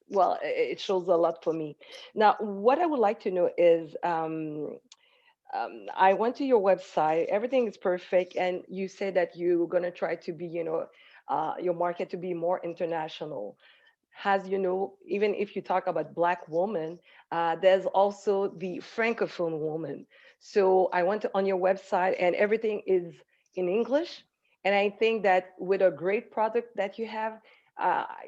Speaker 21: Well, it shows a lot for me. Now, what I would like to know is, I went to your website, everything is perfect. And you say that you're going to try to be, your market to be more international. As you know, even if you talk about Black woman, there's also the Francophone woman. So I went on your website and everything is in English. And I think that with a great product that you have,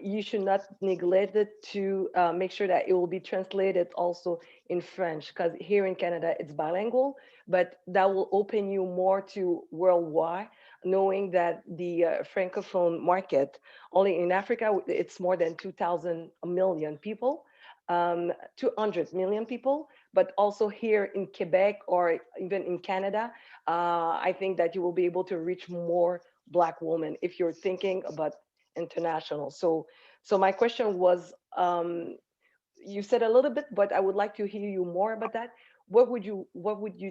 Speaker 21: you should not neglect it to make sure that it will be translated also in French, because here in Canada, it's bilingual, but that will open you more to worldwide, knowing that the Francophone market, only in Africa, it's more than 2,000 million people, 200 million people, but also here in Quebec or even in Canada, I think that you will be able to reach more Black women if you're thinking about international. So my question was, you said a little bit, but I would like to hear you more about that. What would you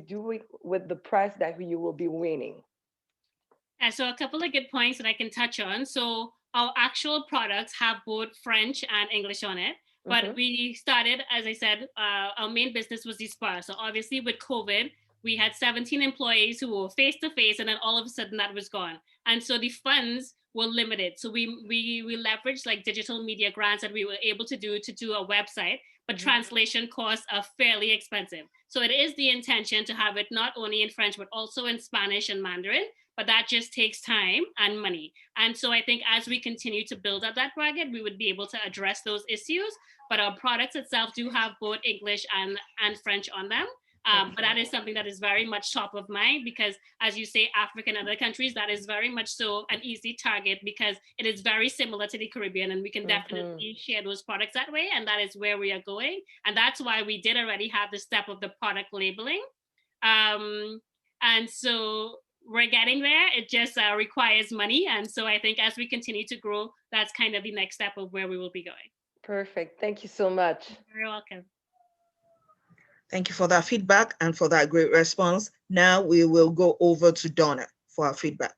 Speaker 21: do with the prize that you will be winning?
Speaker 18: So a couple of good points that I can touch on. So our actual products have both French and English on it, but we started, as I said, our main business was the spa. So obviously with COVID, we had 17 employees who were face-to-face, and then all of a sudden that was gone. And so the funds were limited. So we leveraged like digital media grants that we were able to do a website, but translation costs are fairly expensive. So it is the intention to have it not only in French, but also in Spanish and Mandarin, but that just takes time and money. And so I think as we continue to build up that market, we would be able to address those issues. But our products itself do have both English and French on them. But that is something that is very much top of mind, because as you say, Africa and other countries, that is very much so an easy target, because it is very similar to the Caribbean, and we can definitely share those products that way. And that is where we are going. And that's why we did already have the step of the product labeling. And so we're getting there. It just requires money. And so I think as we continue to grow, that's kind of the next step of where we will be going.
Speaker 21: Perfect. Thank you so much.
Speaker 18: You're welcome.
Speaker 2: Thank you for that feedback and for that great response. Now we will go over to Donna for our feedback.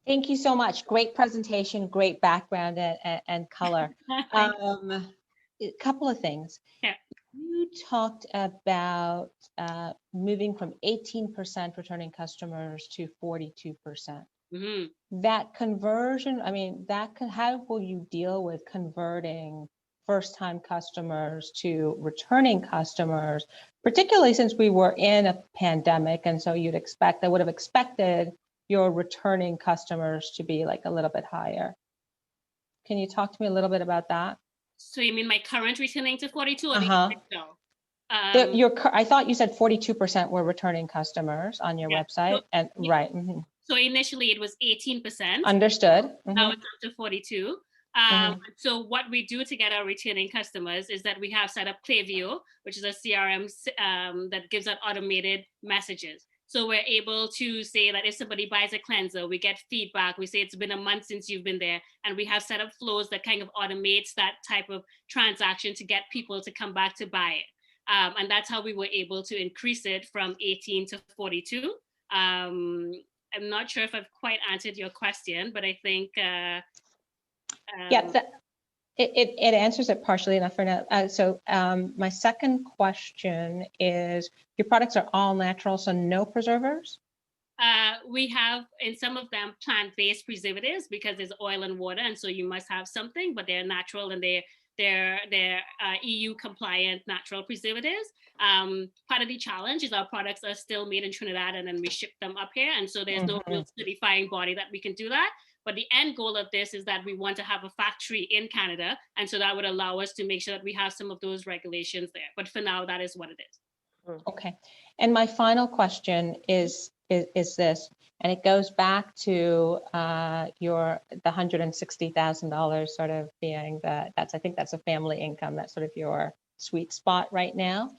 Speaker 1: Thank you so much. Great presentation, great background and color. A couple of things.
Speaker 18: Yeah.
Speaker 1: You talked about moving from 18% returning customers to 42%.
Speaker 18: Mm-hmm.
Speaker 1: That conversion, I mean, how will you deal with converting first-time customers to returning customers, particularly since we were in a pandemic, and so I would have expected your returning customers to be like a little bit higher. Can you talk to me a little bit about that?
Speaker 18: So you mean my current returning to 42 or
Speaker 1: Uh-huh.
Speaker 18: the original?
Speaker 1: I thought you said 42% were returning customers on your website, and right. Mm-hmm.
Speaker 18: So initially it was 18%.
Speaker 1: Understood.
Speaker 18: Now
Speaker 1: Mm-hmm.
Speaker 18: it's up to 42. So what we do to get our returning customers is that we have set up Klaviyo, which is a CRM that gives out automated messages. So we're able to say that if somebody buys a cleanser, we get feedback. We say it's been a month since you've been there. And we have set up flows that kind of automates that type of transaction to get people to come back to buy it. And that's how we were able to increase it from 18 to 42. I'm not sure if I've quite answered your question, but I think
Speaker 1: it answers it partially enough for now. So my second question is, your products are all natural, so no preservatives?
Speaker 18: We have in some of them plant-based preservatives because there's oil and water, and so you must have something, but they're natural and they're EU compliant natural preservatives. Part of the challenge is our products are still made in Trinidad and then we ship them up here, and so there's no real certifying body that we can do that. But the end goal of this is that we want to have a factory in Canada, and so that would allow us to make sure that we have some of those regulations there. But for now, that is what it is.
Speaker 1: Okay. And my final question is this, and it goes back to the $160,000 sort of being I think that's a family income. That's sort of your sweet spot right now.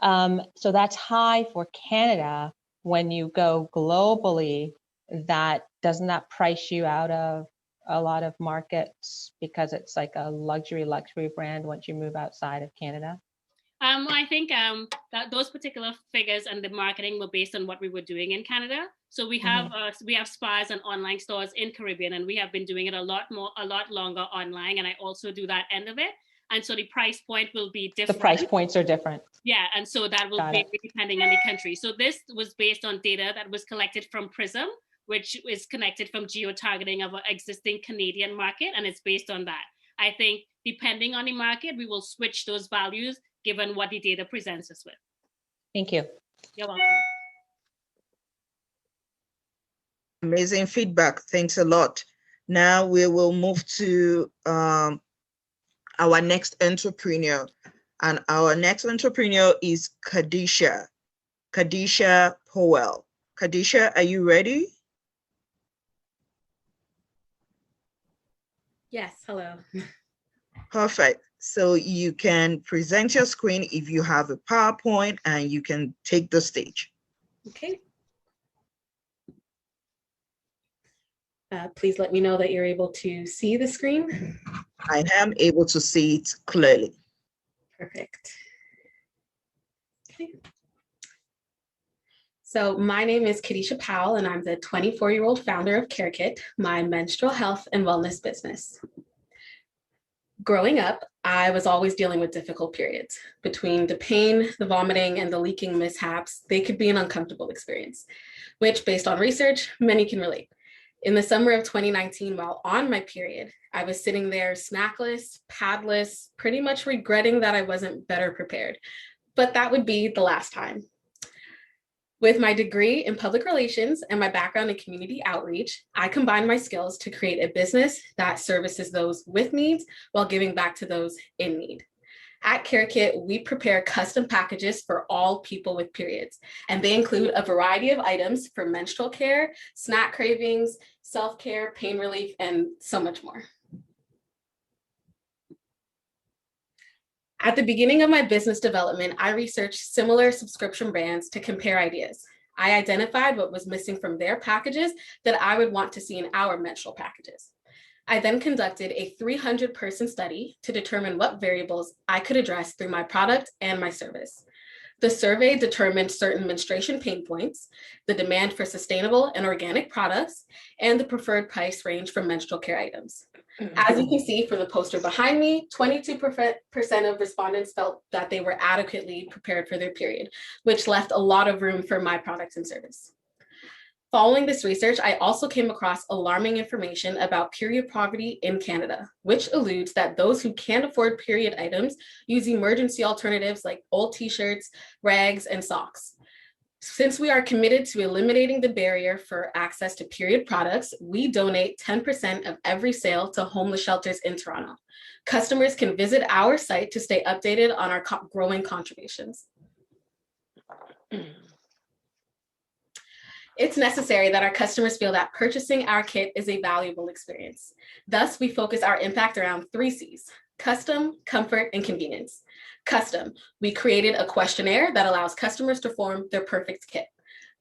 Speaker 1: So that's high for Canada. When you go globally, doesn't that price you out of a lot of markets because it's like a luxury brand once you move outside of Canada?
Speaker 18: I think that those particular figures and the marketing were based on what we were doing in Canada. So we have spas and online stores in Caribbean, and we have been doing it a lot longer online. And I also do that end of it. And so the price point will be different.
Speaker 1: The price points are different.
Speaker 18: Yeah, and so that will vary depending on the country. So this was based on data that was collected from Prism, which is connected from geo-targeting of an existing Canadian market, and it's based on that. I think depending on the market, we will switch those values given what the data presents us with.
Speaker 1: Thank you.
Speaker 18: You're welcome.
Speaker 2: Amazing feedback. Thanks a lot. Now we will move to our next entrepreneur. And our next entrepreneur is Kadisha Powell. Kadisha, are you ready?
Speaker 22: Yes, hello.
Speaker 2: Perfect. So you can present your screen if you have a PowerPoint, and you can take the stage.
Speaker 22: Okay. Please let me know that you're able to see the screen.
Speaker 2: I am able to see it clearly.
Speaker 22: Perfect. Okay. So my name is Kadisha Powell, and I'm the 24-year-old founder of CareKit, my menstrual health and wellness business. Growing up, I was always dealing with difficult periods. Between the pain, the vomiting, and the leaking mishaps, they could be an uncomfortable experience, which, based on research, many can relate. In the summer of 2019, while on my period, I was sitting there snackless, padless, pretty much regretting that I wasn't better prepared. But that would be the last time. With my degree in public relations and my background in community outreach, I combined my skills to create a business that services those with needs while giving back to those in need. At CareKit, we prepare custom packages for all people with periods, and they include a variety of items for menstrual care, snack cravings, self-care, pain relief, and so much more. At the beginning of my business development, I researched similar subscription brands to compare ideas. I identified what was missing from their packages that I would want to see in our menstrual packages. I then conducted a 300-person study to determine what variables I could address through my product and my service. The survey determined certain menstruation pain points, the demand for sustainable and organic products, and the preferred price range for menstrual care items. As you can see from the poster behind me, 22% of respondents felt that they were adequately prepared for their period, which left a lot of room for my products and service. Following this research, I also came across alarming information about period poverty in Canada, which alludes that those who can't afford period items use emergency alternatives like old t-shirts, rags, and socks. Since we are committed to eliminating the barrier for access to period products, we donate 10% of every sale to homeless shelters in Toronto. Customers can visit our site to stay updated on our growing contributions. It's necessary that our customers feel that purchasing our kit is a valuable experience. Thus, we focus our impact around 3 C's: custom, comfort, and convenience. Custom, we created a questionnaire that allows customers to form their perfect kit.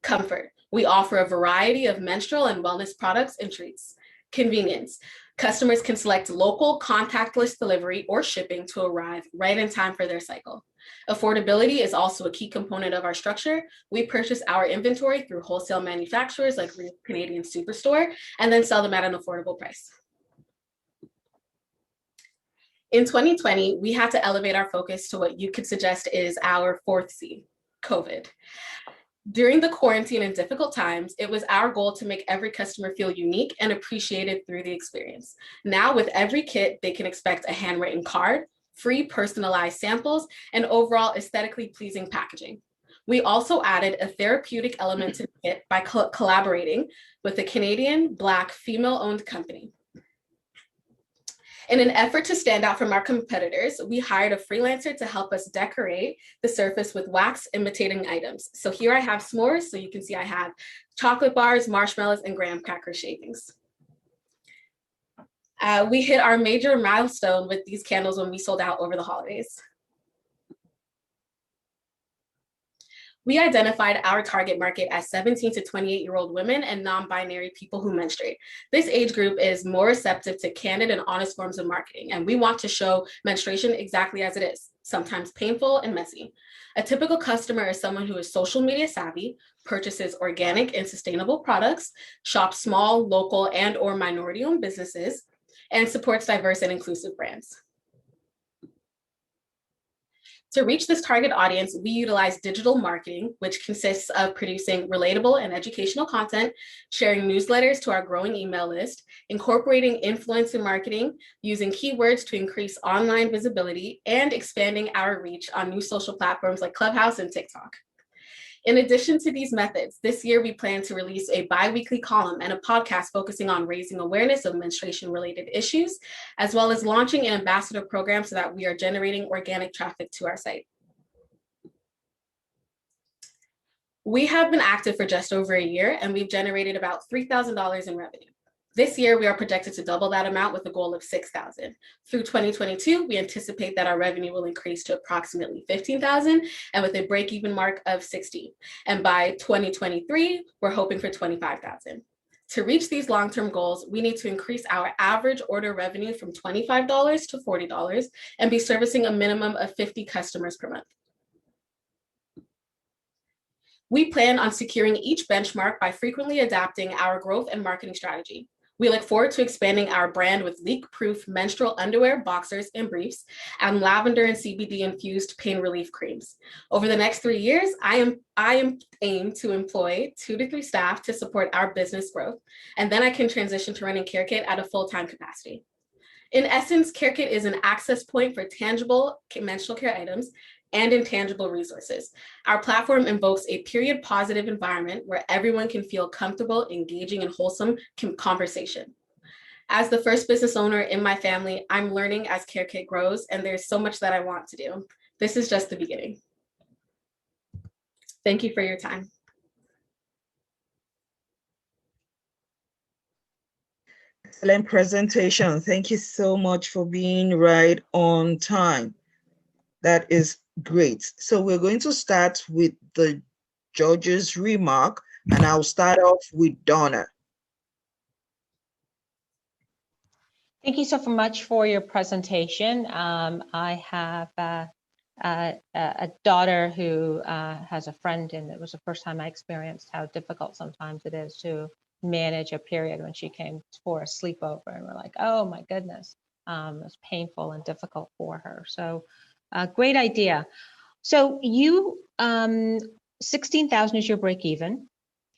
Speaker 22: Comfort, we offer a variety of menstrual and wellness products and treats. Convenience, customers can select local contactless delivery or shipping to arrive right in time for their cycle. Affordability is also a key component of our structure. We purchase our inventory through wholesale manufacturers like Canadian Superstore and then sell them at an affordable price. In 2020, we had to elevate our focus to what you could suggest is our 4th C, COVID. During the quarantine and difficult times, it was our goal to make every customer feel unique and appreciated through the experience. Now with every kit, they can expect a handwritten card, free personalized samples, and overall aesthetically pleasing packaging. We also added a therapeutic element to the kit by collaborating with a Canadian Black female-owned company. In an effort to stand out from our competitors, we hired a freelancer to help us decorate the surface with wax imitating items. So here I have s'mores, so you can see I have chocolate bars, marshmallows, and graham cracker shavings. We hit our major milestone with these candles when we sold out over the holidays. We identified our target market as 17 to 28-year-old women and non-binary people who menstruate. This age group is more receptive to candid and honest forms of marketing, and we want to show menstruation exactly as it is, sometimes painful and messy. A typical customer is someone who is social media savvy, purchases organic and sustainable products, shops small, local, and/or minority-owned businesses, and supports diverse and inclusive brands. To reach this target audience, we utilize digital marketing, which consists of producing relatable and educational content, sharing newsletters to our growing email list, incorporating influencer marketing, using keywords to increase online visibility, and expanding our reach on new social platforms like Clubhouse and TikTok. In addition to these methods, this year we plan to release a bi-weekly column and a podcast focusing on raising awareness of menstruation-related issues, as well as launching an ambassador program so that we are generating organic traffic to our site. We have been active for just over a year, and we've generated about $3,000 in revenue. This year, we are projected to double that amount with a goal of $6,000. Through 2022, we anticipate that our revenue will increase to approximately $15,000 and with a break-even mark of $60,000. And by 2023, we're hoping for $25,000. To reach these long-term goals, we need to increase our average order revenue from $25 to $40 and be servicing a minimum of 50 customers per month. We plan on securing each benchmark by frequently adapting our growth and marketing strategy. We look forward to expanding our brand with leak-proof menstrual underwear, boxers, and briefs, and lavender and CBD-infused pain relief creams. Over the next 3 years, I aim to employ 2 to 3 staff to support our business growth, and then I can transition to running CareKit at a full-time capacity. In essence, CareKit is an access point for tangible menstrual care items and intangible resources. Our platform invokes a period-positive environment where everyone can feel comfortable engaging in wholesome conversation. As the first business owner in my family, I'm learning as CareKit grows, and there's so much that I want to do. This is just the beginning. Thank you for your time.
Speaker 2: Excellent presentation. Thank you so much for being right on time. That is great. So we're going to start with the judge's remark, and I'll start off with Donna.
Speaker 1: Thank you so much for your presentation. I have a daughter who has a friend, and it was the first time I experienced how difficult sometimes it is to manage a period when she came for a sleepover, and we're like, oh my goodness, it was painful and difficult for her. So great idea. So you, 16,000 is your break even.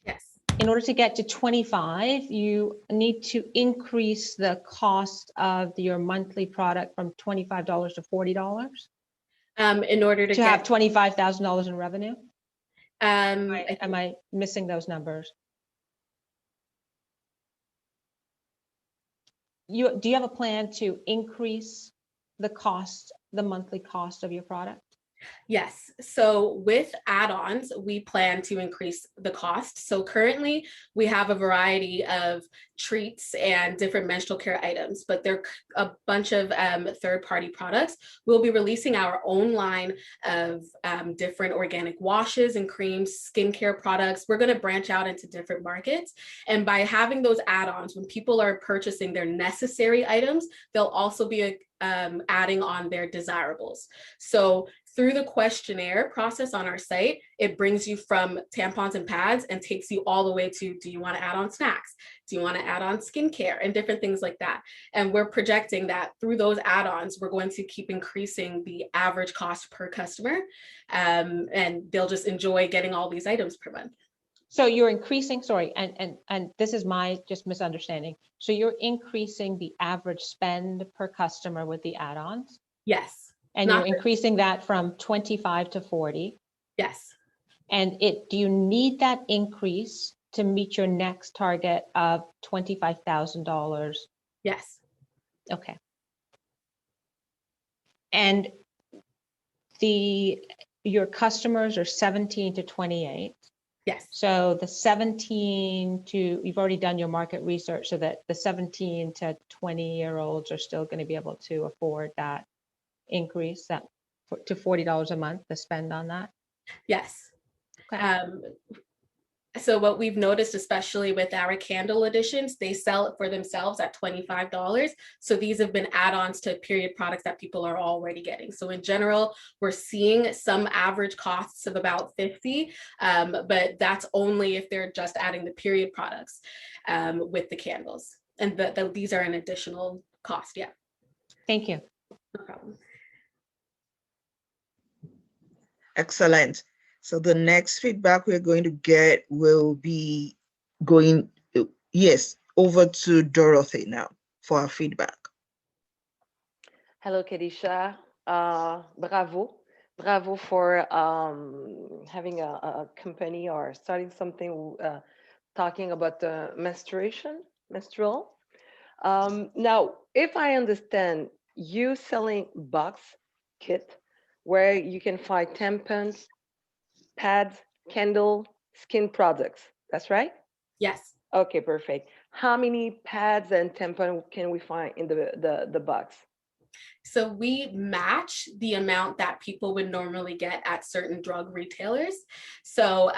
Speaker 22: Yes.
Speaker 1: In order to get to 25, you need to increase the cost of your monthly product from $25 to $40
Speaker 22: in order to
Speaker 1: have
Speaker 22: get
Speaker 1: $25,000 in revenue. Am I missing those numbers? Do you have a plan to increase the cost, the monthly cost of your product?
Speaker 22: Yes. So with add-ons, we plan to increase the cost. So currently we have a variety of treats and different menstrual care items, but they're a bunch of third-party products. We'll be releasing our own line of different organic washes and creams, skincare products. We're going to branch out into different markets. And by having those add-ons, when people are purchasing their necessary items, they'll also be adding on their desirables. So through the questionnaire process on our site, it brings you from tampons and pads and takes you all the way to, do you want to add on snacks? Do you want to add on skincare and different things like that? And we're projecting that through those add-ons, we're going to keep increasing the average cost per customer, and they'll just enjoy getting all these items per month.
Speaker 1: So you're increasing, sorry, and this is my just misunderstanding. So you're increasing the average spend per customer with the add-ons?
Speaker 22: Yes.
Speaker 1: And you're increasing that from 25 to 40?
Speaker 22: Yes.
Speaker 1: And do you need that increase to meet your next target of $25,000?
Speaker 22: Yes.
Speaker 1: Okay. And your customers are 17 to 28?
Speaker 22: Yes.
Speaker 1: So the 17 to, you've already done your market research so that the 17 to 20-year-olds are still going to be able to afford that increase to $40 a month, the spend on that?
Speaker 22: Yes.
Speaker 1: Okay.
Speaker 22: So what we've noticed, especially with our candle editions, they sell it for themselves at $25. So these have been add-ons to period products that people are already getting. So in general, we're seeing some average costs of about $50, but that's only if they're just adding the period products with the candles. And these are an additional cost, yeah.
Speaker 1: Thank you.
Speaker 22: No problem.
Speaker 2: Excellent. So the next feedback we're going to get will be going, yes, over to Dorothy now for our feedback.
Speaker 21: Hello, Kedisha. Bravo. Bravo for having a company or starting something talking about the menstrual. Now, if I understand, you selling box kit where you can find tampons, pads, candle, skin products. That's right?
Speaker 22: Yes.
Speaker 21: Okay, perfect. How many pads and tampons can we find in the box?
Speaker 22: So we match the amount that people would normally get at certain drug retailers. So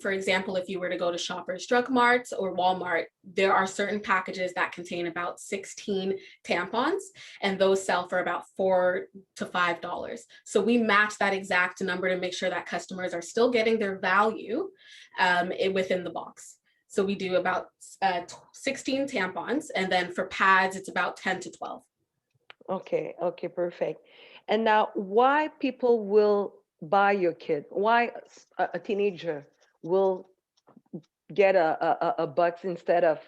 Speaker 22: for example, if you were to go to Shoppers Drug Mart or Walmart, there are certain packages that contain about 16 tampons, and those sell for about $4 to $5. So we match that exact number to make sure that customers are still getting their value within the box. So we do about 16 tampons, and then for pads, it's about 10 to 12.
Speaker 21: Okay, okay, perfect. And now, why people will buy your kit? Why a teenager will get a box instead of,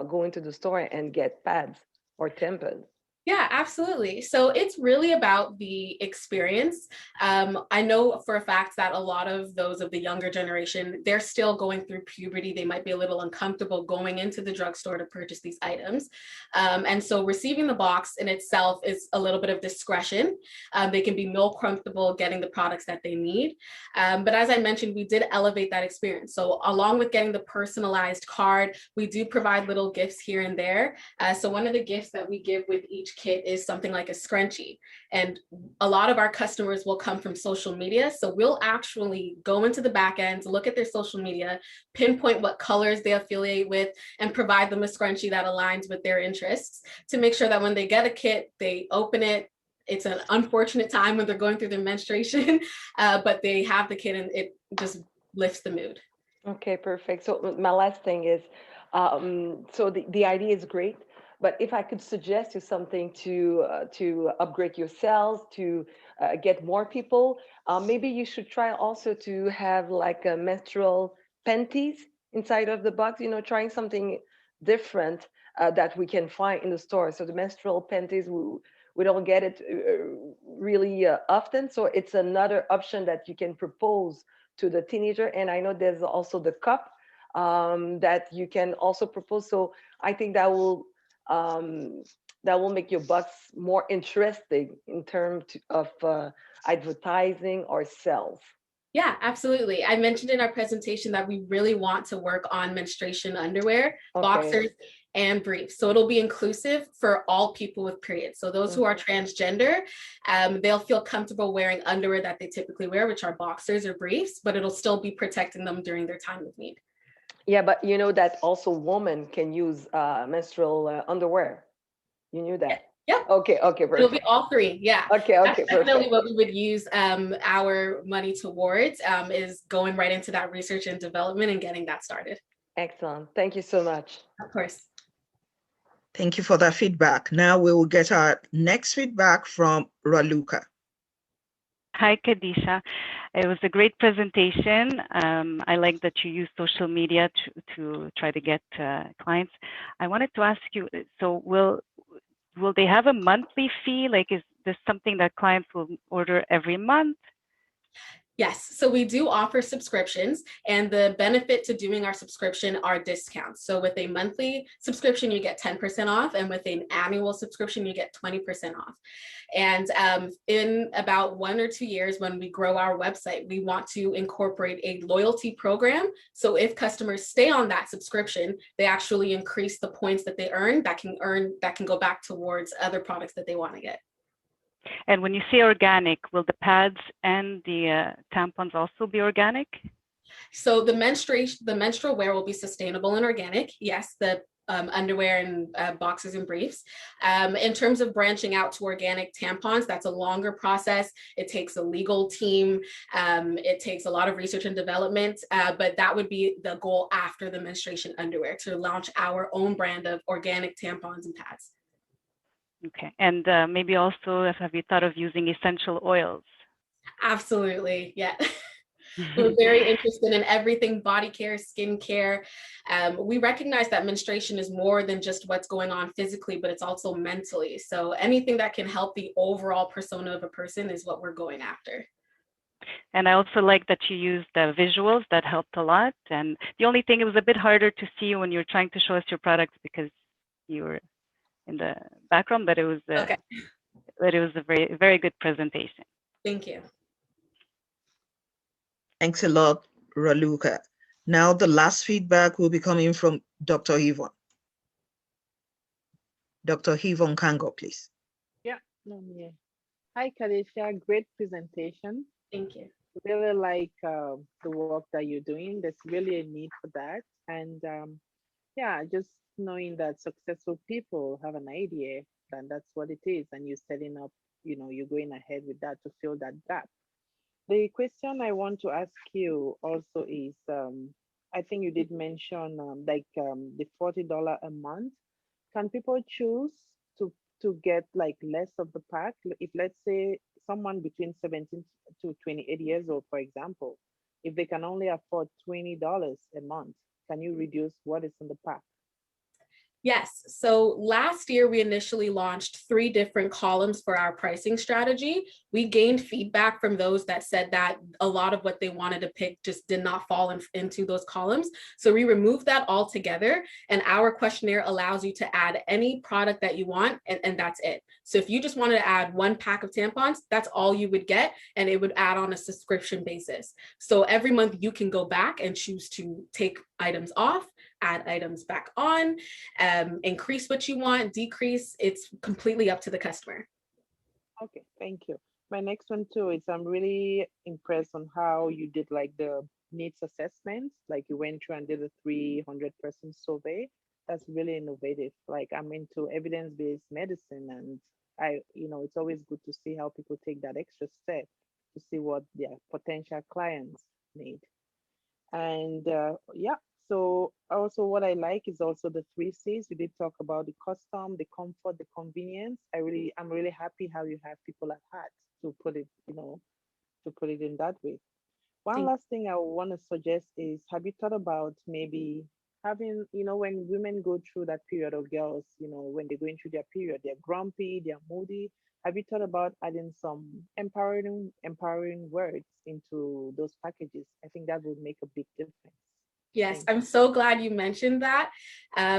Speaker 21: going to the store and get pads or tampons?
Speaker 22: Yeah, absolutely. So it's really about the experience. I know for a fact that a lot of those of the younger generation, they're still going through puberty. They might be a little uncomfortable going into the drugstore to purchase these items. And so receiving the box in itself is a little bit of discretion. They can be more comfortable getting the products that they need. But as I mentioned, we did elevate that experience. So along with getting the personalized card, we do provide little gifts here and there. So one of the gifts that we give with each each kit is something like a scrunchie. And a lot of our customers will come from social media. So we'll actually go into the back end, look at their social media, pinpoint what colors they affiliate with, and provide them a scrunchie that aligns with their interests to make sure that when they get a kit, they open it. It's an unfortunate time when they're going through their menstruation, but they have the kit and it just lifts the mood.
Speaker 21: Okay, perfect. So my last thing is, so the idea is great, but if I could suggest you something to upgrade your sales, to get more people, maybe you should try also to have like a menstrual panties inside of the box, trying something different that we can find in the store. So the menstrual panties, we don't get it really often. So it's another option that you can propose to the teenager. And I know there's also the cup that you can also propose. So I think that will make your box more interesting in terms of advertising or sales.
Speaker 22: Yeah, absolutely. I mentioned in our presentation that we really want to work on menstruation underwear, boxers, and briefs. So it'll be inclusive for all people with periods. So those who are transgender, they'll feel comfortable wearing underwear that they typically wear, which are boxers or briefs, but it'll still be protecting them during their time of need.
Speaker 21: Yeah, but you know that also women can use menstrual underwear. You knew that?
Speaker 22: Yeah.
Speaker 21: Okay, perfect.
Speaker 22: It'll be all three, yeah.
Speaker 21: Okay,
Speaker 22: That's definitely
Speaker 21: perfect.
Speaker 22: what we would use our money towards, is going right into that research and development and getting that started.
Speaker 21: Excellent. Thank you so much.
Speaker 22: Of course.
Speaker 2: Thank you for that feedback. Now we will get our next feedback from Raluca.
Speaker 20: Hi, Kadisha. It was a great presentation. I like that you use social media to try to get clients. I wanted to ask you, so will they have a monthly fee? Like, is this something that clients will order every month?
Speaker 22: Yes, so we do offer subscriptions, and the benefit to doing our subscription are discounts. So with a monthly subscription, you get 10% off, and with an annual subscription, you get 20% off. And in about 1 or 2 years, when we grow our website, we want to incorporate a loyalty program. So if customers stay on that subscription, they actually increase the points that they earn that can go back towards other products that they want to get.
Speaker 20: And when you say organic, will the pads and the tampons also be organic?
Speaker 22: So the menstrual wear will be sustainable and organic. Yes, the underwear and boxers and briefs. In terms of branching out to organic tampons, that's a longer process. It takes a legal team. It takes a lot of research and development, but that would be the goal after the menstruation underwear, to launch our own brand of organic tampons and pads.
Speaker 20: Okay, and maybe also, have you thought of using essential oils?
Speaker 22: Absolutely, yeah. We're very interested in everything body care, skin care. We recognize that menstruation is more than just what's going on physically, but it's also mentally. So anything that can help the overall persona of a person is what we're going after.
Speaker 20: And I also like that you used the visuals. That helped a lot. And the only thing, it was a bit harder to see when you're trying to show us your products because you were in the background, but it was
Speaker 22: okay.
Speaker 20: But it was a very, very good presentation.
Speaker 22: Thank you.
Speaker 2: Thanks a lot, Raluca. Now the last feedback will be coming from Dr. Yvonne. Dr. Yvonne Kango, please.
Speaker 19: Yeah. Hi, Kadisha. Great presentation.
Speaker 22: Thank you.
Speaker 19: Really like the work that you're doing. There's really a need for that. And yeah, just knowing that successful people have an idea, and that's what it is. And you're setting up, you're going ahead with that to fill that gap. The question I want to ask you also is, I think you did mention the $40 a month. Can people choose to get like less of the pack? If let's say someone between 17 to 28 years old, for example, if they can only afford $20 a month, can you reduce what is in the pack?
Speaker 22: Yes. So last year, we initially launched 3 different columns for our pricing strategy. We gained feedback from those that said that a lot of what they wanted to pick just did not fall into those columns. So we removed that altogether. And our questionnaire allows you to add any product that you want, and that's it. So if you just wanted to add 1 pack of tampons, that's all you would get, and it would add on a subscription basis. So every month you can go back and choose to take items off, add items back on, increase what you want, decrease. It's completely up to the customer.
Speaker 19: Okay, thank you. My next one too is I'm really impressed on how you did like the needs assessments, like you went through and did a 300-person survey. That's really innovative. Like I'm into evidence-based medicine, and it's always good to see how people take that extra step to see what their potential clients need. And yeah, so also what I like is also the 3 C's. You did talk about the custom, the comfort, the convenience. I'm really happy how you have people at heart to put it, to put it in that way. One last thing I want to suggest is, have you thought about maybe having, when women go through that period, or girls, when they're going through their period, they're grumpy, they're moody. Have you thought about adding some empowering words into those packages? I think that would make a big difference.
Speaker 22: Yes, I'm so glad you mentioned that.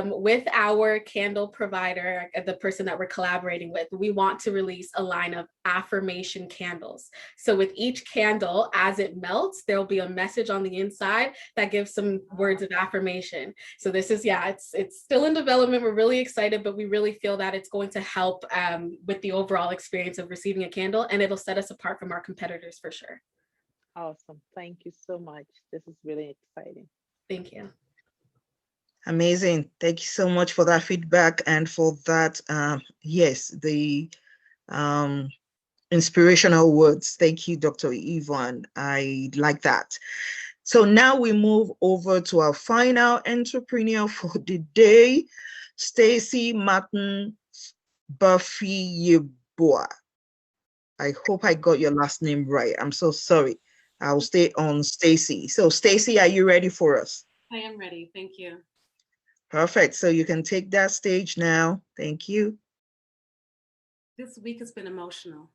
Speaker 22: With our candle provider, the person that we're collaborating with, we want to release a line of affirmation candles. So with each candle, as it melts, there'll be a message on the inside that gives some words of affirmation. So this is, it's still in development. We're really excited, but we really feel that it's going to help with the overall experience of receiving a candle, and it'll set us apart from our competitors for sure.
Speaker 19: Awesome. Thank you so much. This is really exciting.
Speaker 22: Thank you.
Speaker 2: Amazing. Thank you so much for that feedback and for that, yes, the inspirational words. Thank you, Dr. Yvonne. I like that. So now we move over to our final entrepreneur for the day, Stacy Martin Buffy Yeboah. I hope I got your last name right. I'm so sorry. I'll stay on Stacy. So Stacy, are you ready for us?
Speaker 18: I am ready. Thank you.
Speaker 2: Perfect. So you can take that stage now. Thank you.
Speaker 18: This week has been emotional.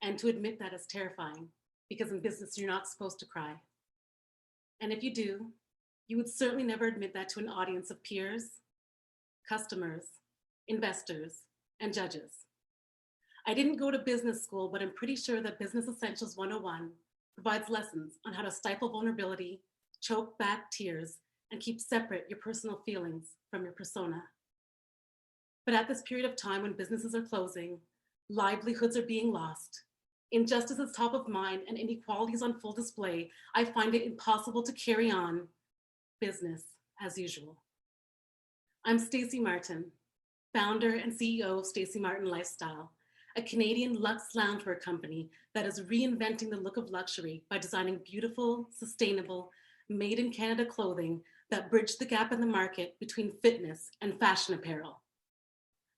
Speaker 18: And to admit that is terrifying, because in business, you're not supposed to cry. And if you do, you would certainly never admit that to an audience of peers, customers, investors, and judges. I didn't go to business school, but I'm pretty sure that Business Essentials 101 provides lessons on how to stifle vulnerability, choke back tears, and keep separate your personal feelings from your persona. But at this period of time when businesses are closing, livelihoods are being lost, injustice is top of mind, and inequality is on full display, I find it impossible to carry on business as usual. I'm Stacy Martin, founder and CEO of Stacy Martin Lifestyle, a Canadian luxe loungewear company that is reinventing the look of luxury by designing beautiful, sustainable, made in Canada clothing that bridge the gap in the market between fitness and fashion apparel.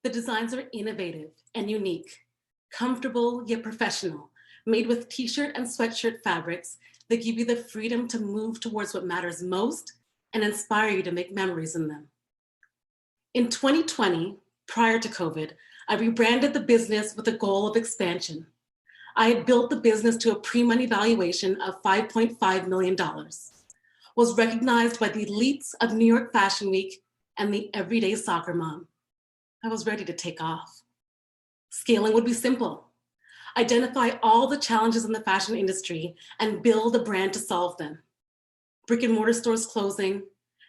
Speaker 18: The designs are innovative and unique, comfortable yet professional, made with t-shirt and sweatshirt fabrics that give you the freedom to move towards what matters most and inspire you to make memories in them. In 2020, prior to COVID, I rebranded the business with a goal of expansion. I had built the business to a pre-money valuation of $5.5 million, was recognized by the elites of New York Fashion Week and the everyday soccer mom. I was ready to take off. Scaling would be simple. Identify all the challenges in the fashion industry and build a brand to solve them. Brick and mortar stores closing,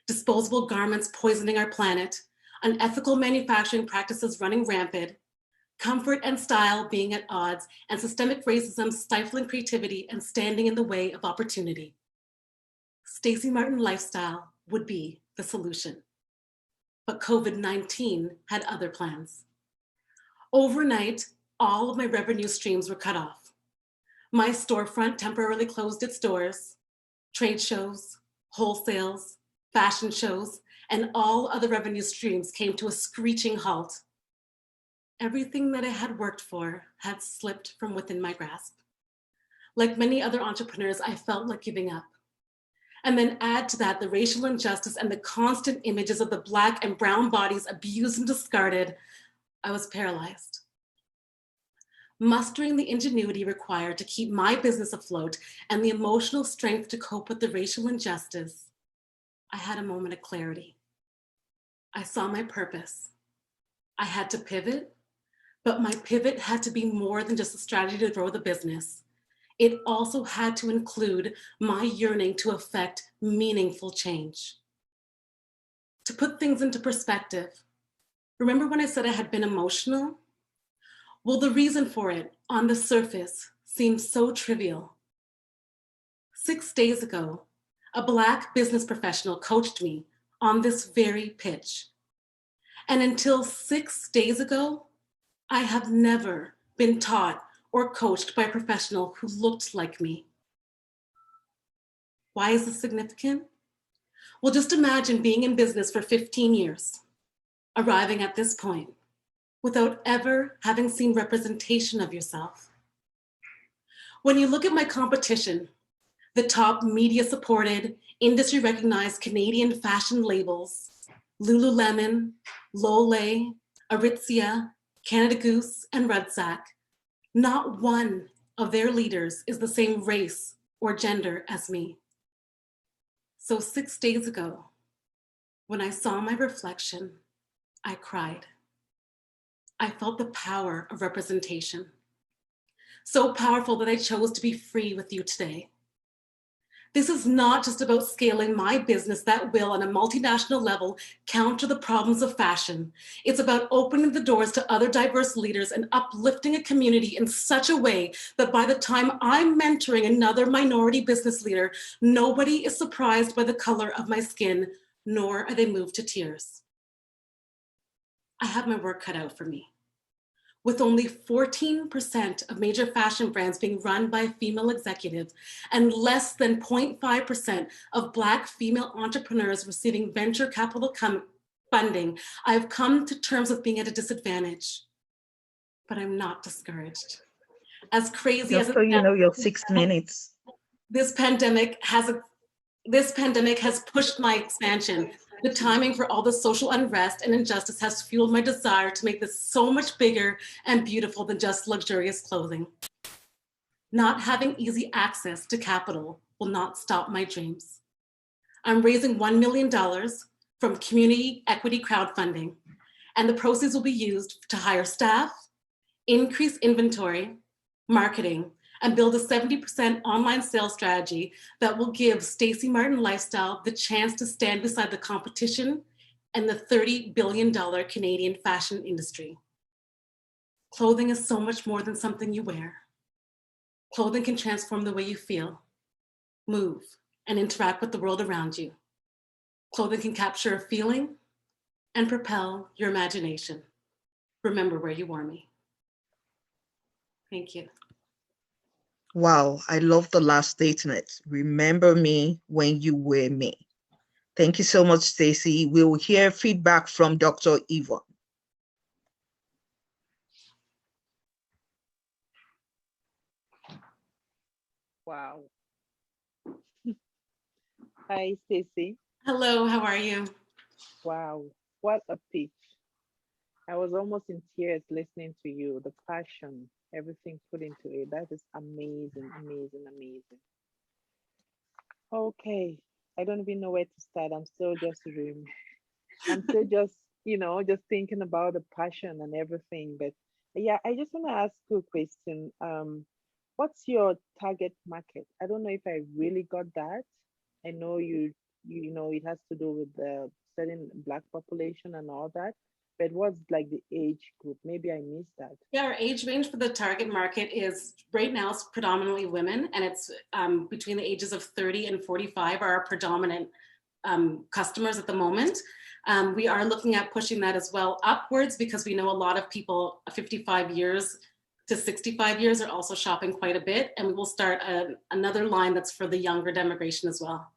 Speaker 18: disposable garments poisoning our planet, unethical manufacturing practices running rampant, comfort and style being at odds, and systemic racism stifling creativity and standing in the way of opportunity. Stacy Martin Lifestyle would be the solution. But COVID-19 had other plans. Overnight, all of my revenue streams were cut off. My storefront temporarily closed its doors. Trade shows, wholesales, fashion shows, and all other revenue streams came to a screeching halt. Everything that I had worked for had slipped from within my grasp. Like many other entrepreneurs, I felt like giving up. And then add to that the racial injustice and the constant images of the Black and brown bodies abused and discarded, I was paralyzed. Mustering the ingenuity required to keep my business afloat and the emotional strength to cope with the racial injustice, I had a moment of clarity. I saw my purpose. I had to pivot, but my pivot had to be more than just a strategy to grow the business. It also had to include my yearning to affect meaningful change.
Speaker 22: To put things into perspective, remember when I said I had been emotional? Well, the reason for it on the surface seems so trivial. 6 days ago, a Black business professional coached me on this very pitch. And until 6 days ago, I have never been taught or coached by a professional who looked like me. Why is this significant? Well, just imagine being in business for 15 years, arriving at this point without ever having seen representation of yourself. When you look at my competition, the top media-supported, industry-recognized Canadian fashion labels, Lululemon, Lolé, Aritzia, Canada Goose, and Rudsack, not one of their leaders is the same race or gender as me. So 6 days ago, when I saw my reflection, I cried. I felt the power of representation. So powerful that I chose to be free with you today. This is not just about scaling my business that will, on a multinational level, counter the problems of fashion. It's about opening the doors to other diverse leaders and uplifting a community in such a way that by the time I'm mentoring another minority business leader, nobody is surprised by the color of my skin, nor are they moved to tears. I have my work cut out for me. With only 14% of major fashion brands being run by a female executive and less than 0.5% of Black female entrepreneurs receiving venture capital funding, I have come to terms with being at a disadvantage, but I'm not discouraged. As crazy
Speaker 2: Just
Speaker 22: as
Speaker 2: so
Speaker 22: it
Speaker 2: you know,
Speaker 22: sounds,
Speaker 2: your 6 minutes.
Speaker 22: this pandemic has pushed my expansion. The timing for all the social unrest and injustice has fueled my desire to make this so much bigger and beautiful than just luxurious clothing. Not having easy access to capital will not stop my dreams. I'm raising $1 million from community equity crowdfunding, and the proceeds will be used to hire staff, increase inventory, marketing, and build a 70% online sales strategy that will give Stacey Martin Lifestyle the chance to stand beside the competition and the $30 billion Canadian fashion industry. Clothing is so much more than something you wear. Clothing can transform the way you feel, move, and interact with the world around you. Clothing can capture a feeling and propel your imagination. Remember where you wore me. Thank you.
Speaker 2: Wow, I love the last statement. Remember me when you wear me. Thank you so much, Stacey. We will hear feedback from Dr. Yvonne.
Speaker 19: Wow. Hi, Stacey.
Speaker 22: Hello, how are you?
Speaker 19: Wow, what a pitch. I was almost in tears listening to you, the passion, everything put into it. That is amazing, amazing, amazing. Okay, I don't even know where to start. I'm still just just thinking about the passion and everything. But yeah, I just want to ask you a question. What's your target market? I don't know if I really got that. I know you know it has to do with the certain Black population and all that. But what's like the age group? Maybe I missed that.
Speaker 22: Yeah, our age range for the target market is right now it's predominantly women, and it's between the ages of 30 and 45 are our predominant customers at the moment. We are looking at pushing that as well upwards because we know a lot of people 55 years to 65 years are also shopping quite a bit, and we will start another line that's for the younger demographic as well.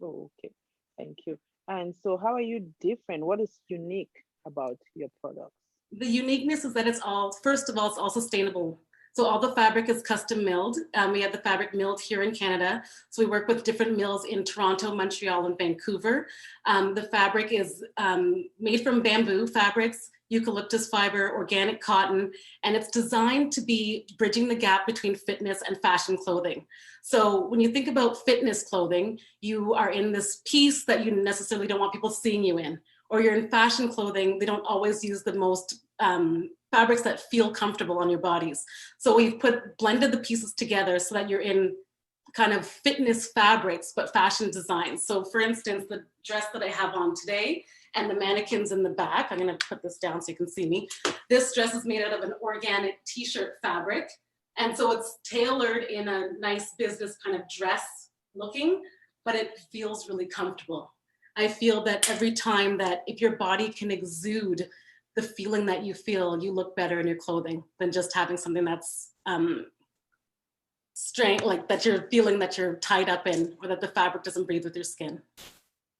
Speaker 19: Oh, okay, thank you. And so how are you different? What is unique about your products?
Speaker 22: The uniqueness is that first of all, it's all sustainable. So all the fabric is custom milled. We have the fabric milled here in Canada. So we work with different mills in Toronto, Montreal, and Vancouver. The fabric is made from bamboo fabrics, eucalyptus fiber, organic cotton, and it's designed to be bridging the gap between fitness and fashion clothing. So when you think about fitness clothing, you are in this piece that you necessarily don't want people seeing you in. Or you're in fashion clothing, they don't always use the most fabrics that feel comfortable on your bodies. So we've blended the pieces together so that you're in kind of fitness fabrics, but fashion designs. So for instance, the dress that I have on today and the mannequins in the back, I'm gonna put this down so you can see me. This dress is made out of an organic t-shirt fabric. And so it's tailored in a nice business kind of dress looking, but it feels really comfortable. I feel that every time that if your body can exude the feeling that you feel, you look better in your clothing than just having something that's strength, like that you're feeling that you're tied up in, or that the fabric doesn't breathe with your skin.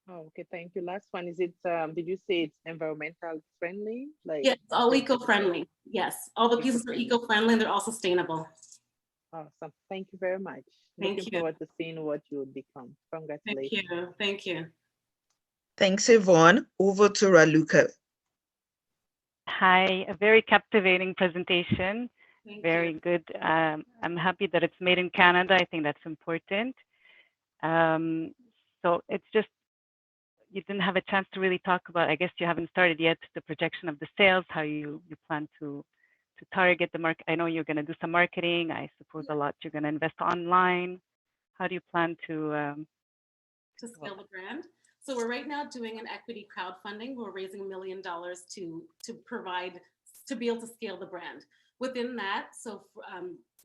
Speaker 19: Oh, okay, thank you. Last one, is it, did you say it's environmental friendly? Like,
Speaker 22: Yes, all eco-friendly. Yes, all the pieces are eco-friendly and they're all sustainable.
Speaker 19: Awesome, thank you very much.
Speaker 22: Thank
Speaker 19: Looking
Speaker 22: you.
Speaker 19: forward to seeing what you will become. Congratulations.
Speaker 22: Thank you. Thank you.
Speaker 2: Thanks, Yvonne. Over to Raluca.
Speaker 20: Hi, a very captivating presentation.
Speaker 22: Thank
Speaker 20: Very
Speaker 22: you.
Speaker 20: good. I'm happy that it's made in Canada. I think that's important. So it's just, you didn't have a chance to really talk about, I guess you haven't started yet, the projection of the sales, how you plan to target the market. I know you're going to do some marketing. I suppose a lot you're going to invest online. How do you plan to
Speaker 22: scale the brand? So we're right now doing an equity crowdfunding. We're raising $1 million to provide, to be able to scale the brand. Within that, so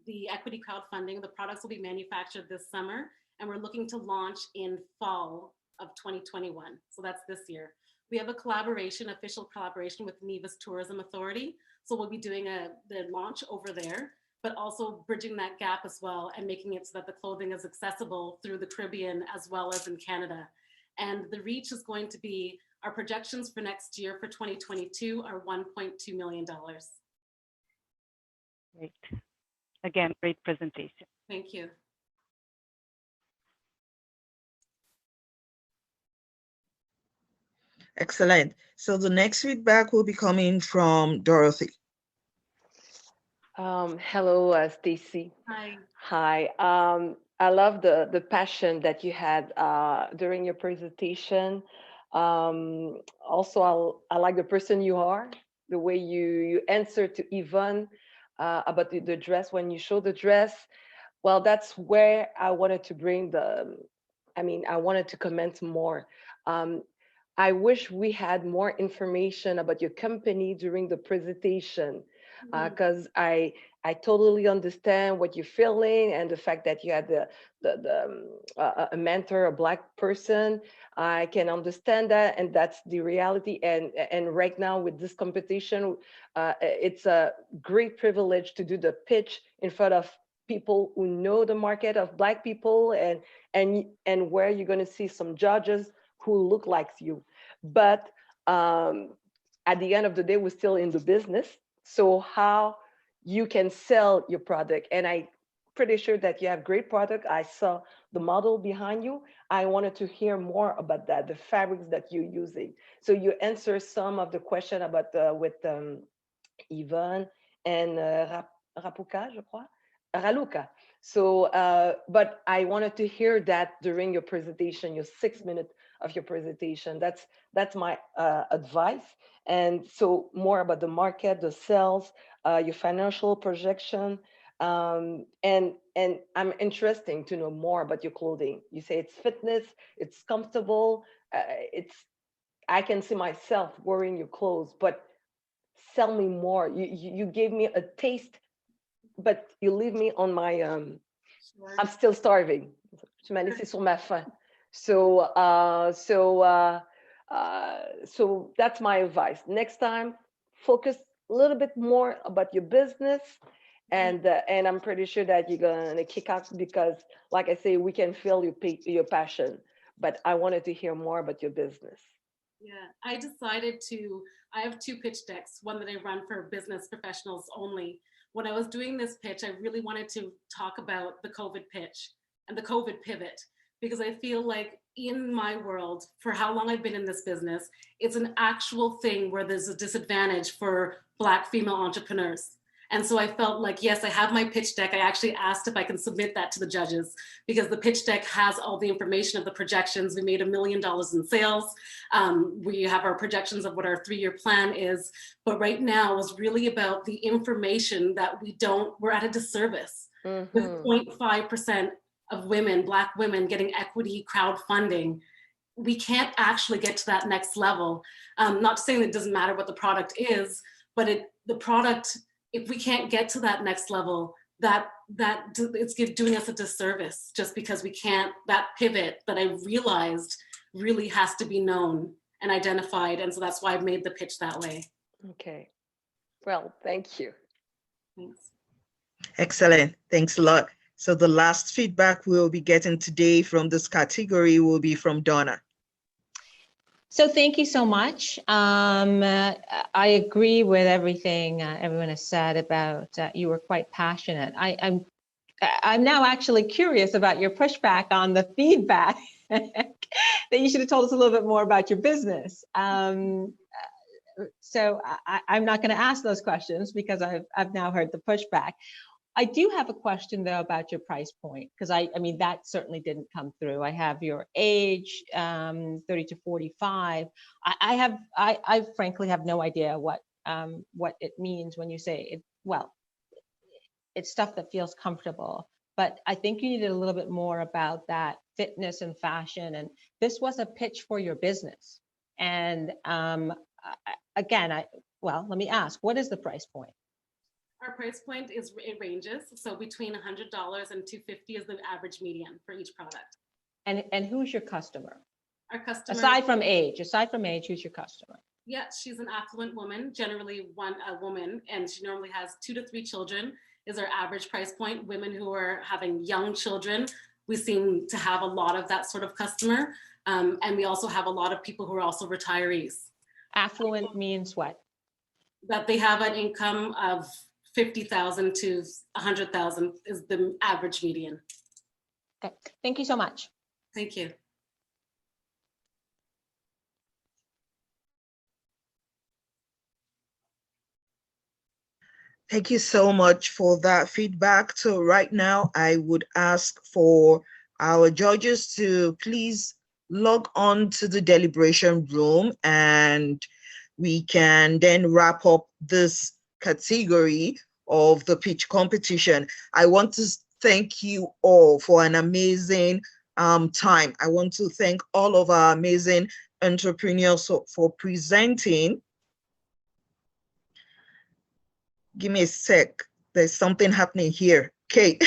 Speaker 22: the equity crowdfunding, the products will be manufactured this summer, and we're looking to launch in fall of 2021. So that's this year. We have a collaboration, official collaboration with Nevis Tourism Authority. So we'll be doing the launch over there, but also bridging that gap as well and making it so that the clothing is accessible through the Caribbean as well as in Canada. And the reach is going to be, our projections for next year for 2022 are $1.2 million.
Speaker 20: Great. Again, great presentation.
Speaker 22: Thank you.
Speaker 2: Excellent. So the next feedback will be coming from Dorothy.
Speaker 21: Hello, Stacy.
Speaker 22: Hi.
Speaker 21: Hi. I love the passion that you had during your presentation. Also, I like the person you are, the way you answer to Yvonne about the dress when you show the dress. Well, that's where I wanted to bring I wanted to comment more. I wish we had more information about your company during the presentation, because I totally understand what you're feeling and the fact that you had a mentor, a Black person. I can understand that, and that's the reality. And right now with this competition, it's a great privilege to do the pitch in front of people who know the market of Black people, and where you're going to see some judges who look like you. But at the end of the day, we're still in the business. So how you can sell your product, and I'm pretty sure that you have great product. I saw the model behind you. I wanted to hear more about that, the fabrics that you're using. So you answer some of the question about with Yvonne and Rapuka, je crois. Raluca. So, but I wanted to hear that during your presentation, your 6 minutes of your presentation. That's my advice. And so more about the market, the sales, your financial projection, and I'm interested to know more about your clothing. You say it's fitness, it's comfortable, I can see myself wearing your clothes, but sell me more. You gave me a taste, but you leave me on my, I'm still starving. Tu m'as laissé sur ma faim. So that's my advice. Next time, focus a little bit more about your business, and I'm pretty sure that you're gonna kick out, because, like I say, we can feel your passion. But I wanted to hear more about your business.
Speaker 22: Yeah, I decided I have 2 pitch decks, one that I run for business professionals only. When I was doing this pitch, I really wanted to talk about the COVID pitch and the COVID pivot, because I feel like in my world, for how long I've been in this business, it's an actual thing where there's a disadvantage for Black female entrepreneurs. And so I felt like, yes, I have my pitch deck. I actually asked if I can submit that to the judges, because the pitch deck has all the information of the projections. We made $1 million in sales. We have our projections of what our 3-year plan is. But right now is really about the information that we're at a disservice with 0.5% of women, Black women getting equity crowdfunding, we can't actually get to that next level. Not saying that it doesn't matter what the product is, but the product, if we can't get to that next level, it's doing us a disservice, just because we can't, that pivot that I realized really has to be known and identified. And so that's why I've made the pitch that way.
Speaker 21: Okay. Well, thank you.
Speaker 22: Thanks.
Speaker 2: Excellent. Thanks a lot. So the last feedback we'll be getting today from this category will be from Donna.
Speaker 1: So thank you so much. I agree with everything everyone has said about you were quite passionate. I'm now actually curious about your pushback on the feedback that you should have told us a little bit more about your business. So I'm not going to ask those questions because I've now heard the pushback. I do have a question though about your price point, because I mean that certainly didn't come through. I have your age, 30 to 45. I frankly have no idea what it means when you say it. Well, it's stuff that feels comfortable, but I think you needed a little bit more about that fitness and fashion. And this was a pitch for your business. And again, well, let me ask, what is the price point?
Speaker 22: Our price point it ranges. So between $100 and $250 is the average median for each product.
Speaker 1: And who's your customer?
Speaker 22: Our customer,
Speaker 1: aside from age, who's your customer?
Speaker 22: Yeah, she's an affluent woman, generally a woman, and she normally has 2 to 3 children is our average price point. Women who are having young children, we seem to have a lot of that sort of customer. And we also have a lot of people who are also retirees.
Speaker 1: Affluent means what?
Speaker 22: That they have an income of 50,000 to 100,000 is the average median.
Speaker 1: Okay, thank you so much.
Speaker 22: Thank you.
Speaker 2: Thank you so much for that feedback. So right now, I would ask for our judges to please log on to the deliberation room, and we can then wrap up this category of the pitch competition. I want to thank you all for an amazing time. I want to thank all of our amazing entrepreneurs for presenting. Give me a sec. There's something happening here. Okay.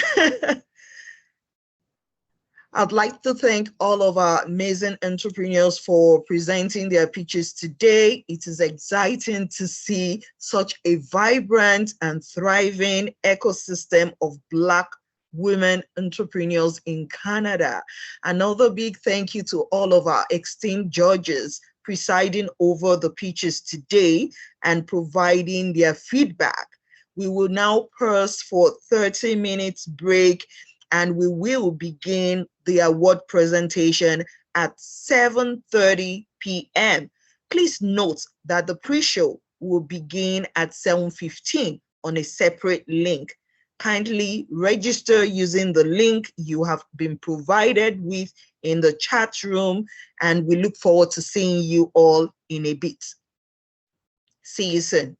Speaker 2: I'd like to thank all of our amazing entrepreneurs for presenting their pitches today. It is exciting to see such a vibrant and thriving ecosystem of Black women entrepreneurs in Canada. Another big thank you to all of our esteemed judges presiding over the pitches today and providing their feedback. We will now pause for 30 minutes break, and we will begin the award presentation at 7:30 p.m. Please note that the pre-show will begin at 7:15 on a separate link. Kindly register using the link you have been provided with in the chat room, and we look forward to seeing you all in a bit. See you soon.